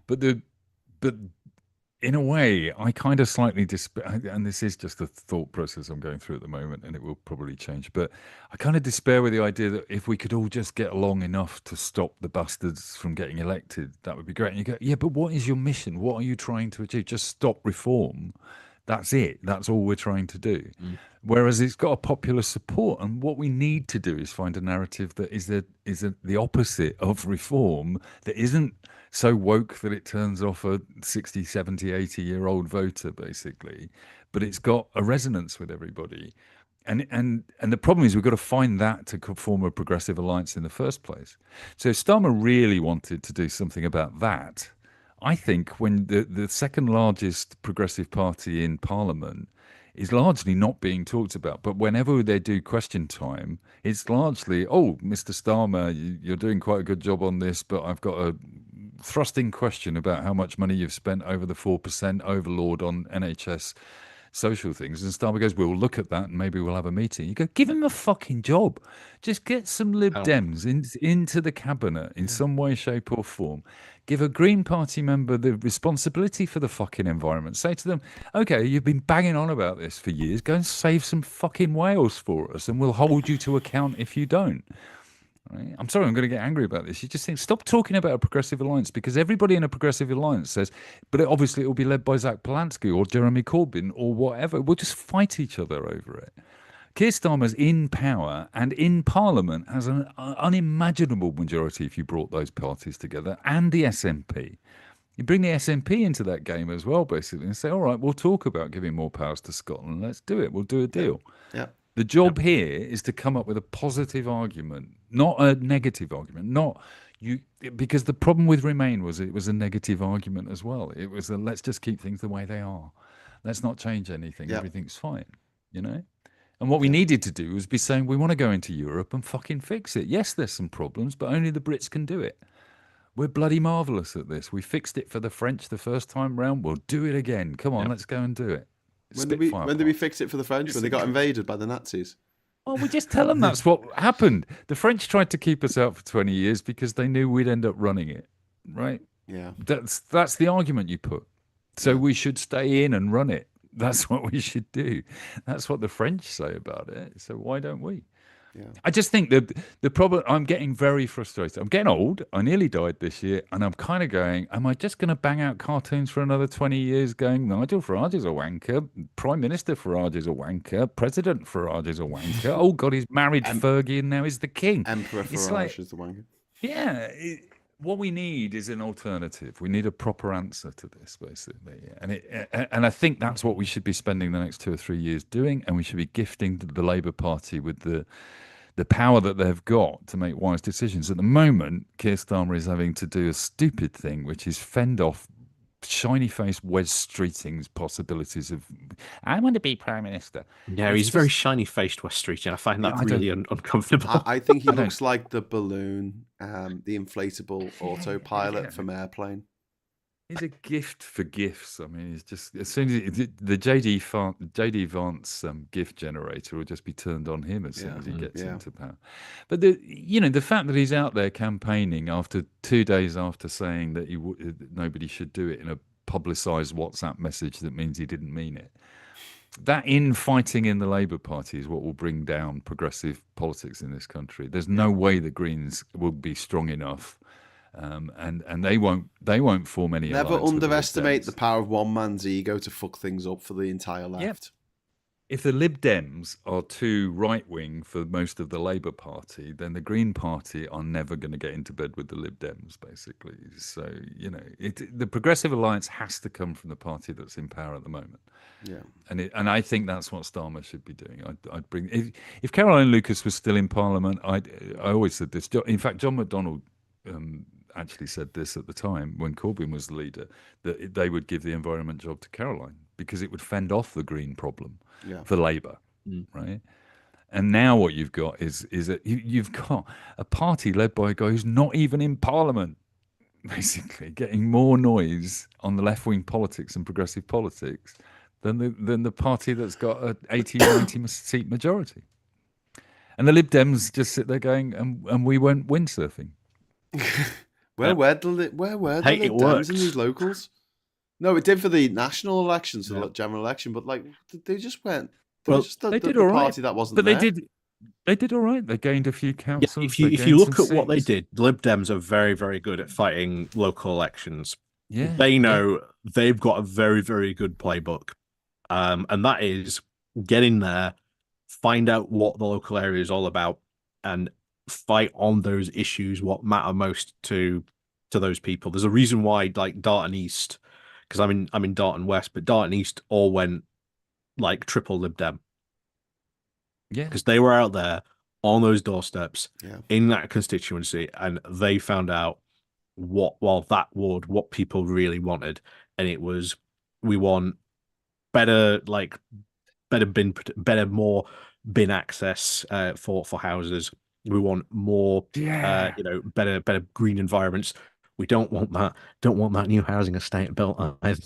But in a way, I kind of slightly despair, and this is just the thought process I'm going through at the moment, and it will probably change, but I kind of despair with the idea that if we could all just get along enough to stop the bastards from getting elected, that would be great. And you go, yeah, but what is your mission? What are you trying to achieve? Just stop reform. That's it. That's all we're trying to do. Whereas it's got a popular support, and what we need to do is find a narrative that is the opposite of reform, that isn't so woke that it turns off a 60, 70, 80-year-old voter, basically, but it's got a resonance with everybody. And the problem is we've got to find that to form a progressive alliance in the first place. So if Starmer really wanted to do something about that, I think when the second largest progressive party in Parliament is largely not being talked about, but whenever they do question time, it's largely, oh, Mr. Starmer, you're doing quite a good job on this, but I've got a thrusting question about how much money you've spent over the 4% overlord on NHS social things. And Starmer goes, we'll look at that and maybe we'll have a meeting. You go, give him a fucking job. Just get some Lib Dems into the cabinet in some way, shape or form. Give a Green Party member the responsibility for the fucking environment. Say to them, okay, you've been banging on about this for years. Go and save some fucking whales for us and we'll hold you to account if you don't. Right? I'm sorry, I'm going to get angry about this. You just think, stop talking about a progressive alliance, because everybody in a progressive alliance says, but obviously it will be led by Zach Polanski or Jeremy Corbyn or whatever. We'll just fight each other over it. Keir Starmer's in power and in Parliament has an unimaginable majority if you brought those parties together, and the SNP. You bring the SNP into that game as well, basically, and say, all right, we'll talk about giving more powers to Scotland. Let's do it. We'll do a deal. Yeah. The job here is to come up with a positive argument, not a negative argument. Because the problem with Remain was it was a negative argument as well. It was let's just keep things the way they are. Let's not change anything. Yeah. Everything's fine, you know? And what we needed to do was be saying, we want to go into Europe and fucking fix it. Yes, there's some problems, but only the Brits can do it. We're bloody marvellous at this. We fixed it for the French the first time round. We'll do it again. Come on, let's go and do it. When did we fix it for the French? When they got invaded by the Nazis? Well, we just tell them that's what happened. The French tried to keep us out for 20 years because they knew we'd end up running it, right? Yeah. That's the argument you put. So we should stay in and run it. That's what we should do. That's what the French say about it. So why don't we? Yeah. I just think that the problem, I'm getting very frustrated. I'm getting old. I nearly died this year. And I'm kind of going, am I just going to bang out cartoons for another 20 years going, Nigel Farage is a wanker, Prime Minister Farage is a wanker, President Farage is a wanker. Oh, God, he's married Fergie and now he's the king. Emperor Farage is the wanker. Yeah. What we need is an alternative. We need a proper answer to this, basically. And I think that's what we should be spending the next 2 or 3 years doing. And we should be gifting the Labour Party with the power that they've got to make wise decisions. At the moment, Keir Starmer is having to do a stupid thing, which is fend off shiny-faced Wes Streeting's possibilities of, I want to be Prime Minister. No, he's very shiny-faced, Wes Streeting. I find that really uncomfortable. I think he looks like the balloon, the inflatable autopilot from Airplane. He's a gift for gifts. I mean, he's just, as soon as the JD Vance gift generator will just be turned on him as soon as he gets into power. But the fact that he's out there campaigning after 2 days after saying that nobody should do it in a publicised WhatsApp message that means he didn't mean it. That infighting in the Labour Party is what will bring down progressive politics in this country. There's no way the Greens will be strong enough. And they won't form any. Never underestimate the power of one man's ego to fuck things up for the entire left. if the Lib Dems are too right-wing for most of the Labour Party, then the Green Party are never going to get into bed with the Lib Dems, basically. So, the Progressive Alliance has to come from the party that's in power at the moment. Yeah. And I think that's what Starmer should be doing. I'd bring if Caroline Lucas was still in Parliament. I always said this. In fact, John McDonnell actually said this at the time when Corbyn was the leader, that they would give the environment job to Caroline because it would fend off the green problem for Labour, right? And now what you've got is that you've got a party led by a guy who's not even in Parliament, basically getting more noise on the left-wing politics and progressive politics than the party that's got an 80, 90 seat majority. And the Lib Dems just sit there going, and we went windsurfing. Where were the Lib Dems in these locals? No, it did for the national elections, the general election, but like they just went. They did all right. Party that wasn't there. They did all right. They gained a few councils. Yeah, if you look at what they did, Lib Dems are very, very good at fighting local elections. Yeah, they know they've got a very, very good playbook, and that is get in there, find out what the local area is all about, and fight on those issues what matter most to those people. There's a reason why, like Darton East, because I'm in Darton West, but Darton East all went like triple Lib Dem. Yeah, because they were out there on those doorsteps in that constituency, and they found out what people really wanted, and it was we want more bin access for houses. We want more, better green environments. We don't want that new housing estate built. I've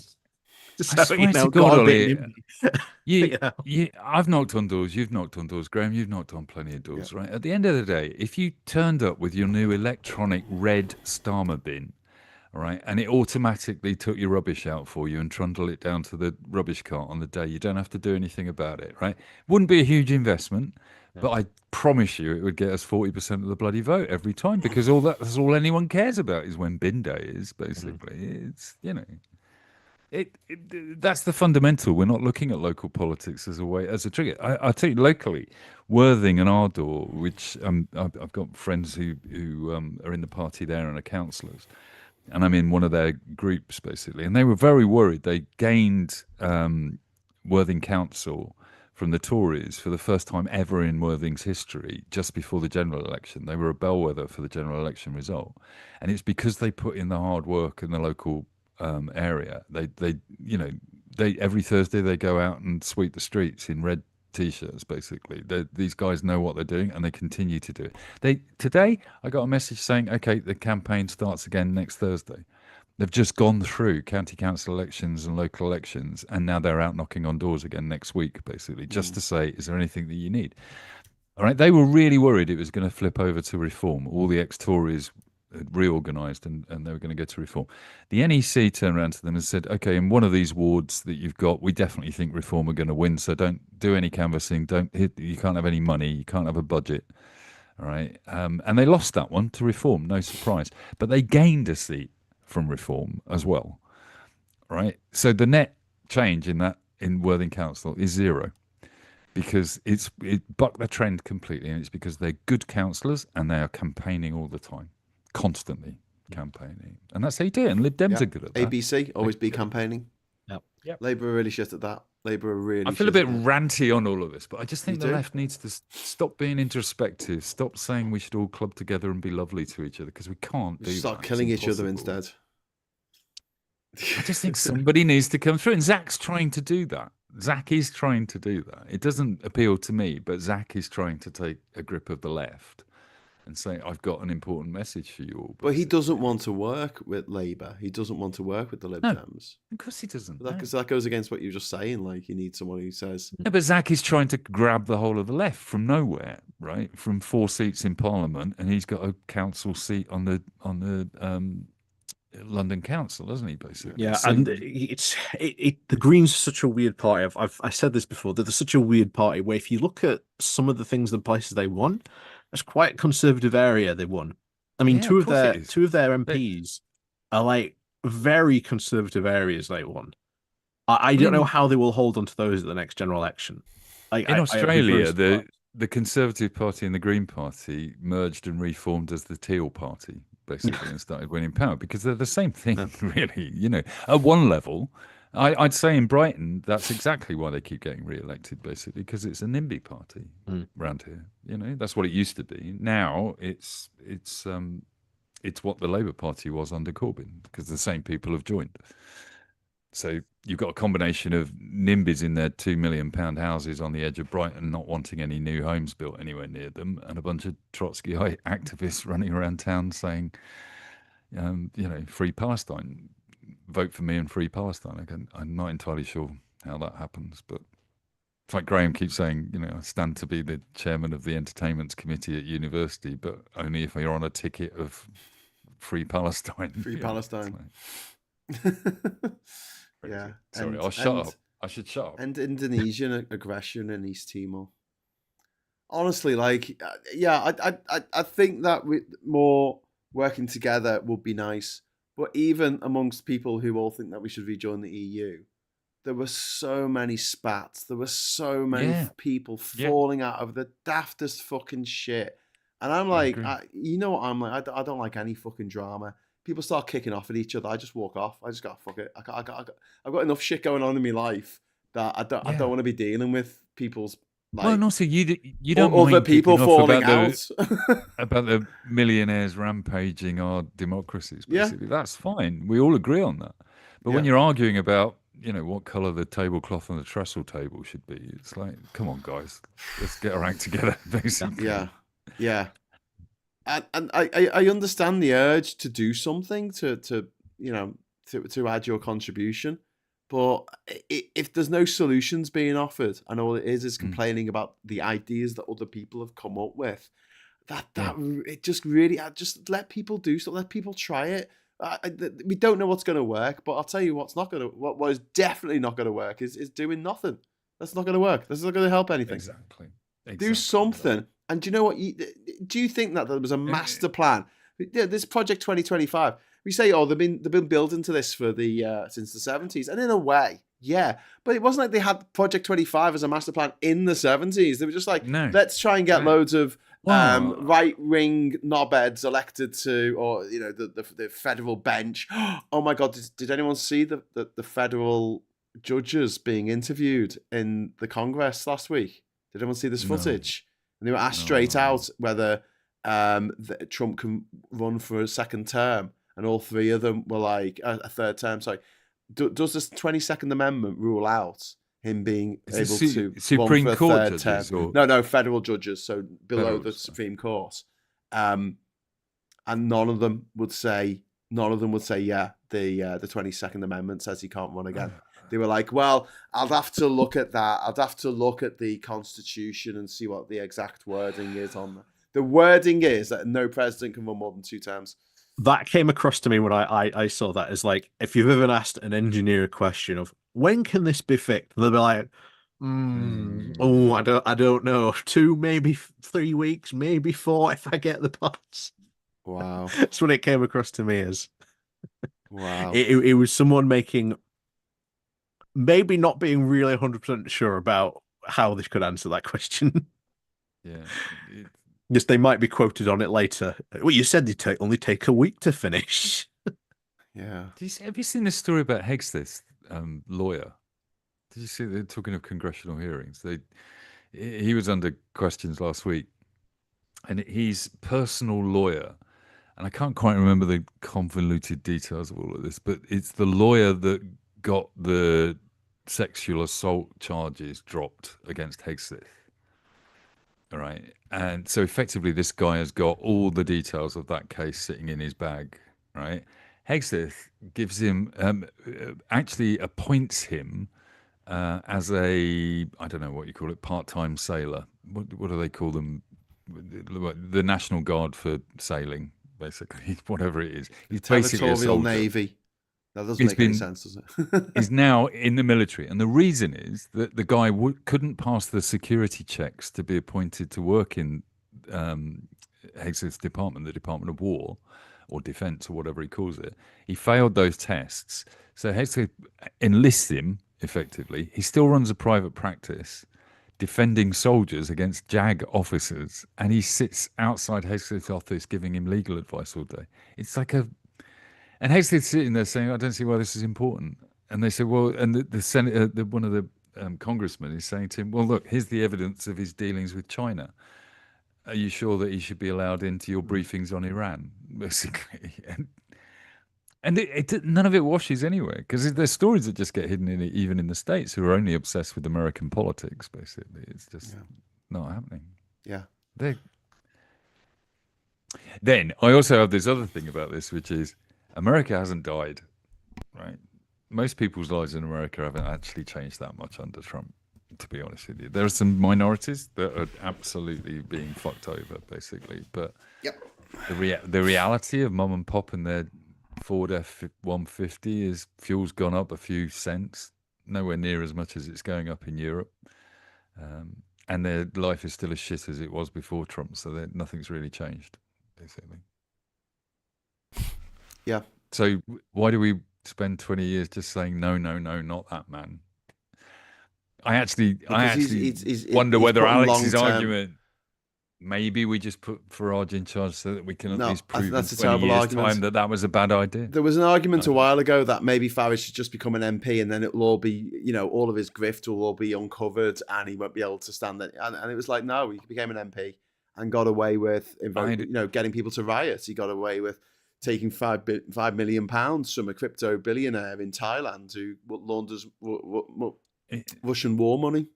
knocked on doors. You've knocked on doors, Graham. You've knocked on plenty of doors, right? At the end of the day, if you turned up with your new electronic red Starmer bin, right, and it automatically took your rubbish out for you and trundled it down to the rubbish cart on the day, you don't have to do anything about it, right? Wouldn't be a huge investment. But I promise you it would get us 40% of the bloody vote every time, because that's all anyone cares about is when bin day is, basically. It's, that's the fundamental. We're not looking at local politics as a trigger. I tell you, locally, Worthing and Ardor, which I've got friends who are in the party there and are councillors, and I'm in one of their groups, basically, and they were very worried. They gained Worthing Council from the Tories for the first time ever in Worthing's history, just before the general election. They were a bellwether for the general election result, and it's because they put in the hard work in the local area. They every Thursday they go out and sweep the streets in red t-shirts. Basically, these guys know what they're doing, and they continue to do it. Today, I got a message saying, "Okay, the campaign starts again next Thursday." They've just gone through county council elections and local elections, and now they're out knocking on doors again next week, basically, just to say, is there anything that you need? All right, they were really worried it was going to flip over to reform. All the ex-Tories had reorganised and they were going to go to reform. The NEC turned around to them and said, okay, in one of these wards that you've got, we definitely think reform are going to win, so don't do any canvassing, you can't have any money, you can't have a budget. All right, and they lost that one to reform, no surprise. But they gained a seat from reform as well, right? So the net change in Worthing Council is zero, because it bucked the trend completely, and it's because they're good councillors and they are campaigning all the time, constantly campaigning, and that's how you do it. And Lib Dems are good at that. ABC always be campaigning. Yep. Labour are really shit at that. Labour are really. I feel a bit ranty on all of this, but I just think the left needs to stop being introspective, stop saying we should all club together and be lovely to each other, because we can't do that. Start killing each other instead. I just think somebody needs to come through, and Zach's trying to do that. Zach is trying to do that. It doesn't appeal to me, but Zach is trying to take a grip of the left and say, I've got an important message for you all. But he doesn't want to work with Labour. He doesn't want to work with the Lib Dems. Of course he doesn't. That goes against what you're just saying. Like, you need someone who says... No, but Zach is trying to grab the whole of the left from nowhere, right? From 4 seats in Parliament, and he's got a council seat on the London Council, doesn't he? Basically, yeah. So, and the Greens are such a weird party. I said this before. They're such a weird party where, if you look at some of the things, the places they won, it's quite a conservative area they won. I mean, two of their MPs are like very conservative areas they won. I don't know how they will hold on to those at the next general election. In Australia, the Conservative Party and the Green Party merged and reformed as the Teal Party, basically, and started winning power because they're the same thing, really. At one level, I'd say in Brighton, that's exactly why they keep getting re-elected, basically, because it's a NIMBY party around here. That's what it used to be. Now it's what the Labour Party was under Corbyn, because the same people have joined. So you've got a combination of NIMBYs in their £2 million houses on the edge of Brighton, not wanting any new homes built anywhere near them, and a bunch of Trotskyite activists running around town saying, free Palestine, vote for me and free Palestine. I'm not entirely sure how that happens, but it's like Graham keeps saying, I stand to be the chairman of the entertainments committee at university, but only if you're on a ticket of free Palestine. Free Palestine. Yeah. Sorry, I'll shut up. I should shut up. And Indonesian aggression in East Timor. Honestly, I think that with more working together would be nice. But even amongst people who all think that we should rejoin the EU, there were so many spats. There were so many people falling out of the daftest fucking shit. And I'm like, you know what I'm like? I don't like any fucking drama. People start kicking off at each other. I just walk off. I just got fuck it. I've got enough shit going on in my life that I don't want to be dealing with people's. Well, and also you don't other mind people falling out about the millionaires rampaging our democracies. Basically, that's fine. We all agree on that. But when you're arguing about what colour the tablecloth on the trestle table should be, it's like, come on, guys, let's get our act together. Basically, yeah. And I understand the urge to do something to add your contribution, but if there's no solutions being offered and all it is complaining about the ideas that other people have come up with, it just really just let people do stuff, let people try it. We don't know what's going to work, but I'll tell you what is definitely not going to work is doing nothing. That's not going to work. That's not going to help anything. Exactly. Do something. And do you know what? Do you think that there was a master plan? This Project 2025. We say, they've been building to this for since the 70s, and in a way, yeah. But it wasn't like they had Project 25 as a master plan in the 70s. They were just like, let's try and get loads of right-wing knobheads elected to, or the federal bench. Oh my God! Did anyone see the federal judges being interviewed in the Congress last week? Did anyone see this footage? And they were asked straight out whether Trump can run for a second term, and all three of them were like a third term. Sorry, does this 22nd Amendment rule out him being able to Supreme run for a Court third term? No, federal judges, so below the Supreme Court. And none of them would say the 22nd Amendment says he can't run again. They were like, well, I'll have to look at that. I'd have to look at the Constitution and see what the exact wording is on that. The wording is that no president can run more than 2 terms. That came across to me when I saw that as like, if you've ever asked an engineer a question of when can this be fixed, they'll be like, I don't know, 2, maybe 3 weeks, maybe 4 if I get the parts. Wow, that's what it came across to me as. Wow, it was someone making. Maybe not being really 100% sure about how they could answer that question. Yeah. Yes, they might be quoted on it later. Well, you said they'd only take a week to finish. Yeah. Have you seen this story about Hughes, lawyer? Did you see they're talking of congressional hearings? He was under questions last week, and he's personal lawyer. And I can't quite remember the convoluted details of all of this, but it's the lawyer that got the sexual assault charges dropped against Hughes. All right. And so effectively this guy has got all the details of that case sitting in his bag, right? Hughes gives him, actually appoints him as I don't know what you call it, part-time sailor. What do they call them? The National Guard for sailing, basically, whatever it is. He's basically a soldier. Navy. That doesn't make any sense, does it? He's now in the military. And the reason is that the guy couldn't pass the security checks to be appointed to work in Hughes' department, the Department of War or Defense or whatever he calls it. He failed those tests. So Hughes enlists him, effectively. He still runs a private practice, defending soldiers against JAG officers, and he sits outside Hegseth's office giving him legal advice all day. It's like and Hegseth's sitting there saying, "I don't see why this is important." And they say, "Well," and the Senate, one of the congressmen is saying to him, "Well, look, here's the evidence of his dealings with China. Are you sure that he should be allowed into your briefings on Iran?" Basically, and none of it washes anyway, because there's stories that just get hidden even in the States, who are only obsessed with American politics. Basically, it's just not happening. Yeah. Then I also have this other thing about this, which is America hasn't died, right? Most people's lives in America haven't actually changed that much under Trump, to be honest with you. There are some minorities that are absolutely being fucked over, basically. But the reality of mum and pop and their Ford F-150 is fuel's gone up a few cents, nowhere near as much as it's going up in Europe. And their life is still as shit as it was before Trump, so nothing's really changed, basically. Yeah. So why do we spend 20 years just saying, no, not that man? I actually wonder whether Alex's argument, maybe we just put Farage in charge so that we can at least prove in 20 years' time that was a bad idea. There was an argument a while ago that maybe Farage should just become an MP, and then it'll all be, all of his grift will all be uncovered and he won't be able to stand it. And it was like, no, he became an MP and got away with, getting people to riot. He got away with taking £5 million from a crypto billionaire in Thailand who launders Russian war money.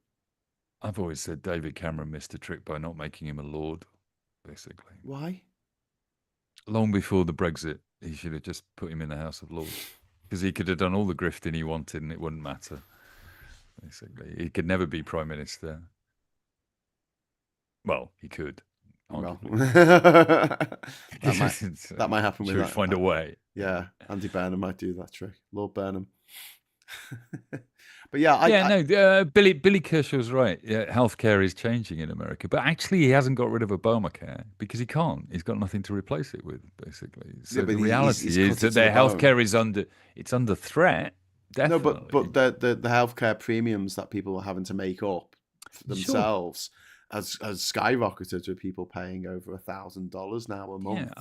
I've always said David Cameron missed a trick by not making him a lord, basically. Why? Long before the Brexit, he should have just put him in the House of Lords, because he could have done all the grifting he wanted and it wouldn't matter, basically. He could never be Prime Minister. Well, he could. Well, that might happen with that. Find a way. Yeah, Andy Burnham might do that trick. Lord Burnham. But Billy Kershaw's right. Yeah, healthcare is changing in America, but actually he hasn't got rid of Obamacare because he can't. He's got nothing to replace it with, basically. So the reality is that their healthcare is under threat. Definitely. No, but the healthcare premiums that people are having to make up for themselves has skyrocketed, with people paying over $1,000 now a month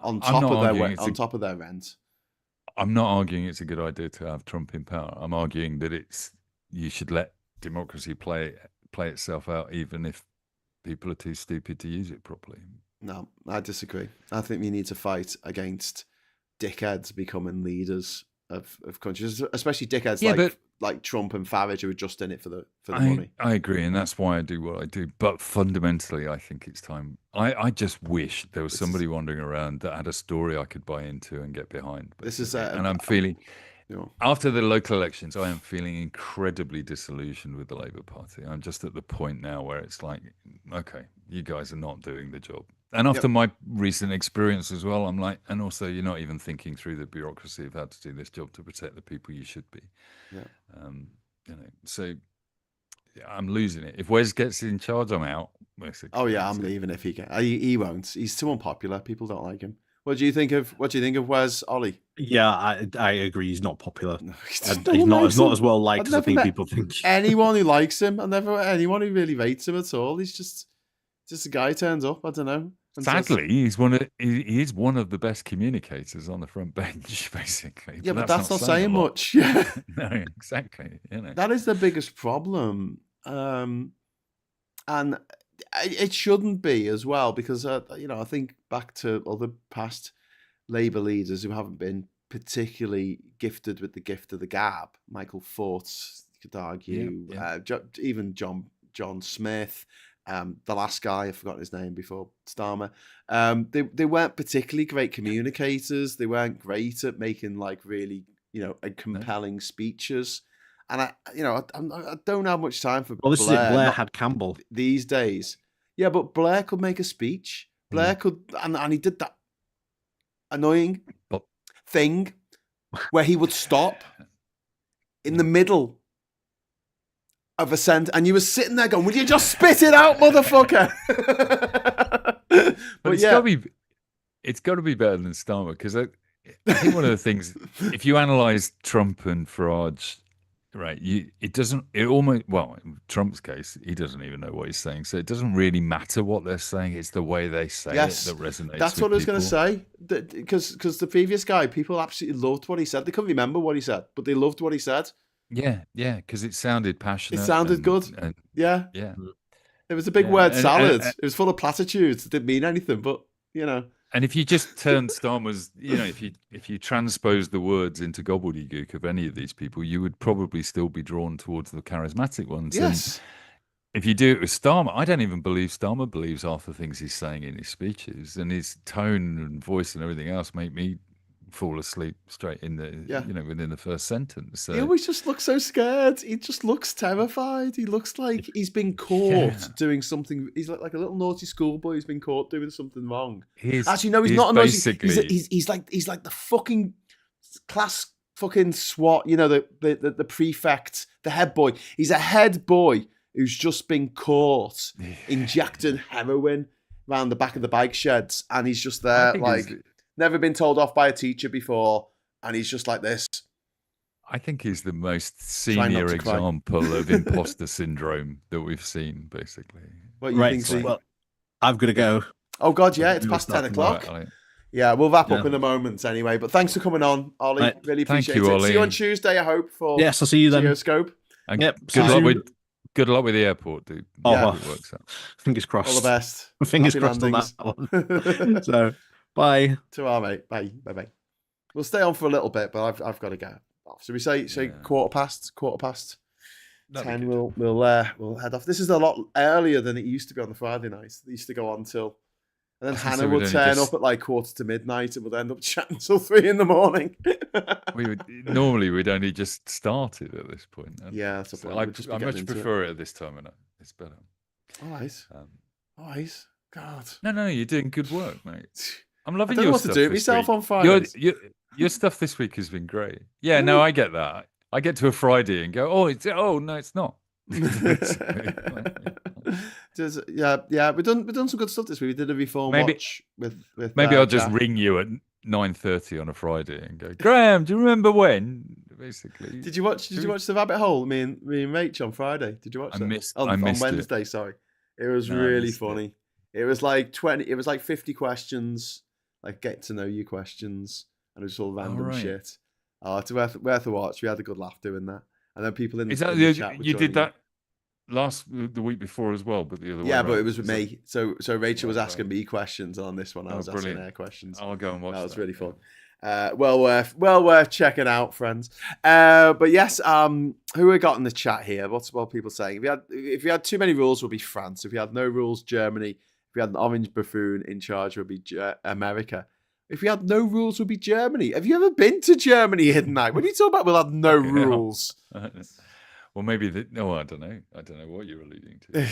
on top of their rent. I'm not arguing it's a good idea to have Trump in power. I'm arguing that you should let democracy play itself out, even if people are too stupid to use it properly. No, I disagree. I think we need to fight against dickheads becoming leaders of countries, especially dickheads like Trump and Farage, who are just in it for the money. I agree, and that's why I do what I do. But fundamentally, I think it's time. I just wish there was somebody wandering around that had a story I could buy into and get behind. And I'm feeling, after the local elections, I am feeling incredibly disillusioned with the Labour Party. I'm just at the point now where it's like, okay, you guys are not doing the job. And after my recent experience as well, I'm like, and also you're not even thinking through the bureaucracy of how to do this job to protect the people you should be. Yeah. So I'm losing it. If Wes gets in charge, I'm out, basically. Oh yeah, I'm leaving if he won't. He's too unpopular. People don't like him. What do you think of Wes, Ollie? Yeah, I agree. He's not popular. No, he's not as well liked as I think people think. Anyone who likes him, I've never met anyone who really rates him at all. He's just a guy who turns up. I don't know. Sadly, he is one of the best communicators on the front bench, basically. Yeah, but that's not saying much. No, exactly. That is the biggest problem, and it shouldn't be as well, because I think back to other past Labour leaders who haven't been particularly gifted with the gift of the gab. Michael Foot, you could argue, even John Smith. The last guy, I've forgotten his name before Starmer. They weren't particularly great communicators. They weren't great at making really compelling speeches. And I don't have much time for. Well, this Blair. is it. Blair had Campbell these days. Yeah, but Blair could make a speech. Blair could, and he did that annoying thing where he would stop in the middle of a sentence, and you were sitting there going, "Will you just spit it out, motherfucker?" But it's got to be better than Starmer, because I think one of the things, if you analyse Trump and Farage Right. It almost, well, in Trump's case, he doesn't even know what he's saying. So it doesn't really matter what they're saying. It's the way they say it that resonates. That's what I was going to say. Because the previous guy, people absolutely loved what he said. They couldn't remember what he said, but they loved what he said. Yeah. Because it sounded passionate. It sounded good. Yeah. It was a big word salad. It was full of platitudes. It didn't mean anything, but, And if you just turn Starmer's, if you transpose the words into gobbledygook of any of these people, you would probably still be drawn towards the charismatic ones. Yes. And if you do it with Starmer, I don't even believe Starmer believes half the things he's saying in his speeches, and his tone and voice and everything else make me fall asleep straight in within the first sentence. So, he always just looks so scared. He just looks terrified. He looks like he's been caught doing something. He's like a little naughty schoolboy who's been caught doing something wrong. Actually, no, he's not a naughty. He's like the fucking class fucking SWAT. The prefect, the head boy. He's a head boy who's just been caught injecting heroin around the back of the bike sheds, and he's just there never been told off by a teacher before, and he's just like this. I think he's the most senior example of imposter syndrome that we've seen, basically. What you think, Steve? Well, I've got to go. Oh, God, yeah, it's past 10 o'clock. Right, yeah, we'll wrap up in a moment anyway, but thanks for coming on, Ollie. Right. Really appreciate it. Ollie. See you on Tuesday, I hope, for Yes, I'll see you then. Geoscope. And good luck with the airport, dude. It works out. Fingers crossed. All the best. Fingers crossed landings. On that one. So, bye. To our mate. Bye. We'll stay on for a little bit, but I've got to go. So we say quarter past 10. We'll head off. This is a lot earlier than it used to be on the Friday nights. It used to go on till, and then Hannah would turn up at like 1:45 and we'd end up chatting till 3 a.m. We'd only just started at this point. Yeah, that's a point. I much prefer it at this time, and it's better. All right. God. No, you're doing good work, mate. I'm loving your stuff. I don't know what to do myself on Fridays. Your stuff this week has been great. Yeah, no, I get that. I get to a Friday and go, no, it's not. We've done some good stuff this week. We did a reform watch with maybe I'll just ring you at 9:30 on a Friday and go, Graham, do you remember when? Basically. Did you watch the Rabbit Hole? Me and Rach on Friday. Did you watch that? I missed on Wednesday. It. Sorry, it was really funny. It was like 20. It was like 50 questions, like get to know you questions, and it was all random shit. Oh, it's worth a watch. We had a good laugh doing that, and then people in the chat. You did that the week before as well, but the other way. Yeah, but it was with me. So Rachel was asking me questions, and on this one I was asking her questions. I'll go and watch that. That was really fun. Well worth checking out, friends. But yes, who we got in the chat here? What people saying? If we had too many rules, would be France. If we had no rules, Germany. If we had an orange buffoon in charge, would be America. If we had no rules, would be Germany. Have you ever been to Germany, Hidden Night? When you talk about we'll have no rules. Well, maybe I don't know. I don't know what you're alluding to.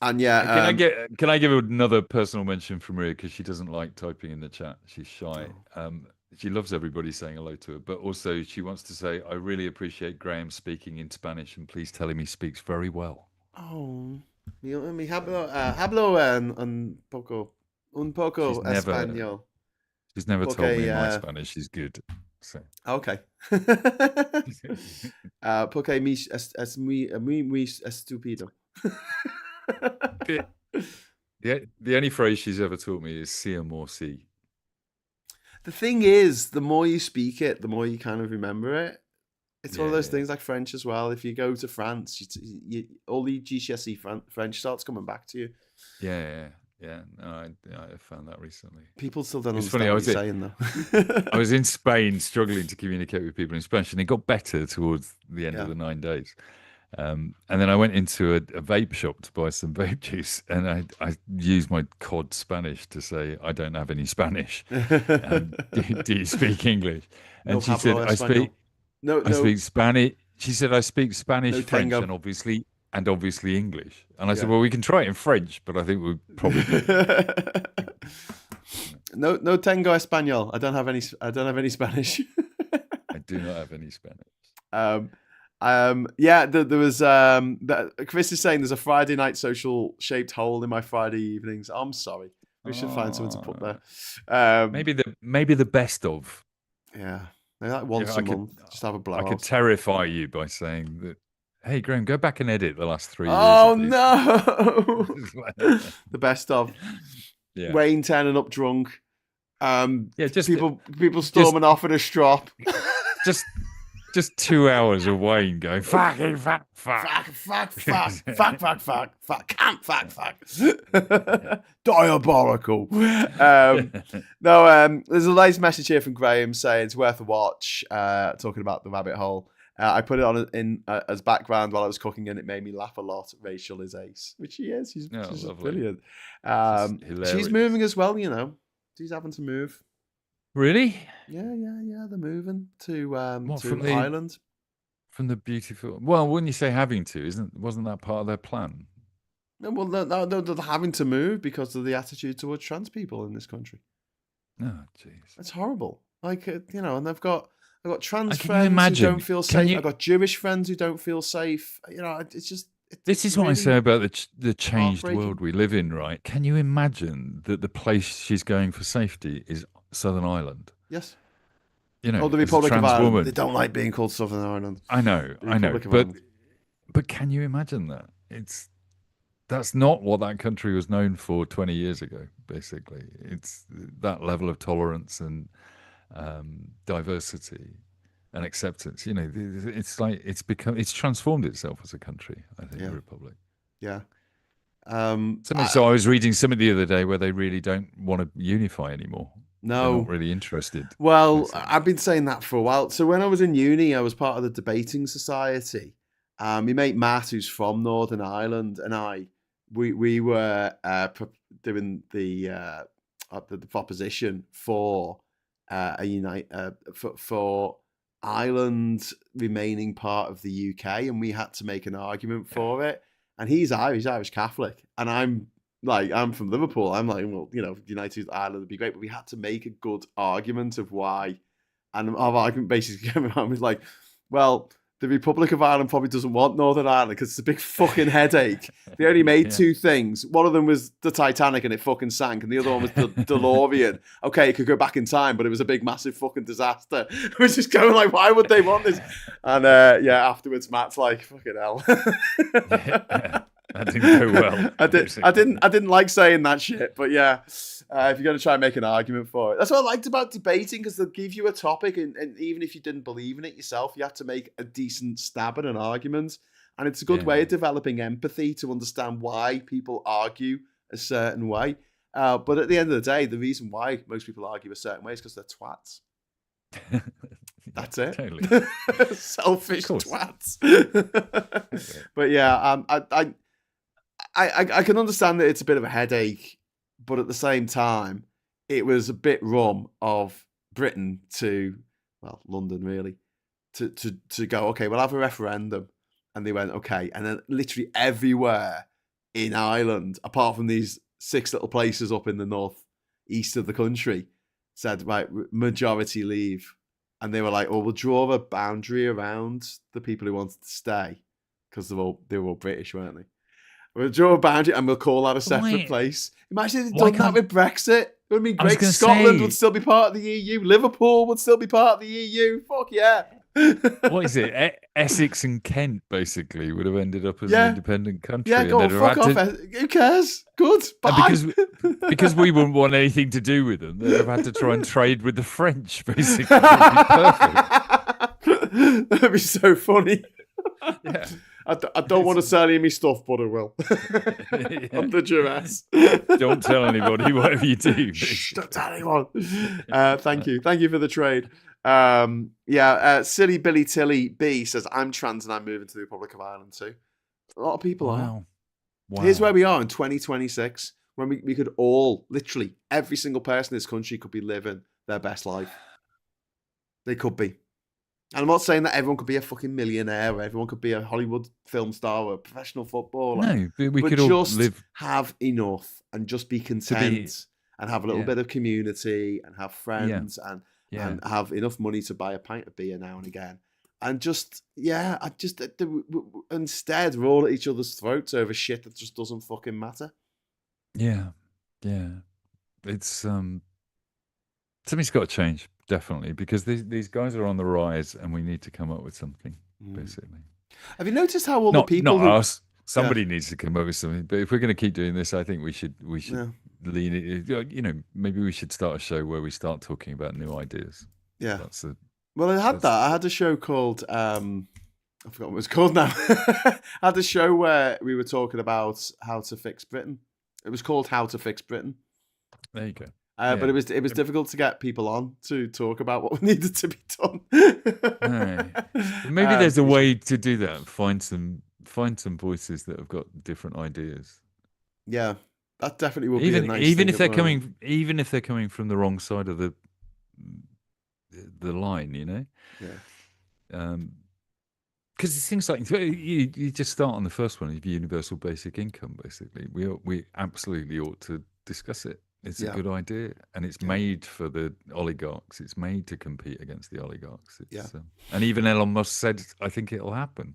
And yeah, can I give another personal mention from Maria, because she doesn't like typing in the chat. She's shy. She loves everybody saying hello to her, but also she wants to say, I really appreciate Graham speaking in Spanish, and please tell him he speaks very well. Oh, mi hablo un poco español. She's never told me my Spanish is good. So. Okay. Porque es muy estúpido. The only phrase she's ever taught me is "see more see." The thing is, the more you speak it, the more you kind of remember it. It's one of those things like French as well. If you go to France, all the GCSE French starts coming back to you. Yeah. No, I found that recently. People still don't understand what you're saying, though. I was in Spain struggling to communicate with people in Spanish, and it got better towards the end of the 9 days. And then I went into a vape shop to buy some vape juice, and I used my COD Spanish to say, I don't have any Spanish. Do you speak English? And she said, I speak Spanish. She said, I speak Spanish, French, and obviously English. And I said, well, we can try it in French, but I think we'll probably no tengo español. I don't have any Spanish. I do not have any Spanish. There was Chris is saying there's a Friday night social shaped hole in my Friday evenings. I'm sorry. We should find someone to put there. Maybe the best of. Yeah. Like once a month, just have a blowout. I could terrify you by saying that, hey, Graham, go back and edit the last 3 years. Oh, no! The best of. Yeah. Wayne turning up drunk. Just people storming off in a strop. Just 2 hours of Wayne going, fucking fuck. Diabolical. There's a nice message here from Graham saying it's worth a watch, talking about the rabbit hole. I put it on as background while I was cooking, and it made me laugh a lot. Rachel is ace, which she is. She's brilliant. She's moving as well, you know. She's having to move. Really? Yeah. They're moving to Ireland. From the beautiful. Well, when you say having to, wasn't that part of their plan? No, well, they're having to move because of the attitude towards trans people in this country. Oh, jeez, that's horrible. Like and I've got trans friends who don't feel safe. I've got Jewish friends who don't feel safe. It's just. This is what I say about the changed world we live in, right? Can you imagine that the place she's going for safety is Southern Ireland? Yes. The Republic of Ireland. They don't like being called Southern Ireland. I know. But can you imagine that? That's not what that country was known for 20 years ago, basically. It's that level of tolerance and diversity and acceptance. It's like it's transformed itself as a country, I think, the Republic. Yeah. So I was reading something the other day where they really don't want to unify anymore. No. They're not really interested. Well, I've been saying that for a while. So when I was in uni, I was part of the debating society. My mate Matt, who's from Northern Ireland, and we were doing the proposition for for Ireland remaining part of the UK, and we had to make an argument for it. And he's Irish Catholic, and I'm from Liverpool. I'm like, well, United Ireland would be great, but we had to make a good argument of why. And our argument basically came around was like, well, the Republic of Ireland probably doesn't want Northern Ireland because it's a big fucking headache. They only made two things. One of them was the Titanic and it fucking sank, and the other one was the DeLorean. Okay, it could go back in time, but it was a big, massive fucking disaster. I was just going like, why would they want this? And afterwards, Matt's like, fucking hell. That didn't go well. I didn't like saying that shit, but yeah, if you're going to try and make an argument for it. That's what I liked about debating, because they'll give you a topic, and even if you didn't believe in it yourself, you have to make a decent stab at an argument. And it's a good way of developing empathy to understand why people argue a certain way. But at the end of the day, the reason why most people argue a certain way is because they're twats. That's it. Totally. Selfish twats. But yeah, I can understand that it's a bit of a headache, but at the same time, it was a bit rum of Britain London really, to go, okay, we'll have a referendum. And they went, okay. And then literally everywhere in Ireland, apart from these 6 little places up in the northeast of the country, said, right, majority leave. And they were like, well, we'll draw a boundary around the people who wanted to stay, because they were all British, weren't they? We'll draw a boundary and we'll call that a separate place. Imagine if they'd done that with Brexit. It would be great. Scotland would still be part of the EU. Liverpool would still be part of the EU. Fuck yeah. What is it? Essex and Kent basically would have ended up as an independent country. Yeah, go on, fuck off. Who cares? Good. Bye. Because we wouldn't want anything to do with them, they'd have had to try and trade with the French, basically. That'd be perfect. That'd be so funny. Yeah. I don't want to sell you my stuff, but I will. Under duress. Don't tell anybody, whatever you do. Shh, don't tell anyone. Thank you. Thank you for the trade. Silly Billy Tilly B says, I'm trans and I'm moving to the Republic of Ireland too. A lot of people are. Wow. Here's where we are in 2026, when we could all, literally, every single person in this country could be living their best life. They could be. And I'm not saying that everyone could be a fucking millionaire, or everyone could be a Hollywood film star or a professional footballer. No, we could all live, have enough and just be content and have a little bit of community and have friends and have enough money to buy a pint of beer now and again. And instead roll at each other's throats over shit that just doesn't fucking matter. Yeah. It's something's got to change. definitely, because these guys are on the rise, and we need to come up with something. Basically, have you noticed how all the people not us? Somebody needs to come up with something. But if we're going to keep doing this, I think we should lean it. Maybe we should start a show where we start talking about new ideas. Yeah. I had a show called I forgot what it was called now. I had a show where we were talking about how to fix Britain. It was called How to Fix Britain. There you go. But it was difficult to get people on to talk about what needed to be done. Maybe there's a way to do that. Find some voices that have got different ideas. Yeah, that definitely will be a nice even thing if they're coming from the wrong side of the line, Yeah. Because it seems like you just start on the first one of universal basic income. Basically, we absolutely ought to discuss it. It's a good idea, and it's made for the oligarchs. It's made to compete against the oligarchs. And even Elon Musk said, "I think it'll happen."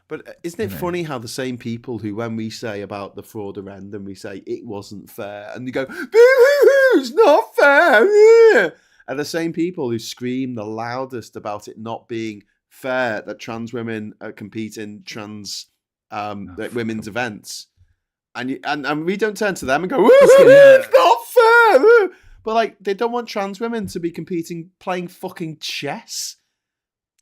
But isn't it funny how the same people who, when we say about the fraud referendum, we say it wasn't fair, and they go, "Boo-hoo-hoo, it's not fair," are the same people who scream the loudest about it not being fair that trans women compete in trans women's events. And we don't turn to them and go, it's not fair. But like, they don't want trans women to be competing, playing fucking chess.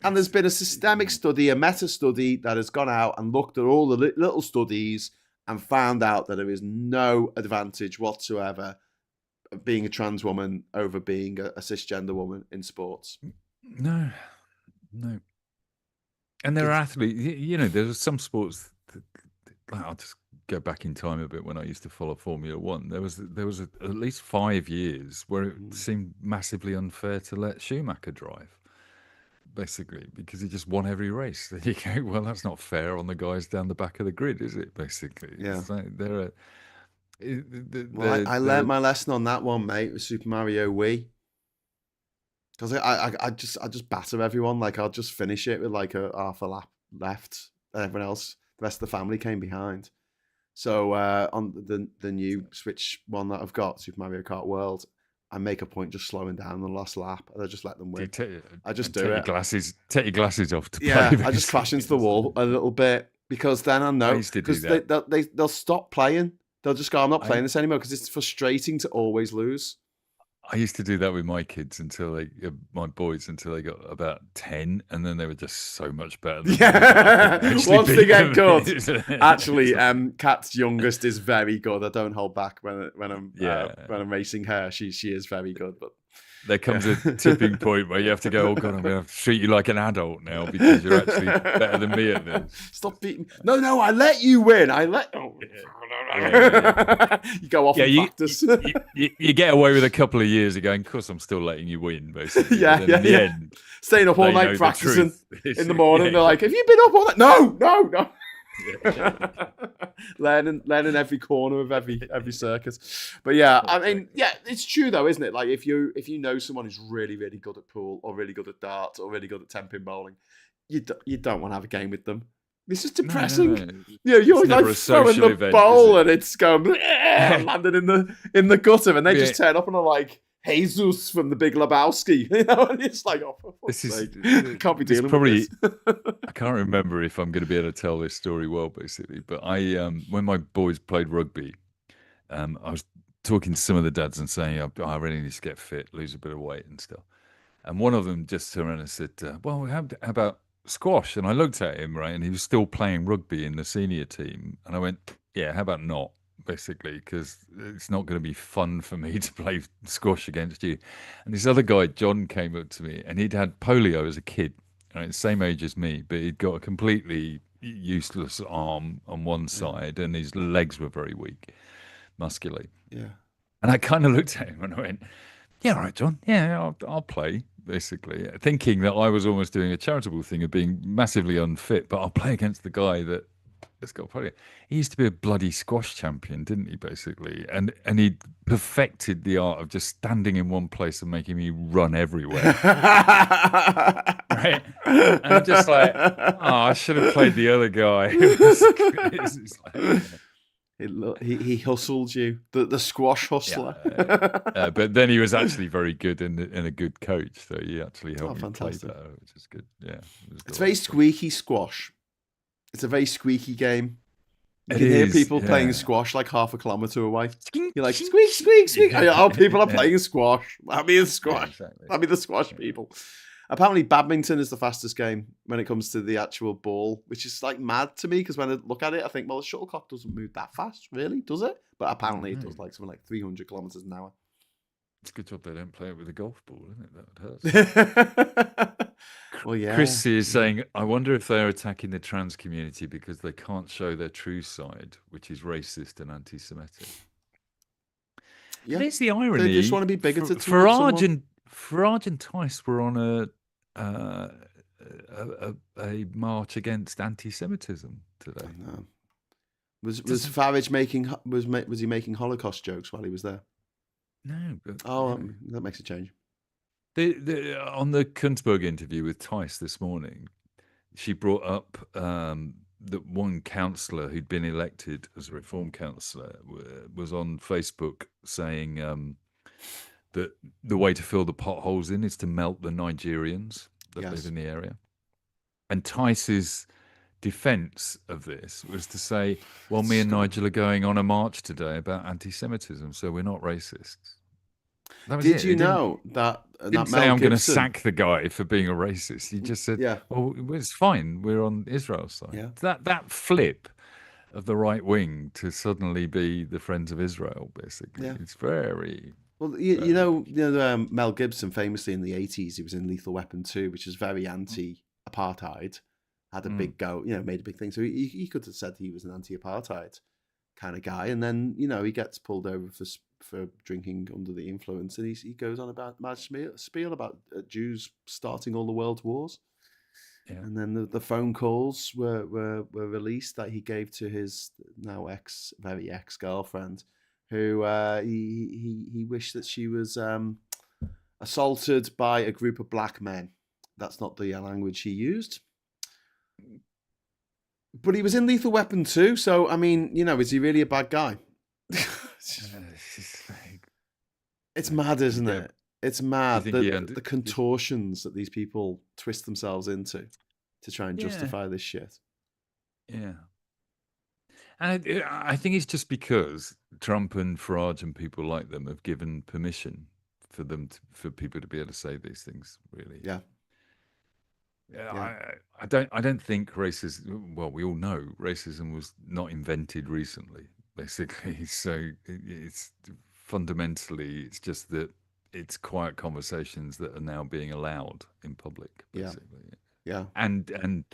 And there's been a systemic study, a meta study that has gone out and looked at all the little studies and found out that there is no advantage whatsoever of being a trans woman over being a cisgender woman in sports. No. And there are athletes, there's some sports I'll just go back in time a bit when I used to follow Formula One. There was at least 5 years where it seemed massively unfair to let Schumacher drive, basically, because he just won every race. There you go. Well, that's not fair on the guys down the back of the grid, is it? Basically, yeah. I learned my lesson on that one, mate, with Super Mario Wii. Because I just batter everyone. Like, I'll just finish it with like a half a lap left, and everyone else, the rest of the family came behind. So on the new Switch one that I've got, Super Mario Kart World, I make a point just slowing down the last lap, and I just let them win. I just do it. Take your glasses off to play. I just crash into the wall a little bit, because then I know, because they'll stop playing. They'll just go, I'm not playing this anymore, because it's frustrating to always lose. I used to do that with my kids my boys until they got about 10, and then they were just so much better. Once they get good. Actually, Kat's youngest is very good. I don't hold back when I'm racing her. She is very good, but there comes a tipping point where you have to go, oh God, I'm going to treat you like an adult now because you're actually better than me at this. Stop beating. No, I let you win. You go off and practice. You get away with a couple of years of going, of course I'm still letting you win, basically. In the end, staying up all night practicing in the morning. They're like, have you been up all night? No. learning every corner of every circus. But I mean, it's true though, isn't it? Like, if you know someone who's really, really good at pool, or really good at darts, or really good at 10-pin bowling, you don't want to have a game with them. This is depressing. No. You're like throwing the bowl and it's going landing in the gutter, and they just turn up and are like Jesus from The Big Lebowski, and it's like, oh, for fuck's sake, can't be dealing with this. I can't remember if I'm going to be able to tell this story well, basically. But when my boys played rugby, I was talking to some of the dads and saying, I really need to get fit, lose a bit of weight and stuff. And one of them just turned around and said, well, how about squash? And I looked at him, right, and he was still playing rugby in the senior team. And I went, yeah, how about not? Basically, because it's not going to be fun for me to play squash against you. And this other guy, John, came up to me, and he'd had polio as a kid, right, same age as me, but he'd got a completely useless arm on one side, and his legs were very weak, muscularly. Yeah. And I kind of looked at him and I went, yeah, all right, John, yeah, I'll play, basically, thinking that I was almost doing a charitable thing of being massively unfit, but I'll play against the guy that has got polio. He used to be a bloody squash champion, didn't he, basically? And he perfected the art of just standing in one place and making me run everywhere. Right? And I'm just like, I should have played the other guy. He hustled you, the squash hustler. But then he was actually very good and a good coach, so he actually helped me play fantastic. better, which is good. Yeah, it's very squeaky squash. It's a very squeaky game. You It can hear is, people yeah. playing squash like half a kilometre away. You're like, squeak, squeak, squeak. Oh, people are playing squash. Let me in squash. Exactly. Let me the squash people. Apparently, badminton is the fastest game when it comes to the actual ball, which is like mad to me because when I look at it, I think, well, the shuttlecock doesn't move that fast, really, does it? But apparently, it does like something like 300 kilometres an hour. It's a good job they don't play it with a golf ball, isn't it? That would hurt. Well, yeah. Chrissy is saying, I wonder if they're attacking the trans community because they can't show their true side, which is racist and anti-Semitic. Yeah. There's the irony. They just want to be bigoted. Farage and Tice were on a march against anti-Semitism today. Was Farage was he making Holocaust jokes while he was there? No, but that makes a change. On the Kunzberg interview with Tice this morning, she brought up that one councillor who'd been elected as a Reform councillor was on Facebook saying that the way to fill the potholes in is to melt the Nigerians that live in the area. And Tice's defence of this was to say, well, me and Nigel are going on a march today about anti-Semitism, so we're not racists. Did you know that? Didn't say I'm going to sack the guy for being a racist. He just said, well, it's fine. We're on Israel's side. Yeah. That flip of the right wing to suddenly be the friends of Israel, basically. Yeah. It's very... Well, you know, Mel Gibson famously in the 80s, he was in Lethal Weapon 2, which is very anti-apartheid. Had a big go, made a big thing. So he could have said he was an anti-apartheid kind of guy. And then, he gets pulled over for drinking under the influence. And he goes on about mad spiel about Jews starting all the world wars. Yeah. And then the phone calls were released that he gave to his now very ex-girlfriend, who he wished that she was assaulted by a group of black men. That's not the language he used. But he was in Lethal Weapon 2, so, I mean, is he really a bad guy? It's mad, isn't it? It's mad, the contortions that these people twist themselves into to try and justify this shit. Yeah. And I think it's just because Trump and Farage and people like them have given permission for people to be able to say these things, really. Yeah. I don't think racism. Well, we all know racism was not invented recently, basically. So it's fundamentally, it's just that it's quiet conversations that are now being allowed in public, basically. Yeah. And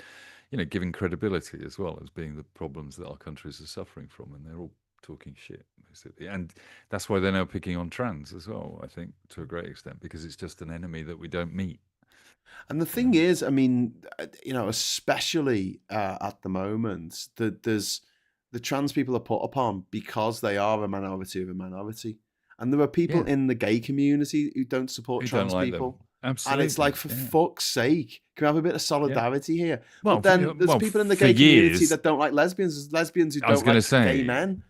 giving credibility as well as being the problems that our countries are suffering from, and they're all talking shit, basically. And that's why they're now picking on trans as well, I think, to a great extent, because it's just an enemy that we don't meet. And the thing is, I mean, especially at the moment, there's the trans people are put upon because they are a minority of a minority. And there are people in the gay community who don't support trans people. Them. Absolutely. And it's like, for fuck's sake, can we have a bit of solidarity here? Well, but then there's people in the gay community that don't like lesbians. There's lesbians who don't like gay men.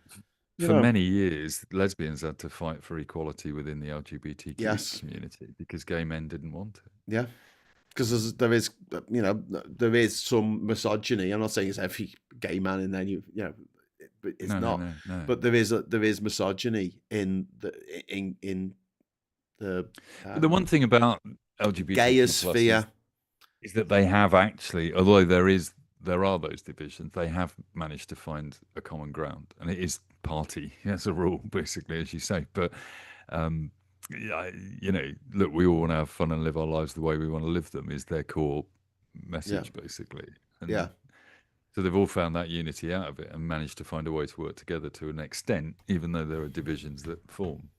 For many years, lesbians had to fight for equality within the LGBTQ community because gay men didn't want it. Yeah. Because there is some misogyny. I'm not saying it's every gay man in there, but it's not. No. But there is misogyny in the the one thing about LGBT gayer sphere is that they have actually, although there are those divisions, they have managed to find a common ground, and it is party as a rule, basically, as you say. But look, we all want to have fun and live our lives the way we want to live them is their core message, basically. And so they've all found that unity out of it and managed to find a way to work together to an extent, even though there are divisions that form.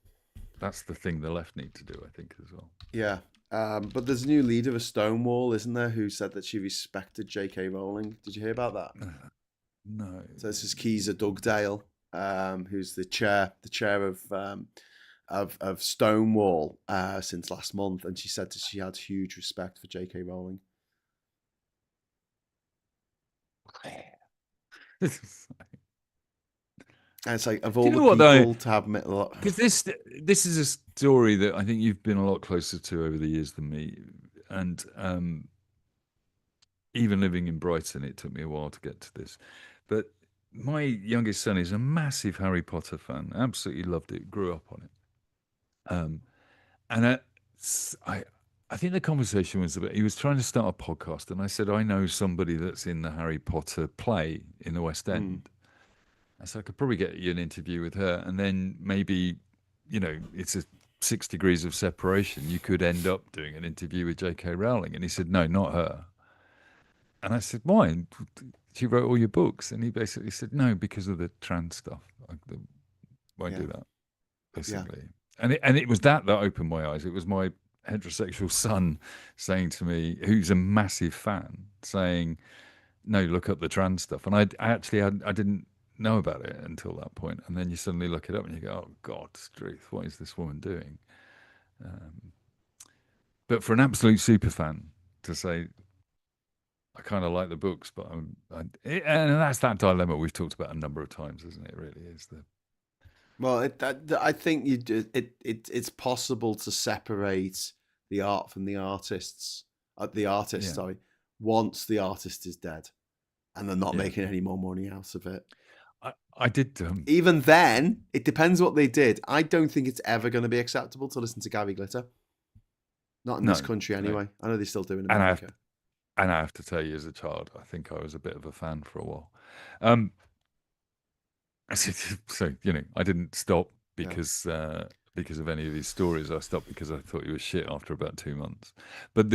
That's the thing the left need to do, I think, as well. Yeah. But there's a new leader of Stonewall, isn't there, who said that she respected J.K. Rowling. Did you hear about that? No. So this is Keezer Dugdale, who's the chair of Stonewall since last month, and she said that she had huge respect for J.K. Rowling. And it's like, of all the people to have met a lot. Because this is a story that I think you've been a lot closer to over the years than me. And even living in Brighton, it took me a while to get to this. But my youngest son is a massive Harry Potter fan. Absolutely loved it. Grew up on it. And I think the conversation was about, he was trying to start a podcast, and I said, I know somebody that's in the Harry Potter play in the West End. So I could probably get you an interview with her, and then maybe, it's a 6 degrees of separation. You could end up doing an interview with J.K. Rowling. And he said, no, not her. And I said, why? She wrote all your books. And he basically said, no, because of the trans stuff. I won't do that, basically. Yeah. And it was that opened my eyes. It was my heterosexual son saying to me, who's a massive fan, saying, no, look up the trans stuff. And I didn't know about it until that point. And then you suddenly look it up and you go, oh, God's truth, what is this woman doing? But for an absolute super fan to say, I kind of like the books, but and that's that dilemma we've talked about a number of times, isn't it? It really is. Well, I think it's possible to separate the art from the artists. Sorry, once the artist is dead, and they're not making any more money out of it. I did. Even then, it depends what they did. I don't think it's ever going to be acceptable to listen to Gary Glitter. Not in this country, anyway. I know they still do in America. And I have to tell you, as a child, I think I was a bit of a fan for a while. So I didn't stop because of any of these stories. I stopped because I thought he was shit after about 2 months. But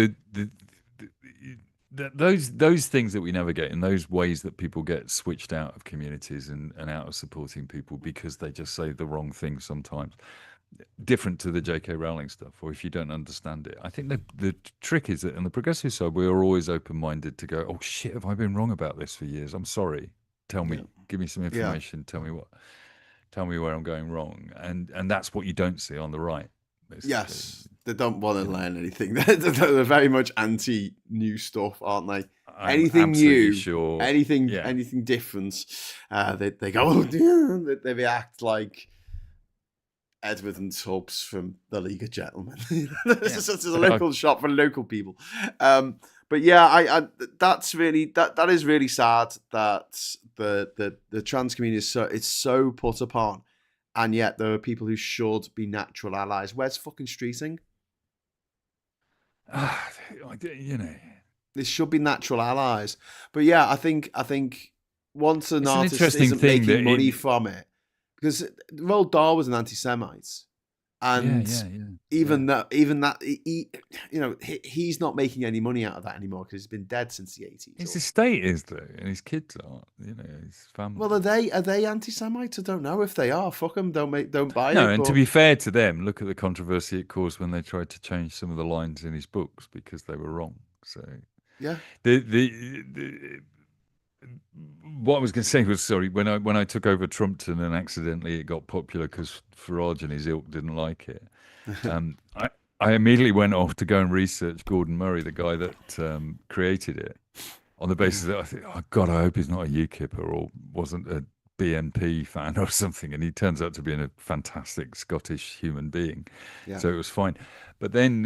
those things that we navigate, and those ways that people get switched out of communities and out of supporting people because they just say the wrong thing sometimes, different to the J.K. Rowling stuff, or if you don't understand it. I think the trick is that on the progressive side, we are always open-minded to go, oh shit, have I been wrong about this for years? I'm sorry. Tell me, give me some information. Tell me where I'm going wrong. And that's what you don't see on the right. Basically. Yes, they don't want to learn anything. They're very much anti-new stuff, aren't they? Anything new, anything different, they go, oh, they react like Edward and Tubbs from the League of Gentlemen. This is a local shop for local people. But yeah, that's really that is really sad that the trans community is so put upon, and yet there are people who should be natural allies. Where's fucking Streeting? They should be natural allies. But yeah, I think once an artist isn't making money from it, because Roald Dahl was an anti-Semite, and even that, he's not making any money out of that anymore because he's been dead since the 80s. His estate is though, and his kids aren't. His family. Well, are they anti-Semites? I don't know if they are. Fuck them. Don't buy it. No, and to be fair to them, look at the controversy it caused when they tried to change some of the lines in his books because they were wrong. So yeah, what I was going to say was, sorry, when I took over Trumpton and accidentally it got popular because Farage and his ilk didn't like it, I immediately went off to go and research Gordon Murray, the guy that created it, on the basis that I think, oh God, I hope he's not a UKIPper or wasn't a BNP fan or something. And he turns out to be a fantastic Scottish human being. Yeah. So it was fine. But then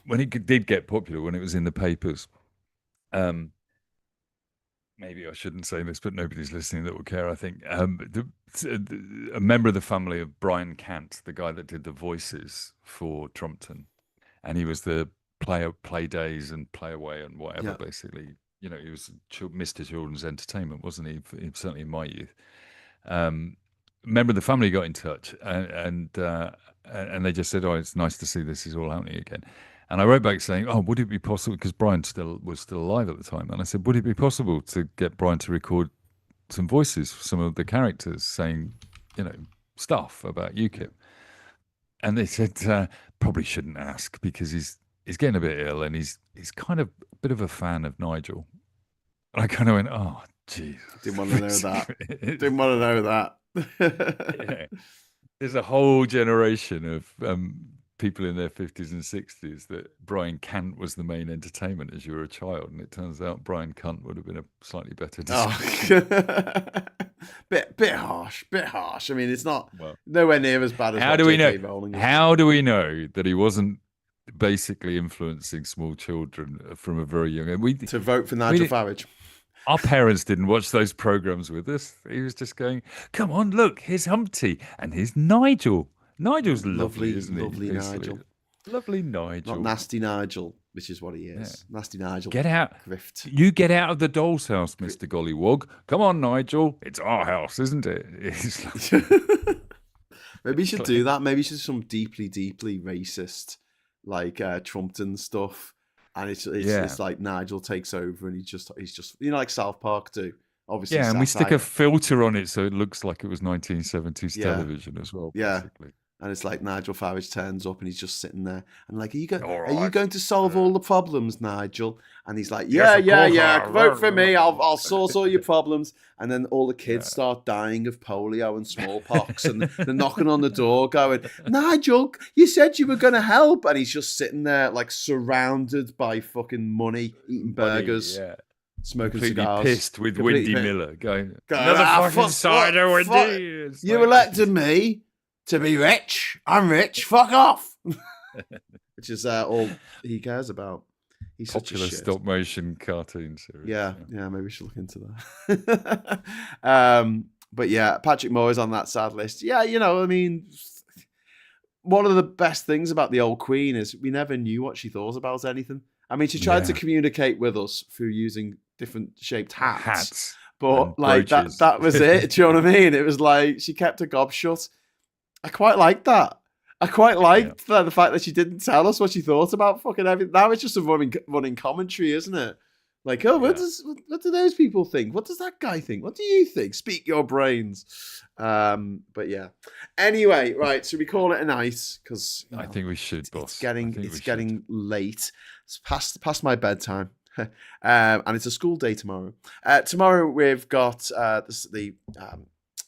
when it did get popular, when it was in the papers, maybe I shouldn't say this, but nobody's listening that will care, I think. A member of the family of Brian Cant, the guy that did the voices for Trumpton, and he was the play days and play away and whatever, basically. He was Mr. Children's Entertainment, wasn't he? Certainly in my youth. Member of the family got in touch and they just said, oh, it's nice to see this is all happening again. And I wrote back saying, oh, would it be possible, because Brian was still alive at the time, and I said, would it be possible to get Brian to record some voices for some of the characters saying, stuff about UKIP? And they said, probably shouldn't ask because he's getting a bit ill and he's kind of a bit of a fan of Nigel. And I kind of went, oh, jeez. Didn't want to know that. Didn't want to know that. There's a whole generation of people in their 50s and 60s that Brian Cant was the main entertainment as you were a child, and it turns out Brian Cunt would have been a slightly better description. bit harsh. I mean, it's not nowhere near as bad as How do we know? How do we know that he wasn't basically influencing small children from a very young age? To vote for Nigel Farage. Our parents didn't watch those programs with us. He was just going, "Come on, look, here's Humpty and here's Nigel. Nigel's lovely, isn't he? Lovely Nigel. Lovely Nigel. Not Nasty Nigel, which is what he is. Yeah. Nasty Nigel. Get out. Grift. You get out of the doll's house, Mr. Gollywog. Come on, Nigel. It's our house, isn't it?" Maybe you should do that. Maybe you should do some deeply, deeply racist, like Trumpton stuff. And it's like Nigel takes over and he's just like South Park do. Obviously, and we stick a filter on it so it looks like it was 1970s television as well. Basically. And it's like Nigel Farage turns up and he's just sitting there and like, are you going to solve all the problems, Nigel? And he's like, yeah, vote for me. I'll solve all your problems. And then all the kids start dying of polio and smallpox, and they're knocking on the door, going, "Nigel, you said you were going to help," and he's just sitting there like surrounded by fucking money, eating burgers. Smoking cigars. Pissed with Wendy Miller. Going another fucking cider, Wendy. You elected me to be rich. I'm rich. Fuck off. Which is all he cares about. He's popular such a stop motion cartoon series. Yeah, maybe we should look into that. But yeah, Patrick Moore is on that sad list. Yeah, I mean, one of the best things about the old Queen is we never knew what she thought about anything. I mean, she tried to communicate with us through using different shaped hats. But like that was it. Do you know what I mean? It was like she kept her gob shut. I quite liked that. I quite liked the fact that she didn't tell us what she thought about fucking everything. Now it's just a running commentary, isn't it? Like, what do those people think? What does that guy think? What do you think? Speak your brains. But yeah. Anyway, right. So we call it a night because I think we should, boss. It's getting late. It's past my bedtime. And it's a school day tomorrow. Tomorrow we've got the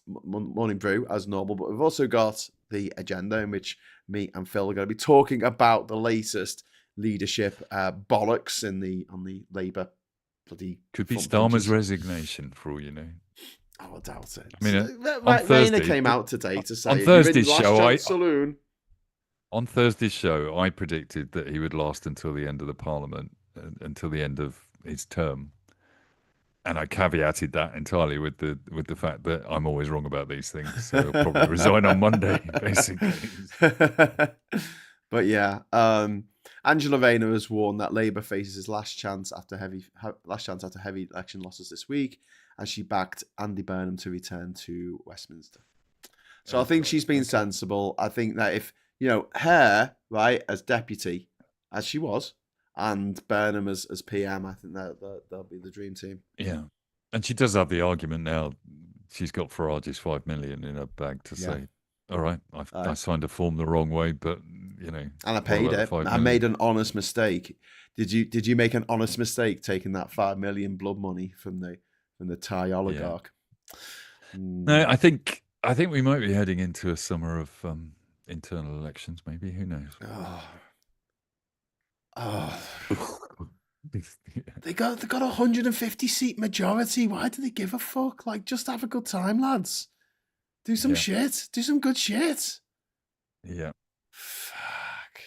morning brew as normal, but we've also got the agenda in which me and Phil are going to be talking about the latest leadership bollocks on the Labour bloody. Could be Starmer's resignation for all you know. Oh, I doubt it. I mean, Rayner came out today to say on Thursday's show, saloon. On Thursday's show, I predicted that he would last until the end of the Parliament, until the end of his term. And I caveated that entirely with the fact that I'm always wrong about these things. So I'll probably resign on Monday, basically. But yeah, Angela Rayner has warned that Labour faces his last chance after heavy election losses this week, as she backed Andy Burnham to return to Westminster. So I think she's been sensible. I think that if her right as deputy, as she was, and Burnham as PM, I think that'll be the dream team. Yeah, and she does have the argument now. She's got Farage's $5 million in her bag to say, "All right, I signed a form the wrong way, but and I paid it. I made an honest mistake. Did you make an honest mistake taking that $5 million blood money from the Thai oligarch?" Yeah. No, I think we might be heading into a summer of internal elections. Maybe, who knows? They got a 150 seat majority. Why do they give a fuck? Like, just have a good time, lads. Do some shit. Do some good shit. Yeah. Fuck.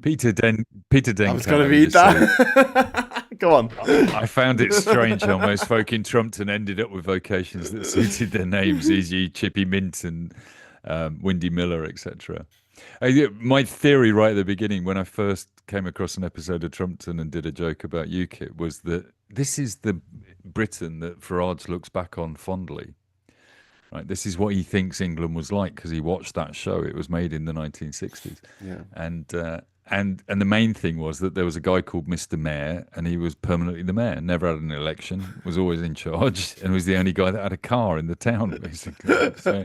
Peter Den. I was going to read that. Go on. I found it strange how most folk in Trumpton ended up with vocations that suited their names, e.g., Chippy Mint and Wendy Miller, etc. My theory right at the beginning, when I first came across an episode of Trumpton and did a joke about UKIP, was that this is the Britain that Farage looks back on fondly. Right, this is what he thinks England was like because he watched that show. It was made in the 1960s. Yeah. And the main thing was that there was a guy called Mr. Mayor, and he was permanently the mayor, never had an election, was always in charge, and was the only guy that had a car in the town, basically. So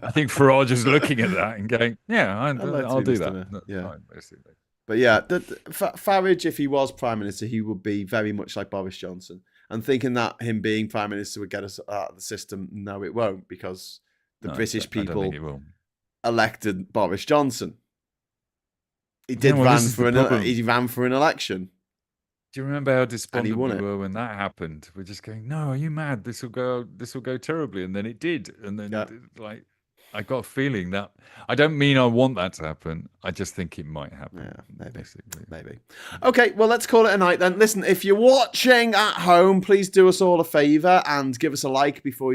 I think Farage is looking at that and going, "Yeah, I'll do that." Yeah. Fine, basically. But yeah, Farage, if he was Prime Minister, he would be very much like Boris Johnson. And thinking that him being Prime Minister would get us out of the system, no, it won't, because the British people elected Boris Johnson. He did he ran for an election. Do you remember how despondent we were when that happened? We're just going, "No, are you mad? This will go terribly," and then it did, and then like I got a feeling that I don't mean I want that to happen. I just think it might happen. Yeah, maybe. Okay, well, let's call it a night then. Listen, if you're watching at home, please do us all a favor and give us a like before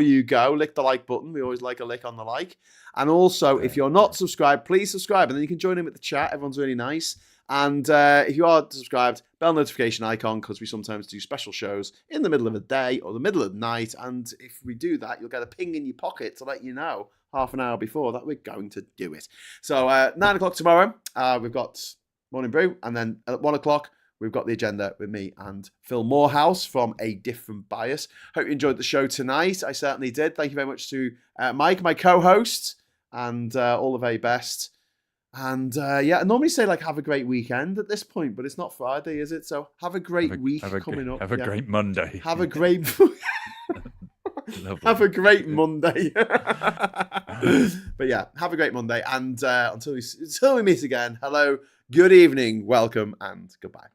you go. Lick the like button. We always like a lick on the like. And also, if you're not subscribed, please subscribe, and then you can join in with the chat. Everyone's really nice. And if you are subscribed, bell notification icon, because we sometimes do special shows in the middle of the day or the middle of the night. And if we do that, you'll get a ping in your pocket to let you know half an hour before that we're going to do it. So 9 o'clock tomorrow, we've got Morning Brew. And then at 1 o'clock, we've got the agenda with me and Phil Morehouse from A Different Bias. Hope you enjoyed the show tonight. I certainly did. Thank you very much to Mike, my co-host, and all the very best. And I normally say like have a great weekend at this point, but it's not Friday, is it? So have a great week coming up. Have a great Monday. Have a great have a great Monday. But yeah, have a great Monday. And until we meet again, hello, good evening, welcome, and goodbye.